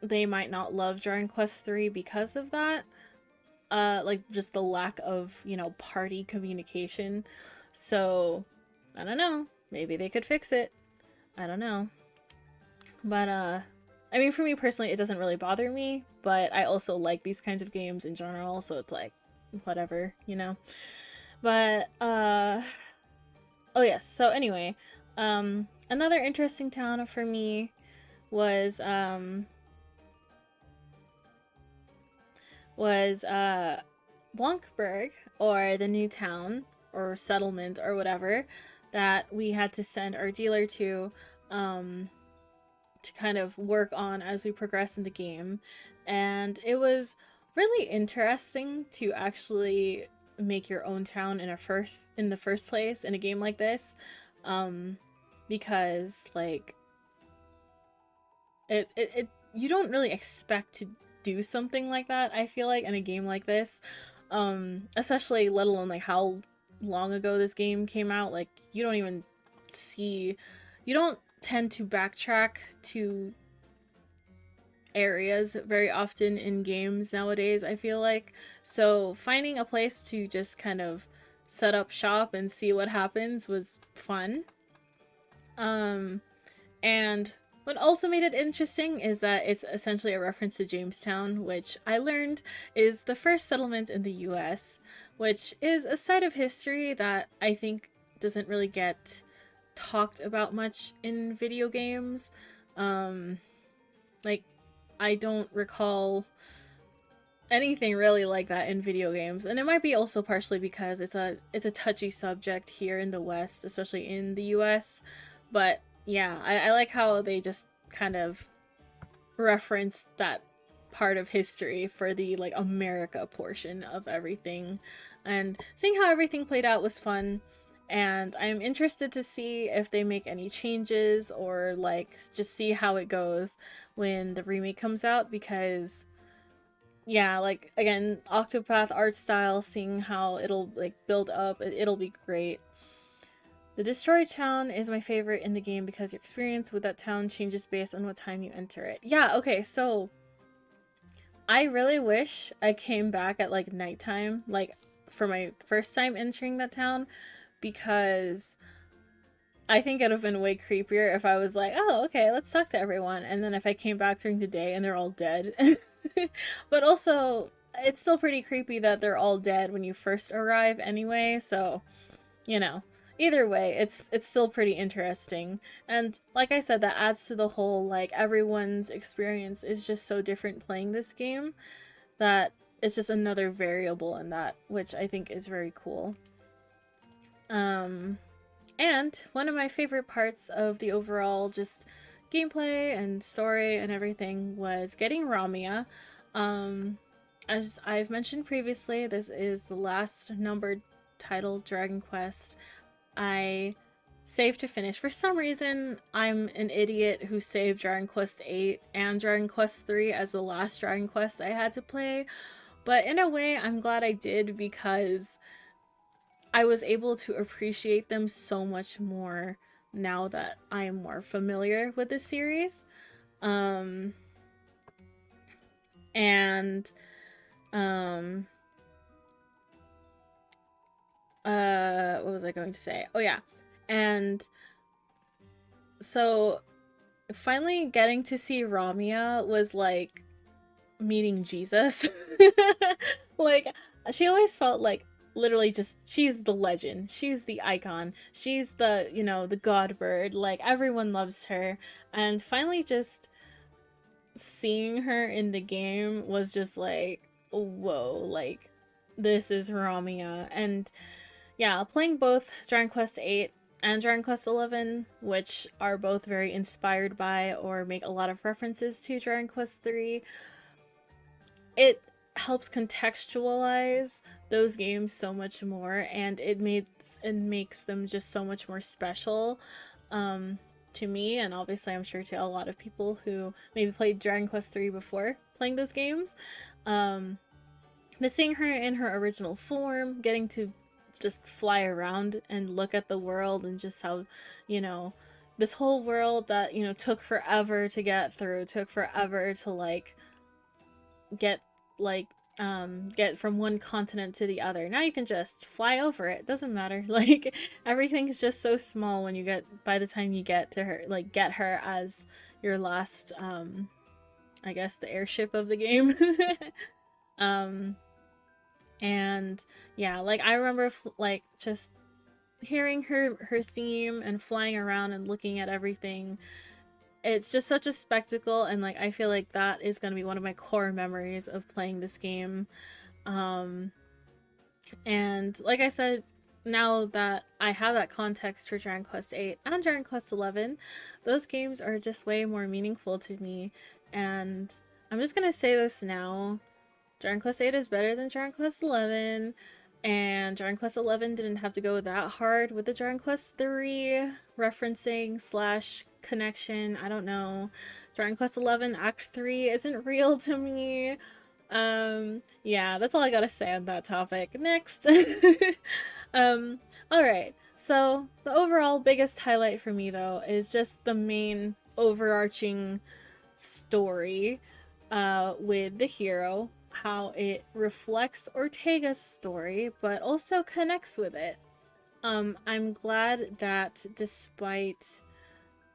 They might not love Dragon Quest 3 because of that. Like just the lack of, party communication. So, I don't know. Maybe they could fix it. I don't know. But I mean, for me personally, it doesn't really bother me, but I also like these kinds of games in general, so it's like whatever, But oh yes, so anyway, another interesting town for me was Blankberg, or the new town or settlement or whatever that we had to send our dealer to kind of work on as we progress in the game. And it was really interesting to actually make your own town in the first place in a game like this, because like it you don't really expect to do something like that, I feel like, in a game like this, especially let alone like how long ago this game came out. Like you don't tend to backtrack to areas very often in games nowadays, I feel like. So finding a place to just kind of set up shop and see what happens was fun. And what also made it interesting is that it's essentially a reference to Jamestown, which I learned is the first settlement in the US, which is a side of history that I think doesn't really get talked about much in video games. Like, I don't recall anything really like that in video games, and it might be also partially because it's a touchy subject here in the West, especially in the US. But yeah, I like how they just kind of reference that part of history for the like America portion of everything, and seeing how everything played out was fun. And I'm interested to see if they make any changes or like just see how it goes when the remake comes out, because yeah, like again, Octopath art style, seeing how it'll like build up, it'll be great. The destroyed town is my favorite in the game because your experience with that town changes based on what time you enter it. Yeah, okay, so I really wish I came back at like nighttime, like for my first time entering that town, because I think it'd have been way creepier if I was like, oh, okay, let's talk to everyone, and then if I came back during the day and they're all dead. But also, it's still pretty creepy that they're all dead when you first arrive anyway, so, you know. Either way, it's still pretty interesting. And like I said, that adds to the whole, like, everyone's experience is just so different playing this game that it's just another variable in that, which I think is very cool. And one of my favorite parts of the overall just gameplay and story and everything was getting Ramia. As I've mentioned previously, this is the last numbered title Dragon Quest I saved to finish. For some reason, I'm an idiot who saved Dragon Quest 8 and Dragon Quest 3 as the last Dragon Quest I had to play. But in a way, I'm glad I did, because I was able to appreciate them so much more now that I am more familiar with the series. And what was I going to say? Oh yeah. And so finally getting to see Ramia was like meeting Jesus. Like, she always felt like literally just she's the legend. She's the icon. She's the, you know, the god bird. Like, everyone loves her. And finally just seeing her in the game was just like, whoa, like this is Ramia. And yeah, playing both Dragon Quest VIII and Dragon Quest XI, which are both very inspired by or make a lot of references to Dragon Quest III, it helps contextualize those games so much more, and it makes them just so much more special to me, and obviously I'm sure to a lot of people who maybe played Dragon Quest III before playing those games. But seeing her in her original form, getting to just fly around and look at the world, and just how, you know, this whole world that, you know, took forever to get through, took forever to like get like get from one continent to the other. Now you can just fly over it. Doesn't matter. Like, everything's just so small when you get, by the time you get to her, like get her as your last I guess the airship of the game. um and yeah, like I remember like just hearing her theme and flying around and looking at everything. It's just such a spectacle, and like I feel like that is going to be one of my core memories of playing this game. um and like I said, now that I have that context for Dragon Quest VIII and Dragon Quest XI, those games are just way more meaningful to me. And I'm just gonna say this now: Dragon Quest VIII is better than Dragon Quest XI, and Dragon Quest XI didn't have to go that hard with the Dragon Quest III referencing slash connection. I don't know. Dragon Quest XI Act 3 isn't real to me. Yeah, that's all I gotta say on that topic. Next. um, alright. So, the overall biggest highlight for me, though, is just the main overarching story with the hero, how it reflects Ortega's story, but also connects with it. I'm glad that despite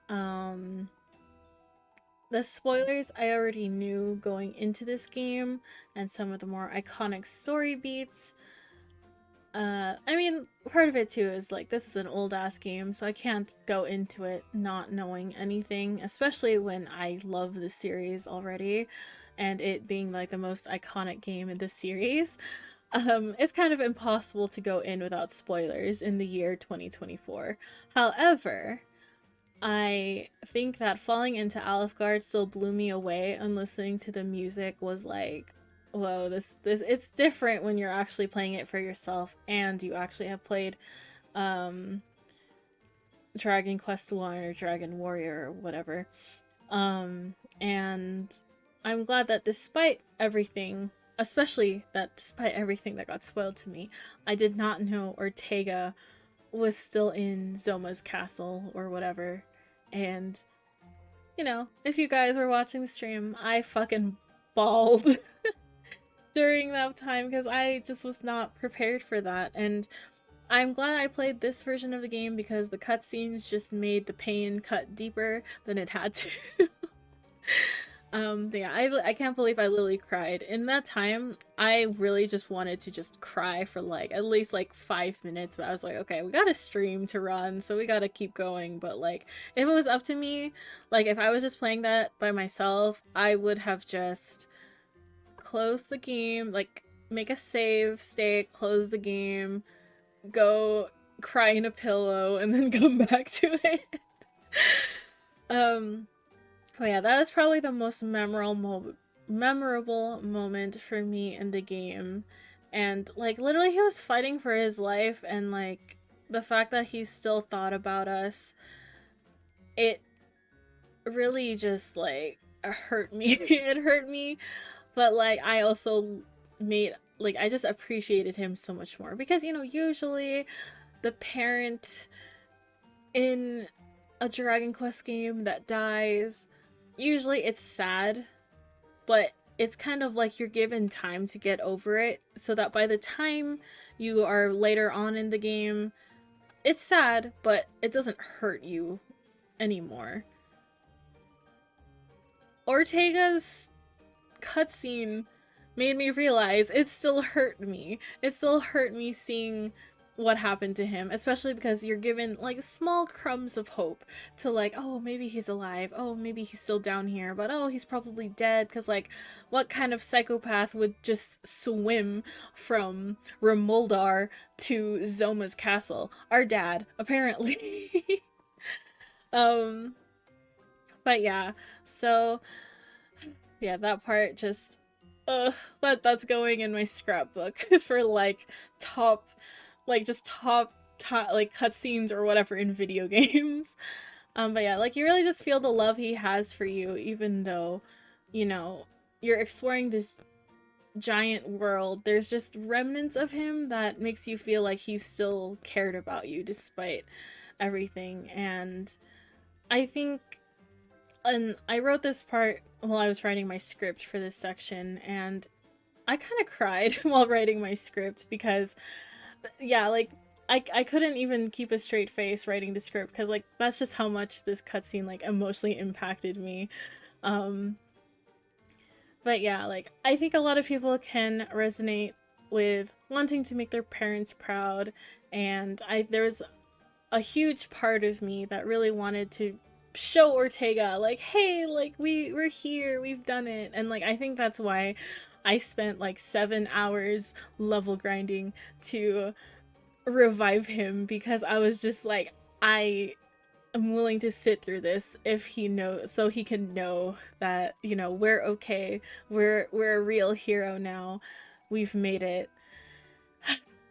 the spoilers I already knew going into this game and some of the more iconic story beats, I mean, part of it too is like this is an old ass game, so I can't go into it not knowing anything, especially when I love the series already and it being like the most iconic game in the series. It's kind of impossible to go in without spoilers in the year 2024. However, I think that falling into Alfgard still blew me away, and listening to the music was like, whoa, this it's different when you're actually playing it for yourself and you actually have played Dragon Quest 1 or Dragon Warrior or whatever. And I'm glad that despite everything, especially that despite everything that got spoiled to me, I did not know Ortega was still in Zoma's castle or whatever. And, you know, if you guys were watching the stream, I fucking bawled during that time because I just was not prepared for that. And I'm glad I played this version of the game because the cutscenes just made the pain cut deeper than it had to. Yeah, I can't believe I literally cried. In that time, I really just wanted to just cry for like at least like 5 minutes, but I was like, okay, we got a stream to run, so we gotta keep going. But like, if it was up to me, like if I was just playing that by myself, I would have just closed the game, like make a save state, close the game, go cry in a pillow, and then come back to it. Oh yeah, that was probably the most memorable moment for me in the game. And like literally he was fighting for his life, and like the fact that he still thought about us, it really just like hurt me. It hurt me, but like I also made like I just appreciated him so much more because, you know, usually the parent in a Dragon Quest game that dies, usually it's sad, but it's kind of like you're given time to get over it so that by the time you are later on in the game, it's sad, but it doesn't hurt you anymore. Ortega's cutscene made me realize it still hurt me. It still hurt me seeing what happened to him, especially because you're given like small crumbs of hope to like, oh, maybe he's alive, oh, maybe he's still down here, but oh, he's probably dead, because like what kind of psychopath would just swim from Remoldar to Zoma's castle? Our dad, apparently. um but yeah, so yeah, that part just that's going in my scrapbook for like top top like cutscenes or whatever in video games. But yeah, like you really just feel the love he has for you, even though, you know, you're exploring this giant world. There's just remnants of him that makes you feel like he still cared about you despite everything. And I think, and I wrote this part while I was writing my script for this section, and I kind of cried while writing my script because, yeah, like, I couldn't even keep a straight face writing the script because, like, that's just how much this cutscene, like, emotionally impacted me. But yeah, like, I think a lot of people can resonate with wanting to make their parents proud, and there's a huge part of me that really wanted to show Ortega, like, hey, like, we're here, we've done it. And like, I think that's why I spent like 7 hours level grinding to revive him, because I was just like, I am willing to sit through this if he knows, so he can know that, you know, we're okay, we're a real hero now, we've made it.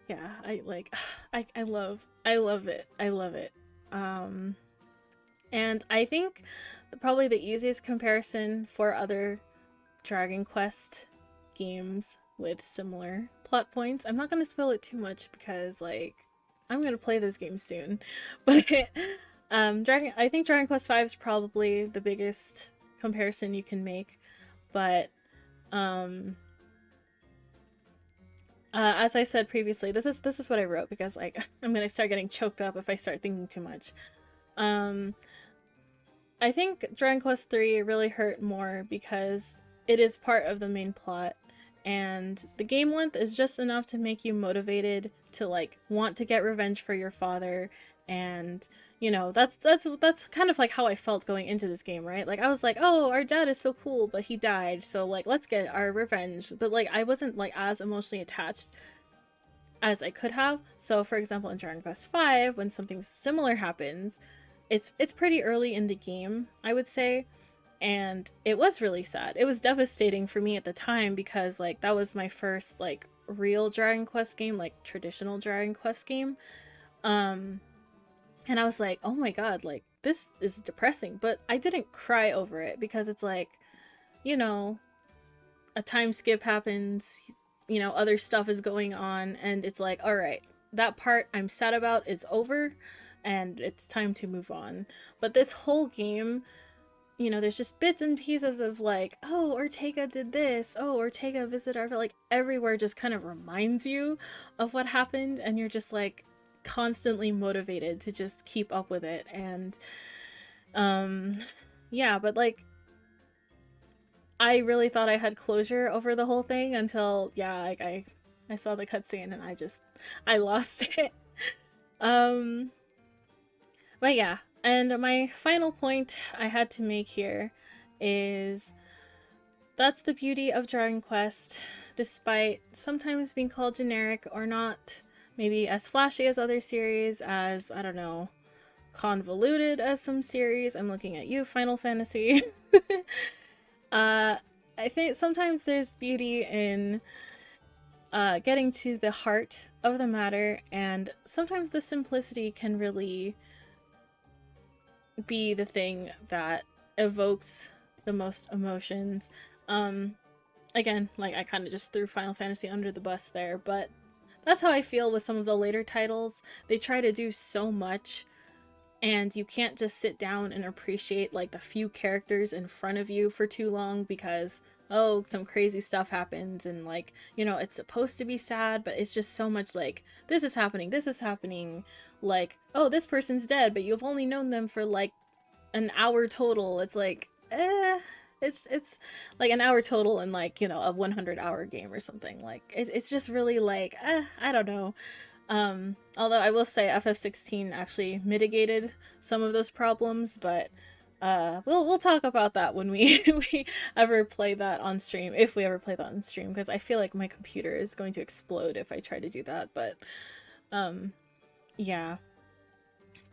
Yeah, I like I love it. I love it. And I think probably the easiest comparison for other Dragon Quest games with similar plot points. I'm not going to spoil it too much because like I'm going to play this game soon. But I think Dragon Quest V is probably the biggest comparison you can make. But as I said previously, this is what I wrote because like I'm going to start getting choked up if I start thinking too much. I think Dragon Quest III really hurt more because it is part of the main plot, and the game length is just enough to make you motivated to like want to get revenge for your father. And you know, that's kind of like how I felt going into this game, right? Like I was like, oh, our dad is so cool, but he died, so like let's get our revenge. But like I wasn't like as emotionally attached as I could have. So for example, in Dragon Quest V, when something similar happens, it's pretty early in the game, I would say, and it was really sad. It was devastating for me at the time because like that was my first like real Dragon Quest game, like traditional Dragon Quest game. And I was like, oh my god, like this is depressing, but I didn't cry over it because it's like, you know, a time skip happens, you know, other stuff is going on, and it's like, all right, that part I'm sad about is over and it's time to move on. But this whole game, you know, there's just bits and pieces of like, oh, Ortega did this, oh, Ortega visited our, like everywhere just kind of reminds you of what happened, and you're just like constantly motivated to just keep up with it. And yeah, but like I really thought I had closure over the whole thing until, yeah, like I saw the cutscene and I lost it. But yeah, and my final point I had to make here is that's the beauty of Dragon Quest, despite sometimes being called generic or not maybe as flashy as other series, as, I don't know, convoluted as some series. I'm looking at you, Final Fantasy. I think sometimes there's beauty in getting to the heart of the matter, and sometimes the simplicity can really be the thing that evokes the most emotions. Again, like I kind of just threw Final Fantasy under the bus there, but that's how I feel with some of the later titles. They try to do so much, and you can't just sit down and appreciate like the few characters in front of you for too long because, oh, some crazy stuff happens, and like, you know, it's supposed to be sad, but it's just so much like, this is happening, like, oh, this person's dead, but you've only known them for like an hour total. It's like, it's like an hour total in like, you know, a 100-hour game or something. Like it's just really like I don't know. Although I will say FF16 actually mitigated some of those problems, but we'll talk about that when we we ever play that on stream, if we ever play that on stream, because I feel like my computer is going to explode if I try to do that. But um yeah.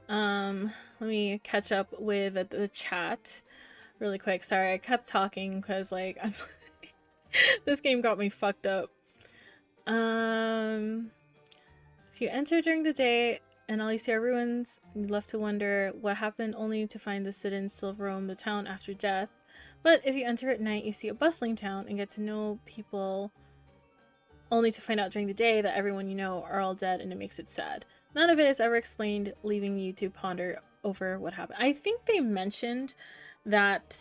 Let me catch up with the chat really quick. Sorry, I kept talking because like I'm this game got me fucked up. Um if you enter during the day and all you see are ruins, you're left to wonder what happened, only to find the sit-ins still roam the town after death. But if you enter at night, you see a bustling town and get to know people, only to find out during the day that everyone you know are all dead, and it makes it sad. None of it is ever explained, leaving you to ponder over what happened. I think they mentioned that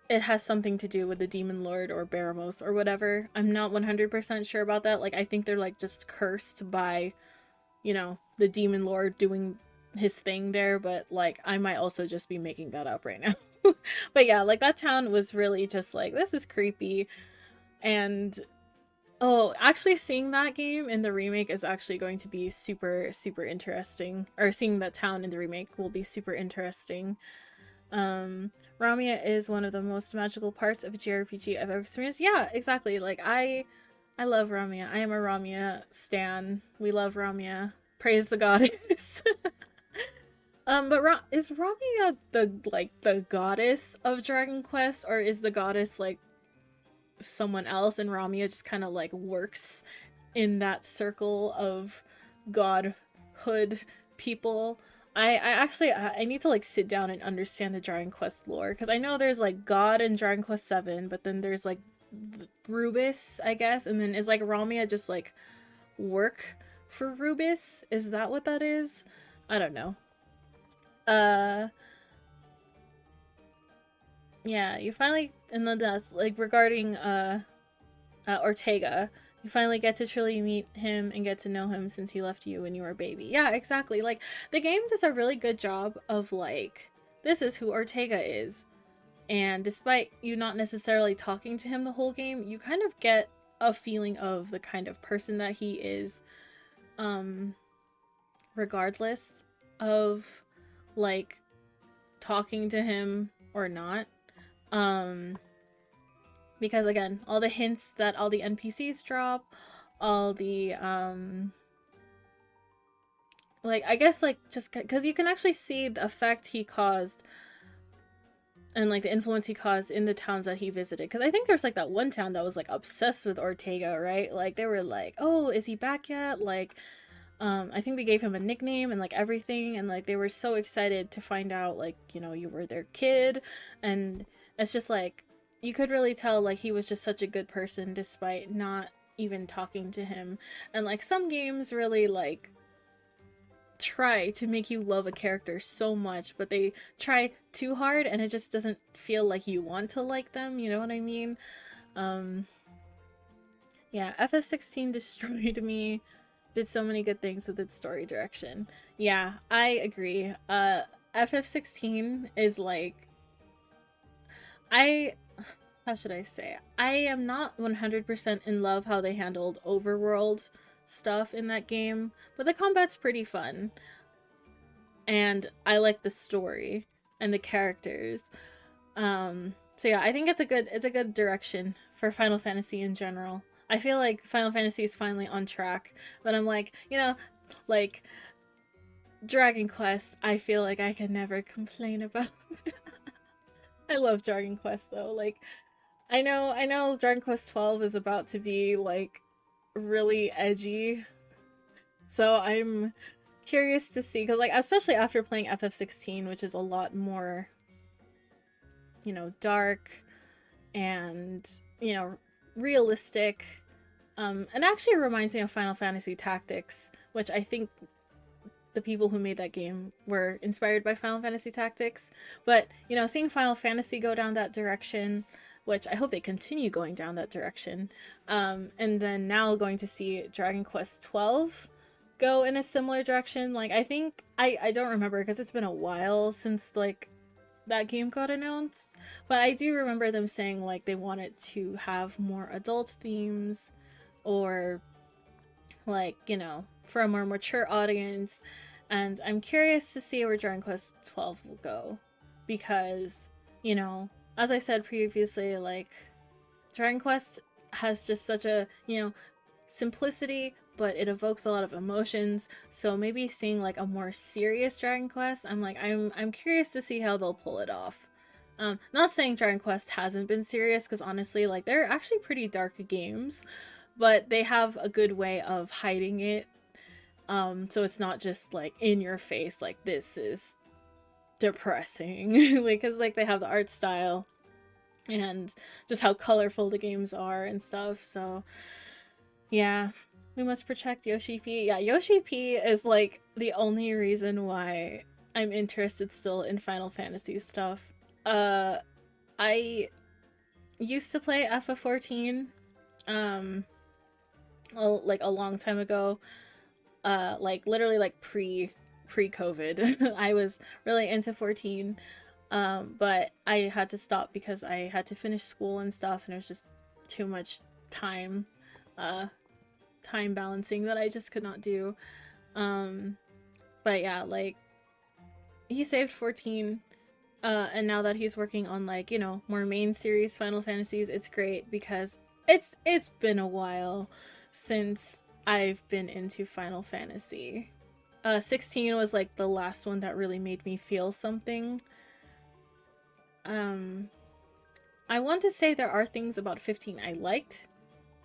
it has something to do with the Demon Lord or Baramos or whatever. I'm not 100% sure about that. Like, I think they're like just cursed by, you know, the Demon Lord doing his thing there, but like I might also just be making that up right now. But yeah, like that town was really just like, this is creepy. And oh, actually seeing that game in the remake is actually going to be super, super interesting. Or seeing that town in the remake will be super interesting. Ramia is one of the most magical parts of a JRPG I've ever experienced. Yeah, exactly. Like I love Ramia. I am a Ramia stan. We love Ramia. Praise the goddess. But is Ramia the goddess of Dragon Quest, or is the goddess like someone else, and Ramia just kind of like works in that circle of godhood people? I actually I need to like sit down and understand the Dragon Quest lore, because I know there's like God in Dragon Quest 7, but then there's like Rubis, I guess, and then is like Ramia just like work for Rubis? Is that what that is? I don't know. Uh yeah, you finally, and then that's like regarding Ortega, you finally get to truly meet him and get to know him since he left you when you were a baby. Yeah, exactly. Like the game does a really good job of like, this is who Ortega is. And despite you not necessarily talking to him the whole game, you kind of get a feeling of the kind of person that he is, regardless of like talking to him or not. Because again, all the hints that all the NPCs drop, all the like, I guess like just because you can actually see the effect he caused and like the influence he caused in the towns that he visited. Because I think there's like that one town that was like obsessed with Ortega, right? Like they were like, oh, is he back yet? Like I think they gave him a nickname and like everything, and like they were so excited to find out like, you know, you were their kid. And it's just like, you could really tell like he was just such a good person despite not even talking to him. And like some games really like try to make you love a character so much, but they try too hard and it just doesn't feel like you want to like them, you know what I mean? Yeah, FF16 destroyed me. Did so many good things with its story direction. Yeah, I agree. FF16 is like, I how should I say? I am not 100% in love how they handled overworld stuff in that game, but the combat's pretty fun. And I like the story and the characters. So yeah, I think it's a good direction for Final Fantasy in general. I feel like Final Fantasy is finally on track, but I'm like, you know, like Dragon Quest, I feel like I can never complain about. I love Dragon Quest though. Like I know Dragon Quest 12 is about to be like really edgy. So I'm curious to see, cuz like especially after playing FF16, which is a lot more, you know, dark and, you know, realistic. And actually reminds me of Final Fantasy Tactics, which I think the people who made that game were inspired by Final Fantasy Tactics. But, you know, seeing Final Fantasy go down that direction, which I hope they continue going down that direction, and then now going to see Dragon Quest 12 go in a similar direction. Like, I think, I don't remember because it's been a while since, like, that game got announced, but I do remember them saying like they wanted to have more adult themes, or like, you know, for a more mature audience. And I'm curious to see where Dragon Quest 12 will go, because, you know, as I said previously, like, Dragon Quest has just such a, you know, simplicity, but it evokes a lot of emotions. So maybe seeing like a more serious Dragon Quest, I'm curious to see how they'll pull it off. Not saying Dragon Quest hasn't been serious, because honestly, like, they're actually pretty dark games, but they have a good way of hiding it. So it's not just like in your face, like, this is depressing. Like, because like they have the art style and just how colorful the games are and stuff. So yeah, we must protect Yoshi P. Yeah, Yoshi P is like the only reason why I'm interested still in Final Fantasy stuff. I used to play FF14, like a long time ago. Like literally like pre-COVID. I was really into 14. But I had to stop because I had to finish school and stuff, and it was just too much time, time balancing that I just could not do. But yeah, like, he saved 14, and now that he's working on, like, you know, more main series Final Fantasies, it's great because it's been a while since I've been into Final Fantasy. 16 was like the last one that really made me feel something. I want to say there are things about 15 I liked,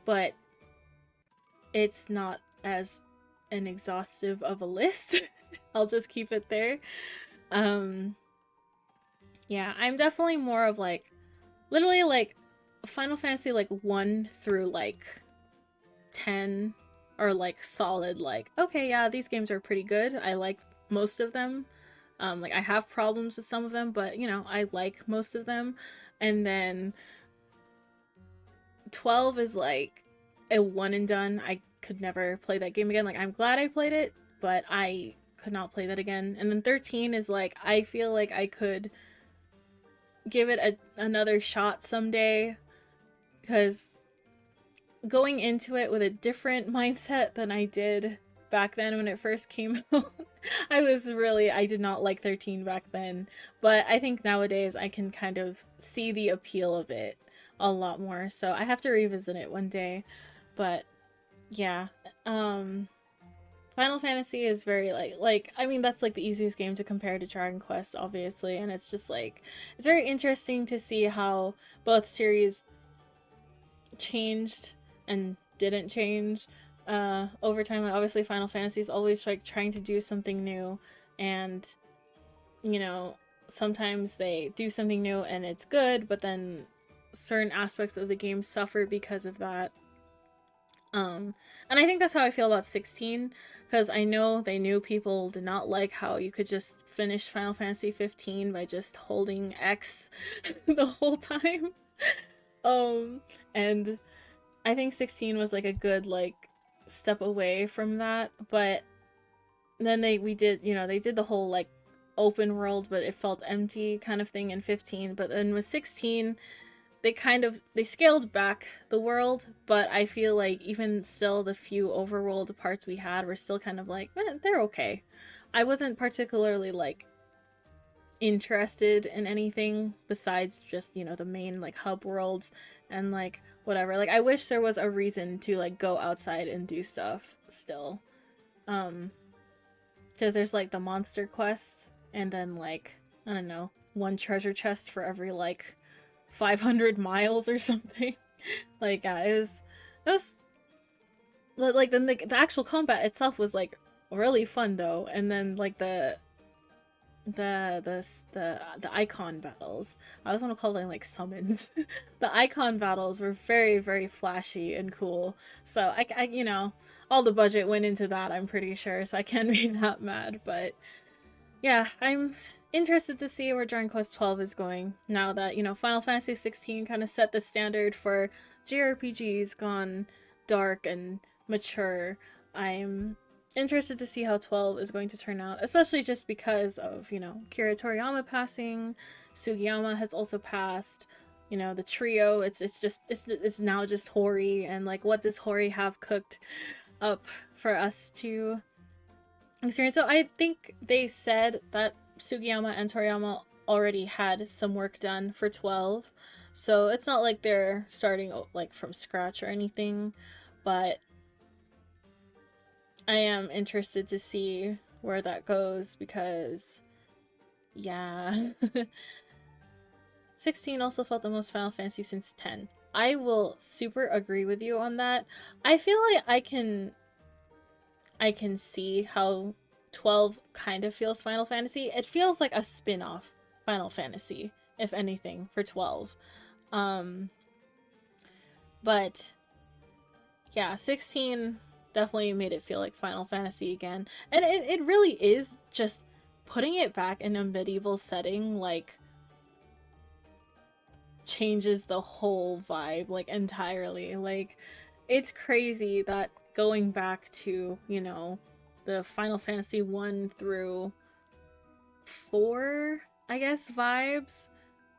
but it's not as an exhaustive of a list. I'll just keep it there. Yeah, I'm definitely more of like, literally like Final Fantasy like 1 through like 10 are like solid, like, okay, yeah, these games are pretty good. I like most of them. Like, I have problems with some of them, but, you know, I like most of them. And then 12 is like a one and done. I could never play that game again. Like, I'm glad I played it, but I could not play that again. And then 13 is like, I feel like I could give it another shot someday, because going into it with a different mindset than I did back then when it first came out. I did not like 13 back then, but I think nowadays I can kind of see the appeal of it a lot more, so I have to revisit it one day. But yeah, Final Fantasy is very like I mean, that's like the easiest game to compare to Dragon Quest, obviously, and it's just like, it's very interesting to see how both series changed and didn't change over time. Like, obviously Final Fantasy is always like trying to do something new, and, you know, sometimes they do something new and it's good, but then certain aspects of the game suffer because of that. And I think that's how I feel about 16, because I know they knew people did not like how you could just finish Final Fantasy 15 by just holding X the whole time. And I think 16 was like a good like step away from that, but then we did, you know, they did the whole like open world but it felt empty kind of thing in 15, but then with 16 they scaled back the world, but I feel like even still the few overworld parts we had were still kind of like, they're okay. I wasn't particularly like interested in anything besides just, you know, the main like hub worlds and like whatever. Like, I wish there was a reason to like go outside and do stuff still. Because there's like the monster quests, and then like, I don't know, one treasure chest for every like 500 miles or something. Like, it was like, then the actual combat itself was like really fun though, and then like the icon battles, I always want to call them like summons. The icon battles were very, very flashy and cool, so I you know, all the budget went into that, I'm pretty sure, so I can't be that mad. But yeah, I'm interested to see where Dragon Quest 12 is going now that, you know, Final Fantasy 16 kind of set the standard for JRPGs gone dark and mature. I'm interested to see how 12 is going to turn out, especially just because of, you know, Kira Toriyama passing, Sugiyama has also passed. You know, the trio. It's now just Hori, and like, what does Hori have cooked up for us to experience? So I think they said that Sugiyama and Toriyama already had some work done for 12, so it's not like they're starting like from scratch or anything, but I am interested to see where that goes because, yeah. 16 also felt the most Final Fantasy since 10. I will super agree with you on that. I feel like I can see how 12 kind of feels Final Fantasy. It feels like a spin-off Final Fantasy, if anything, for 12. But yeah, 16 definitely made it feel like Final Fantasy again. And it really is just putting it back in a medieval setting, like, changes the whole vibe, like, entirely. Like, it's crazy that going back to, you know, the Final Fantasy 1 through 4, I guess, vibes.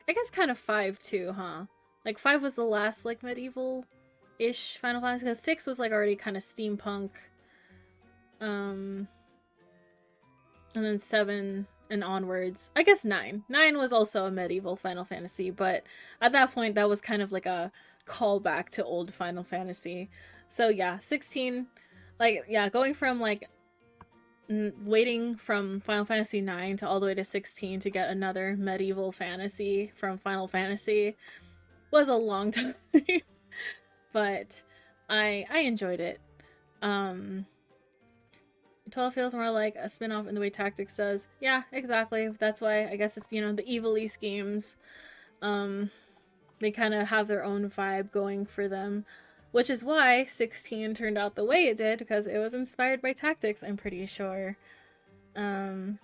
I guess kind of 5 too, huh? Like, 5 was the last, like, medieval-ish Final Fantasy, because 6 was, like, already kind of steampunk. And then 7 and onwards. I guess 9. 9 was also a medieval Final Fantasy, but at that point, that was kind of like a callback to old Final Fantasy. So yeah, 16, like, yeah, going from, like, waiting from Final Fantasy 9 to all the way to 16 to get another medieval fantasy from Final Fantasy was a long time. But I enjoyed it. 12 feels more like a spin-off in the way Tactics does. Yeah, exactly. That's why I guess it's, you know, the Evilise games. They kind of have their own vibe going for them, which is why 16 turned out the way it did, because it was inspired by Tactics, I'm pretty sure. For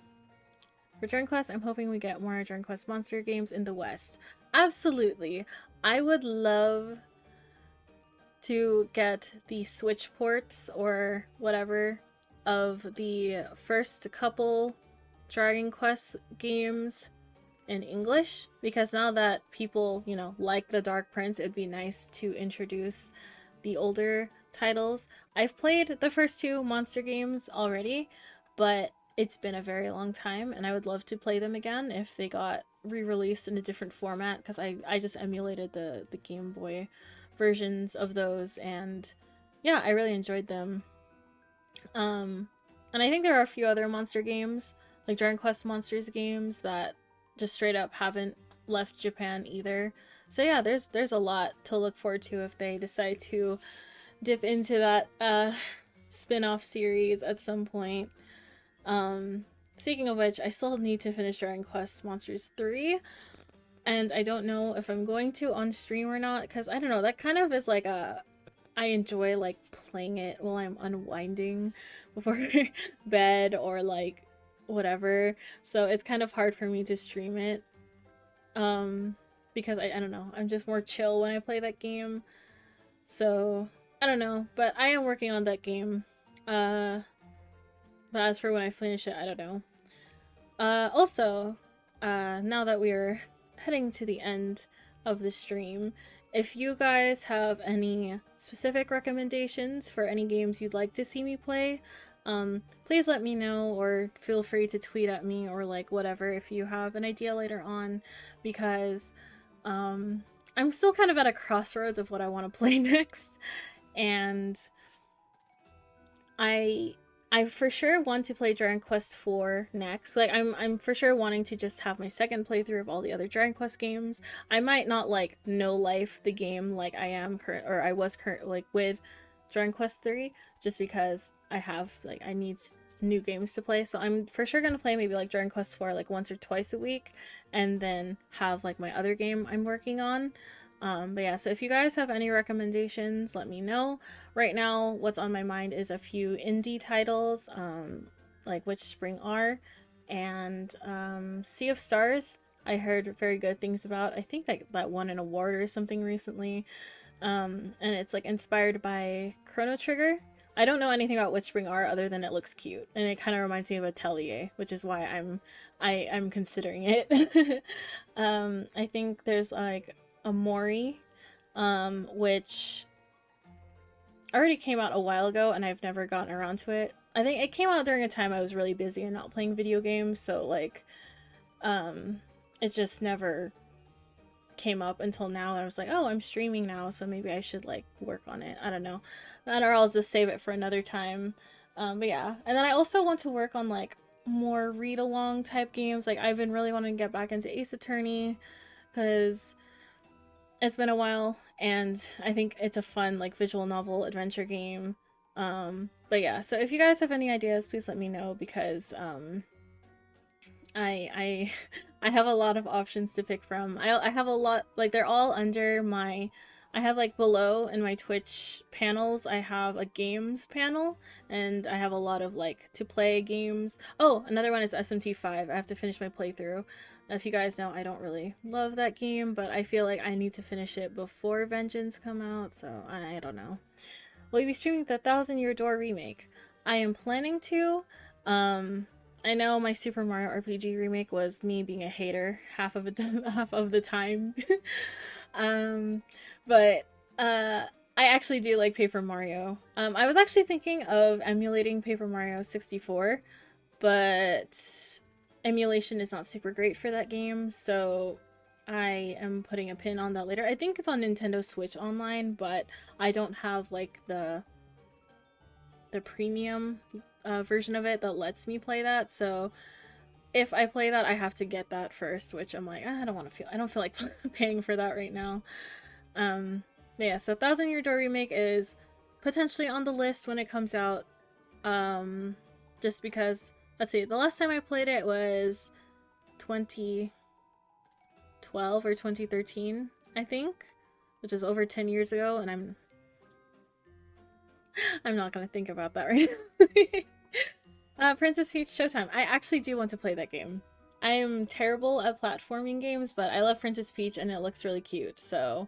Dragon Quest, I'm hoping we get more Dragon Quest monster games in the West. Absolutely. I would love to get the Switch ports or whatever of the first couple Dragon Quest games in English, because now that people, you know, like the Dark Prince, it'd be nice to introduce the older titles. I've played the first 2 monster games already, but it's been a very long time, and I would love to play them again if they got re-released in a different format, because I just emulated the Game Boy versions of those, and yeah, I really enjoyed them. And I think there are a few other monster games, like Dragon Quest Monsters games, that just straight up haven't left Japan either. So yeah, there's a lot to look forward to if they decide to dip into that spin-off series at some point. Speaking of which, I still need to finish Dragon Quest Monsters 3, and I don't know if I'm going to on stream or not, because I don't know, that kind of is like I enjoy, like, playing it while I'm unwinding before bed or, like, whatever. So it's kind of hard for me to stream it. Because I don't know, I'm just more chill when I play that game. So, I don't know, but I am working on that game. But as for when I finish it, I don't know. Also, now that we are heading to the end of the stream, if you guys have any specific recommendations for any games you'd like to see me play, please let me know, or feel free to tweet at me, or like whatever, if you have an idea later on, because I'm still kind of at a crossroads of what I want to play next, and I for sure want to play Dragon Quest IV next. Like, I'm for sure wanting to just have my second playthrough of all the other Dragon Quest games. I might not, like, no life the game like I am current, or I was current, like, with Dragon Quest 3, just because I have, like, I need new games to play. So I'm for sure gonna play maybe like Dragon Quest 4 like once or twice a week, and then have like my other game I'm working on. But yeah, so if you guys have any recommendations, let me know. Right now, what's on my mind is a few indie titles, like Witch Spring R, and Sea of Stars. I heard very good things about. I think that won an award or something recently. And it's like inspired by Chrono Trigger. I don't know anything about Witchspring R other than it looks cute, and it kind of reminds me of Atelier, which is why I'm considering it. I think there's like a Mori, which already came out a while ago, and I've never gotten around to it. I think it came out during a time I was really busy and not playing video games, so like, it just never came up until now, and I was like, oh, I'm streaming now, so maybe I should like work on it. I don't know. That, or I'll just save it for another time. But yeah. And then I also want to work on like more read along type games. Like I've been really wanting to get back into Ace Attorney because it's been a while, and I think it's a fun like visual novel adventure game. But yeah, so if you guys have any ideas, please let me know, because I I have a lot of options to pick from. I have a lot, like they're all under my, I have like below in my Twitch panels, I have a games panel, and I have a lot of like to play games. Oh, another one is SMT5. I have to finish my playthrough. If you guys know, I don't really love that game, but I feel like I need to finish it before Vengeance come out, so I don't know. Will you be streaming the Thousand Year Door remake? I am planning to. I know my Super Mario RPG remake was me being a hater half of the time. um, but I actually do like Paper Mario. I was actually thinking of emulating Paper Mario 64, but emulation is not super great for that game, so I am putting a pin on that later. I think it's on Nintendo Switch Online, but I don't have like the premium version of it that lets me play that, so if I play that I have to get that first, which I'm like, I don't feel like paying for that right now. Yeah, so Thousand Year Door remake is potentially on the list when it comes out, just because, let's see, the last time I played it was 2012 or 2013, I think, which is over 10 years ago, and I'm not gonna think about that right now. Princess Peach Showtime. I actually do want to play that game. I am terrible at platforming games, but I love Princess Peach and it looks really cute, so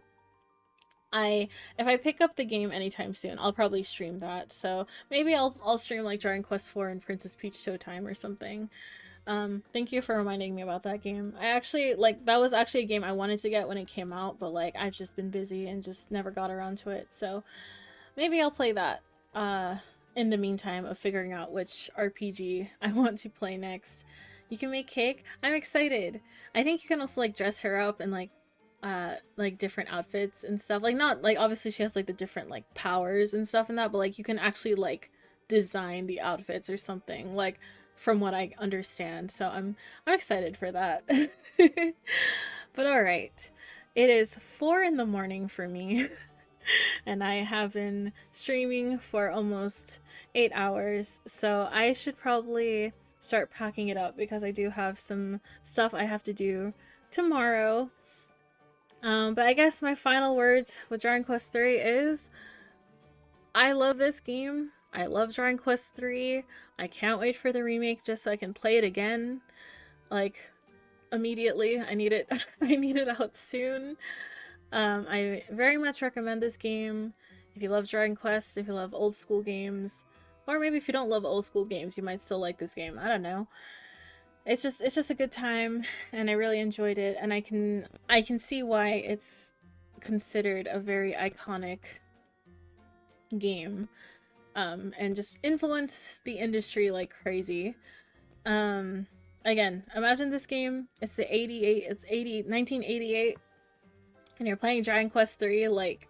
if I pick up the game anytime soon, I'll probably stream that. So maybe I'll stream like Dragon Quest IV and Princess Peach Showtime or something. Thank you for reminding me about that game. I actually, like, that was actually a game I wanted to get when it came out, but like I've just been busy and just never got around to it. So maybe I'll play that in the meantime of figuring out which RPG I want to play next. You can make cake? I'm excited. I think you can also like dress her up in like different outfits and stuff. Like, not like, obviously she has like the different like powers and stuff in that, but like you can actually like design the outfits or something, like from what I understand. So I'm excited for that. But all right. It is 4 in the morning for me. And I have been streaming for almost 8 hours, so I should probably start packing it up because I do have some stuff I have to do tomorrow. But I guess my final words with Dragon Quest III is I love this game. I love Dragon Quest III. I can't wait for the remake just so I can play it again, like, immediately. I need it I need it out soon. I very much recommend this game if you love Dragon Quest, if you love old school games, or maybe if you don't love old school games, you might still like this game. I don't know. It's just a good time, and I really enjoyed it, and I can see why it's considered a very iconic game, and just influenced the industry like crazy. Again, imagine this game. It's 1988. And you're playing Dragon Quest 3, like,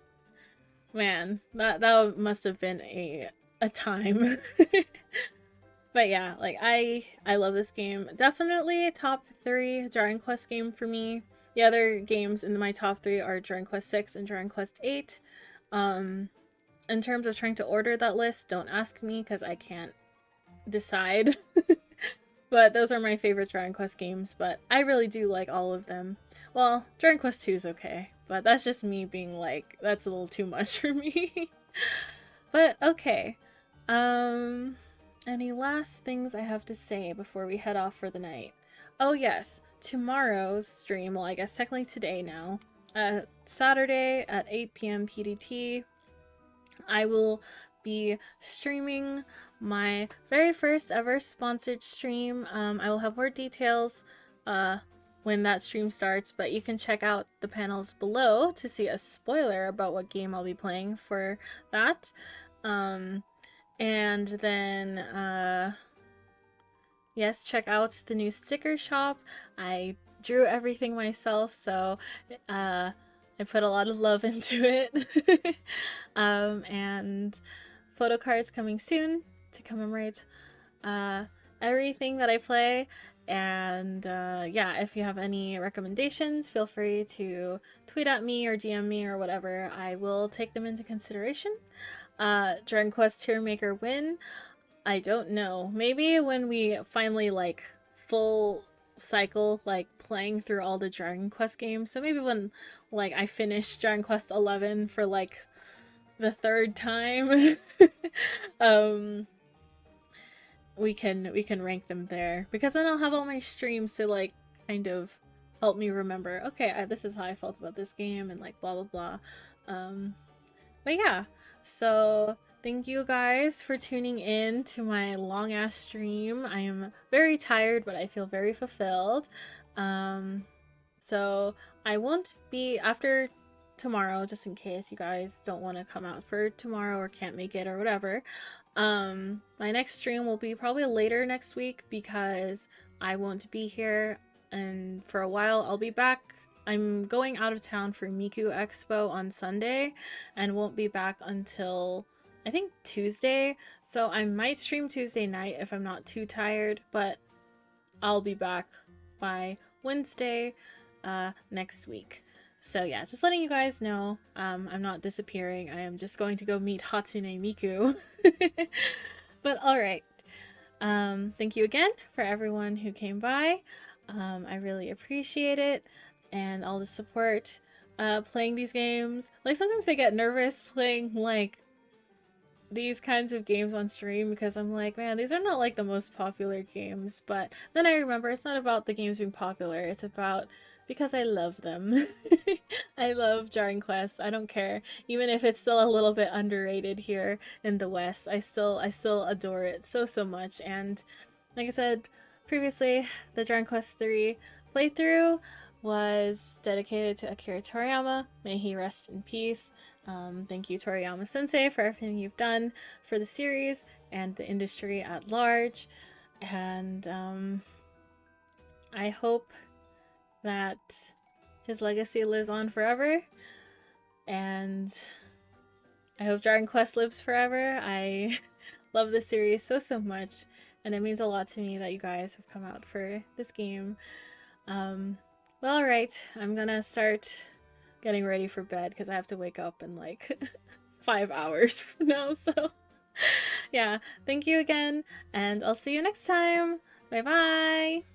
man, that must have been a time. But yeah, like, I love this game. Definitely top 3 Dragon Quest game for me. The other games in my top 3 are Dragon Quest 6 and Dragon Quest 8. In terms of trying to order that list, don't ask me because I can't decide. But those are my favorite Dragon Quest games, but I really do like all of them. Well, Dragon Quest 2 is okay, but that's just me being like, that's a little too much for me. But okay. Any last things I have to say before we head off for the night? Oh yes, tomorrow's stream, well I guess technically today now, Saturday at 8 p.m. PDT, I will be streaming my very first ever sponsored stream. I will have more details when that stream starts, but you can check out the panels below to see a spoiler about what game I'll be playing for that. And then yes, check out the new sticker shop. I drew everything myself, so I put a lot of love into it. And photo cards coming soon to commemorate everything that I play. And yeah, if you have any recommendations, feel free to tweet at me or DM me or whatever. I will take them into consideration. Dragon Quest Tier Maker win. I don't know. Maybe when we finally like full cycle like playing through all the Dragon Quest games. So maybe when like I finish Dragon Quest 11 for like the third time, we can rank them there, because then I'll have all my streams to like kind of help me remember, okay, this is how I felt about this game and like blah blah blah. But yeah, so thank you guys for tuning in to my long ass stream. I am very tired, but I feel very fulfilled. So I won't be after tomorrow, just in case you guys don't want to come out for tomorrow or can't make it or whatever. My next stream will be probably later next week because I won't be here, and for a while I'll be back. I'm going out of town for Miku Expo on Sunday and won't be back until I think Tuesday, so I might stream Tuesday night if I'm not too tired, but I'll be back by Wednesday next week. So yeah, just letting you guys know, I'm not disappearing. I am just going to go meet Hatsune Miku. But alright, thank you again for everyone who came by. I really appreciate it, and all the support playing these games. Like, sometimes I get nervous playing like these kinds of games on stream because I'm like, man, these are not like the most popular games. But then I remember it's not about the games being popular, it's about because I love them. I love Dragon Quest. I don't care, even if it's still a little bit underrated here in the West. I still adore it so much. And like I said previously, the Dragon Quest 3 playthrough was dedicated to Akira Toriyama. May he rest in peace. Thank you, Toriyama Sensei, for everything you've done for the series and the industry at large. And I hope that his legacy lives on forever. And I hope Dragon Quest lives forever. I love this series so much, and it means a lot to me that you guys have come out for this game. Well, alright, I'm gonna start getting ready for bed because I have to wake up in like 5 hours from now. So yeah, thank you again, and I'll see you next time. Bye bye.